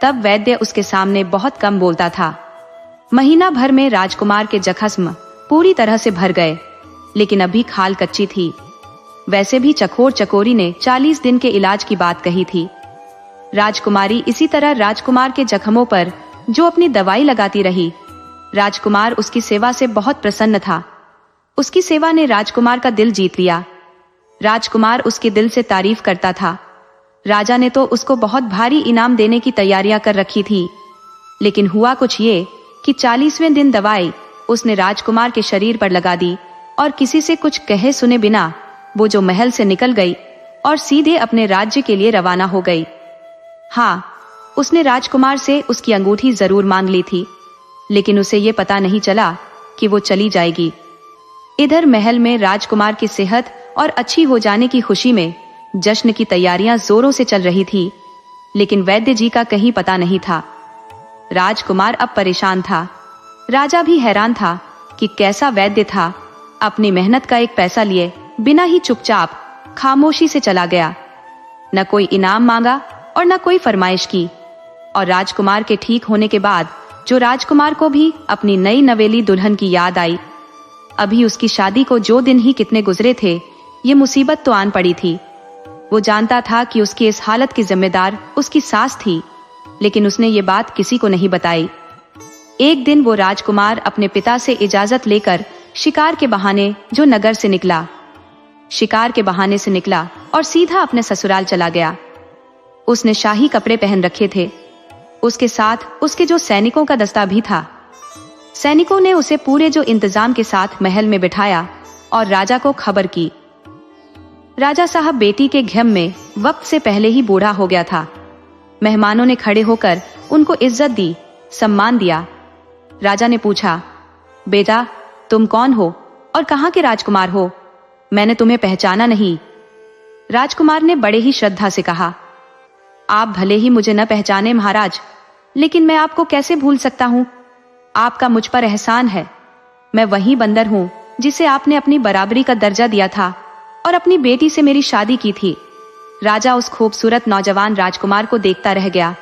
तब वैद्य उसके सामने बहुत कम बोलता था। महीना भर में राजकुमार के जख्म पूरी तरह से भर गए, लेकिन अभी खाल कच्ची थी। वैसे भी चकोर चकोरी ने 40 दिन के इलाज की बात कही थी। राजकुमारी इसी तरह राजकुमार के जख्मों पर जो अपनी दवाई लगाती रही। राजकुमार उसकी सेवा से बहुत प्रसन्न था। उसकी सेवा ने राजकुमार का दिल जीत लिया। राजकुमार उसके दिल से तारीफ करता था। राजा ने तो उसको बहुत भारी इनाम देने की तैयारियां कर रखी थी, लेकिन हुआ कुछ ये कि 40वें दिन दवाई उसने राजकुमार के शरीर पर लगा दी और किसी से कुछ कहे सुने बिना वो जो महल से निकल गई और सीधे अपने राज्य के लिए रवाना हो गई। हाँ, उसने राजकुमार से उसकी अंगूठी जरूर मांग ली थी, लेकिन उसे ये पता नहीं चला कि वो चली जाएगी। इधर महल में राजकुमार की सेहत और अच्छी हो जाने की खुशी में जश्न की तैयारियां जोरों से चल रही थी, लेकिन वैद्य जी का कहीं पता नहीं था। राजकुमार अब परेशान था। राजा भी हैरान था कि कैसा वैद्य था, अपनी मेहनत का एक पैसा लिए बिना ही चुपचाप खामोशी से चला गया। न कोई इनाम मांगा और न कोई फरमाइश की। और राजकुमार के ठीक होने के बाद जो राजकुमार को भी अपनी नई नवेली दुल्हन की याद आई। अभी उसकी शादी को 2 दिन ही कितने गुजरे थे, ये मुसीबत तो आन पड़ी थी। वो जानता था कि उसकी इस हालत की जिम्मेदार उसकी सास थी, लेकिन उसने ये बात किसी को नहीं बताई। एक दिन वो राजकुमार अपने पिता से इजाजत लेकर शिकार के बहाने जो नगर से निकला, शिकार के बहाने से निकला और सीधा अपने ससुराल चला गया। उसने शाही कपड़े पहन रखे थे। उसके साथ उसके जो सैनिकों का दस्ता भी था। सैनिकों ने उसे पूरे जो इंतजाम के साथ महल में बिठाया और राजा को खबर की। राजा साहब बेटी के घेम में वक्त से पहले ही बूढ़ा हो गया था। मेहमानों ने खड़े होकर उनको इज्जत दी, सम्मान दिया। राजा ने पूछा, बेटा तुम कौन हो और कहाँ के राजकुमार हो? मैंने तुम्हें पहचाना नहीं। राजकुमार ने बड़े ही श्रद्धा से कहा, आप भले ही मुझे न पहचाने महाराज, लेकिन मैं आपको कैसे भूल सकता हूँ? आपका मुझ पर एहसान है। मैं वही बंदर हूँ जिसे आपने अपनी बराबरी का दर्जा दिया था और अपनी बेटी से मेरी शादी की थी। राजा उस खूबसूरत नौजवान राजकुमार को देखता रह गया।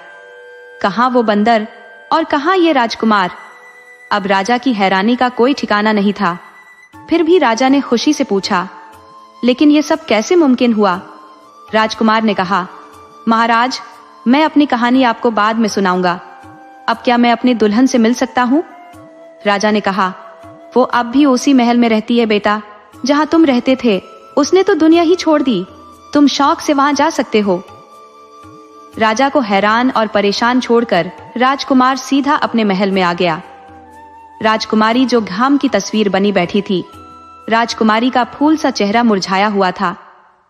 कहाँ वो बंदर और कहाँ ये राजकुमार? अब राजा की हैरानी का कोई ठिकाना नहीं था। फिर भी राजा ने खुशी से पूछा, लेकिन ये सब कैसे मुमकिन हुआ? राजकुमार ने कहा, महाराज मैं अपनी कहानी आपको बाद में सुनाऊंगा। अब क्या मैं अपनी दुल्हन से मिल सकता हूँ? राजा ने कहा, वो अब भी उसी महल में रहती है बेटा, जहाँ तुम रहते थे। उसने तो दुनिया ही छोड़ दी। तुम शौक से वहां जा सकते हो। राजा को हैरान और परेशान छोड़कर राजकुमार सीधा अपने महल में आ गया। राजकुमारी जो घाम की तस्वीर बनी बैठी थी। राजकुमारी का फूल सा चेहरा मुरझाया हुआ था।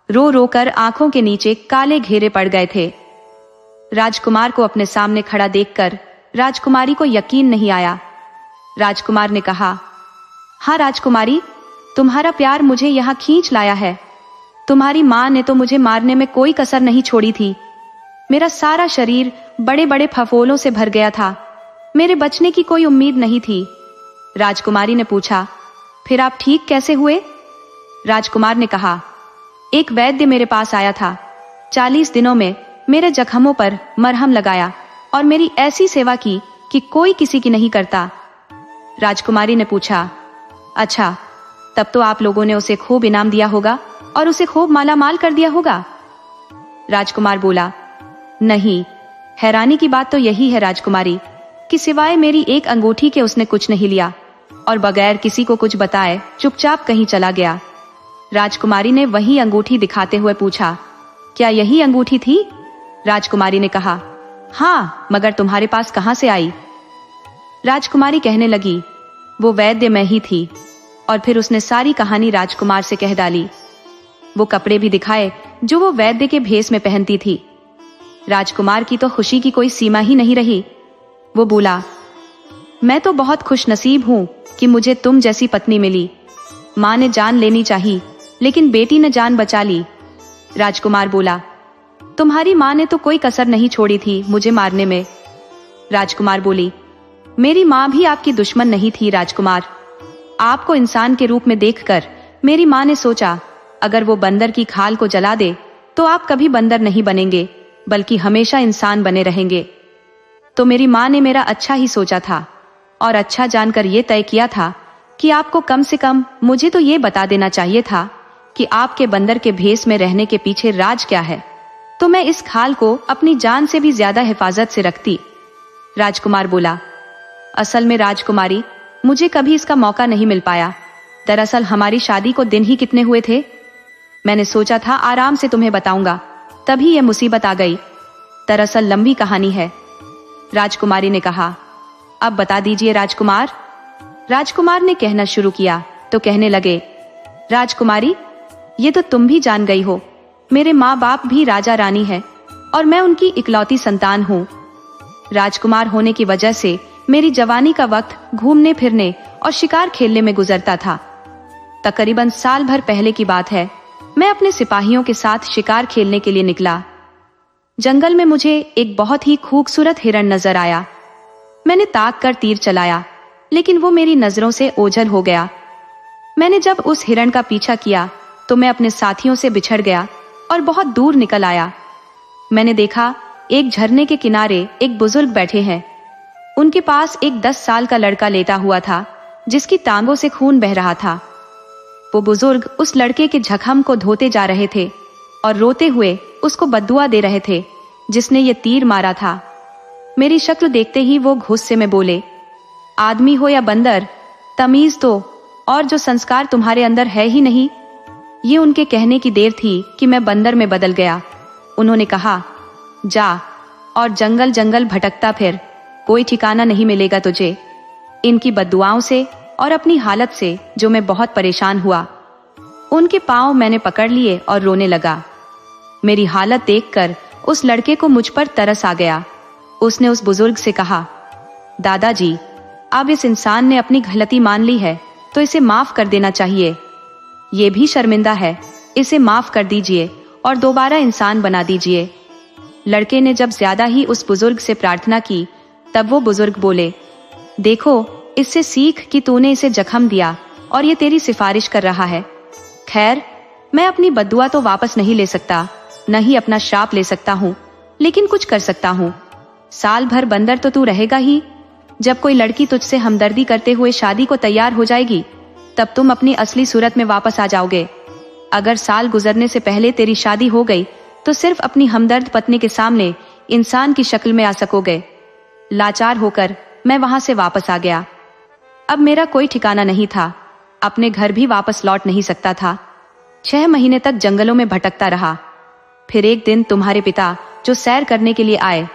रो रो कर आंखों के नीचे काले घेरे पड़ गए थे। राजकुमार को अपने सामने खड़ा देखकर राजकुमारी को यकीन नहीं आया। राजकुमार ने कहा, हाँ राजकुमारी, तुम्हारा प्यार मुझे यहाँ खींच लाया है। तुम्हारी माँ ने तो मुझे मारने में कोई कसर नहीं छोड़ी थी। मेरा सारा शरीर बड़े बड़े फफोलों से भर गया था। मेरे बचने की कोई उम्मीद नहीं थी। राजकुमारी ने पूछा, फिर आप ठीक कैसे हुए? राजकुमार ने कहा, एक वैद्य मेरे पास आया था। 40 दिनों में मेरे जख्मों पर मरहम लगाया और मेरी ऐसी सेवा की कि कोई किसी की नहीं करता। राजकुमारी ने पूछा, अच्छा, तब तो आप लोगों ने उसे खूब इनाम दिया होगा और उसे खूब मालामाल कर दिया होगा। राजकुमार बोला, नहीं, हैरानी की बात तो यही है राजकुमारी कि सिवाय मेरी एक अंगूठी के उसने कुछ नहीं लिया और बगैर किसी को कुछ बताए चुपचाप कहीं चला गया। राजकुमारी ने वही अंगूठी दिखाते हुए पूछा, क्या यही अंगूठी थी? राजकुमारी ने कहा, हाँ, मगर तुम्हारे पास कहां से आई? राजकुमारी कहने लगी, वो वैद्य मैं ही थी। और फिर उसने सारी कहानी राजकुमार से कह डाली। वो कपड़े भी दिखाए जो वो वैद्य के भेष में पहनती थी। राजकुमार की तो खुशी की कोई सीमा ही नहीं रही। वो बोला, मैं तो बहुत खुशनसीब हूं कि मुझे तुम जैसी पत्नी मिली। माँ ने जान लेनी चाहिए, लेकिन बेटी ने जान बचा ली। राजकुमार बोला, तुम्हारी माँ ने तो कोई कसर नहीं छोड़ी थी मुझे मारने में। राजकुमार बोली, मेरी माँ भी आपकी दुश्मन नहीं थी राजकुमार। आपको इंसान के रूप में देखकर मेरी माँ ने सोचा, अगर वो बंदर की खाल को जला दे तो आप कभी बंदर नहीं बनेंगे, बल्कि हमेशा इंसान बने रहेंगे। तो मेरी माँ ने मेरा अच्छा ही सोचा था और अच्छा जानकर ये तय किया था कि आपको कम से कम मुझे तो ये बता देना चाहिए था कि आपके बंदर के भेष में रहने के पीछे राज क्या है। तो मैं इस खाल को अपनी जान से भी ज्यादा हिफाजत से रखती। राजकुमार बोला, असल में राजकुमारी, मुझे कभी इसका मौका नहीं मिल पाया। दरअसल हमारी शादी को दिन ही कितने हुए थे। मैंने सोचा था आराम से तुम्हें बताऊंगा, तभी यह मुसीबत आ गई। दरअसल लंबी कहानी है। राजकुमारी ने कहा, अब बता दीजिए राजकुमार। राजकुमार ने कहना शुरू किया तो कहने लगे, राजकुमारी, ये तो तुम भी जान गई हो, मेरे माँ बाप भी राजा रानी है और मैं उनकी इकलौती संतान हूँ। राजकुमार होने की वजह से मेरी जवानी का वक्त घूमने फिरने और शिकार खेलने में गुजरता था। तकरीबन साल भर पहले की बात है। मैं अपने सिपाहियों के साथ शिकार खेलने के लिए निकला। जंगल में मुझे एक बहुत ही खूबसूरत हिरण नजर आया। मैंने ताक कर तीर चलाया, लेकिन वो मेरी नजरों से ओझल हो गया। मैंने जब उस हिरण का पीछा किया तो मैं अपने साथियों से बिछड़ गया और बहुत दूर निकल आया। मैंने देखा एक झरने के किनारे एक बुजुर्ग बैठे हैं। उनके पास एक 10 साल का लड़का लेटा हुआ था जिसकी टांगों से खून बह रहा था। वो बुजुर्ग उस लड़के के जख्म को धोते जा रहे थे और रोते हुए उसको बद्दुआ दे रहे थे जिसने ये तीर मारा था। मेरी शक्ल देखते ही वो गुस्से में बोले, आदमी हो या बंदर, तमीज तो और जो संस्कार तुम्हारे अंदर है ही नहीं। ये उनके कहने की देर थी कि मैं बंदर में बदल गया। उन्होंने कहा, जा और जंगल जंगल भटकता फिर, कोई ठिकाना नहीं मिलेगा तुझे। इनकी बद्दुआओं से और अपनी हालत से जो मैं बहुत परेशान हुआ। उनके पांव मैंने पकड़ लिए और रोने लगा। मेरी हालत देखकर उस लड़के को मुझ पर तरस आ गया। उसने उस बुजुर्ग से कहा, दादाजी, अब इस इंसान ने अपनी गलती मान ली है तो इसे माफ कर देना चाहिए। ये भी शर्मिंदा है, इसे माफ कर दीजिए और दोबारा इंसान बना दीजिए। लड़के ने जब ज्यादा ही उस बुजुर्ग से प्रार्थना की तब वो बुजुर्ग बोले, देखो, इससे सीख कि तूने इसे जख्म दिया और ये तेरी सिफारिश कर रहा है। खैर, मैं अपनी बद्दुआ तो वापस नहीं ले सकता, न ही अपना श्राप ले सकता हूँ, लेकिन कुछ कर सकता हूँ। साल भर बंदर तो तू रहेगा ही। जब कोई लड़की तुझसे हमदर्दी करते हुए शादी को तैयार हो जाएगी तब तुम अपनी असली सूरत में वापस आ जाओगे। अगर साल गुजरने से पहले तेरी शादी हो गई तो सिर्फ अपनी हमदर्द पत्नी के सामने इंसान की शक्ल में आ सकोगे। लाचार होकर मैं वहां से वापस आ गया। अब मेरा कोई ठिकाना नहीं था, अपने घर भी वापस लौट नहीं सकता था। 6 महीने तक जंगलों में भटकता रहा। फिर एक दिन तुम्हारे पिता जो सैर करने के लिए आए,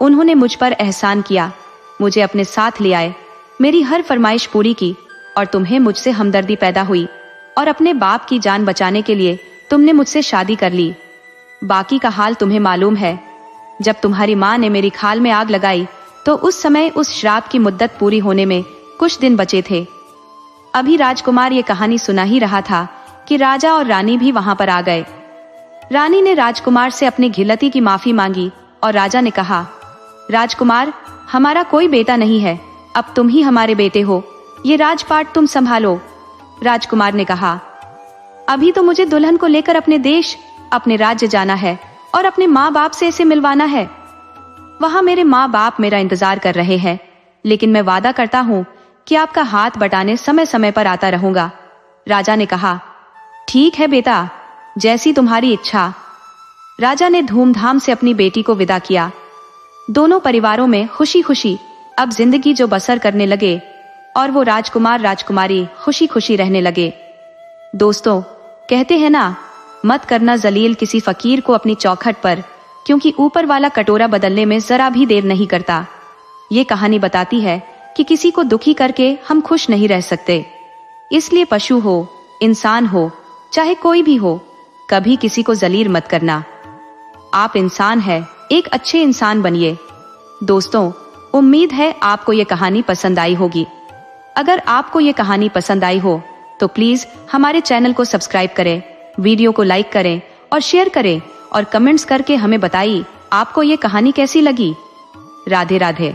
उन्होंने मुझ पर एहसान किया, मुझे अपने साथ ले आए, मेरी हर फरमाइश पूरी की और तुम्हें मुझसे हमदर्दी पैदा हुई और अपने बाप की जान बचाने के लिए तुमने मुझसे शादी कर ली। बाकी का हाल तुम्हें मालूम है। जब तुम्हारी माँ ने मेरी खाल में आग लगाई तो उस समय उस श्राप की मुद्दत पूरी होने में कुछ दिन बचे थे। अभी राजकुमार ये कहानी सुना ही रहा था कि राजा और रानी भी वहां पर आ गए। रानी ने राजकुमार से अपनी गलती की माफी मांगी और राजा ने कहा, राजकुमार, हमारा कोई बेटा नहीं है, अब तुम ही हमारे बेटे हो, ये राजपाट तुम संभालो। राजकुमार ने कहा, अभी तो मुझे दुल्हन को लेकर अपने देश, अपने राज्य जाना है और अपने माँ बाप से इसे मिलवाना है। वहां मेरे माँ बाप मेरा इंतजार कर रहे हैं, लेकिन मैं वादा करता हूँ कि आपका हाथ बटाने समय समय पर आता रहूंगा। राजा ने कहा, ठीक है बेटा, जैसी तुम्हारी इच्छा। राजा ने धूमधाम से अपनी बेटी को विदा किया। दोनों परिवारों में खुशी खुशी अब जिंदगी जो बसर करने लगे और वो राजकुमार राजकुमारी खुशी खुशी रहने लगे। दोस्तों, कहते हैं ना, मत करना जलील किसी फकीर को अपनी चौखट पर, क्योंकि ऊपर वाला कटोरा बदलने में जरा भी देर नहीं करता। ये कहानी बताती है कि किसी को दुखी करके हम खुश नहीं रह सकते। इसलिए पशु हो, इंसान हो, चाहे कोई भी हो, कभी किसी को जलील मत करना। आप इंसान हैं, एक अच्छे इंसान बनिए। दोस्तों, उम्मीद है आपको ये कहानी पसंद आई होगी। अगर आपको ये कहानी पसंद आई हो तो प्लीज हमारे चैनल को सब्सक्राइब करें, वीडियो को लाइक करें और शेयर करें और कमेंट्स करके हमें बताइए आपको ये कहानी कैसी लगी। राधे राधे।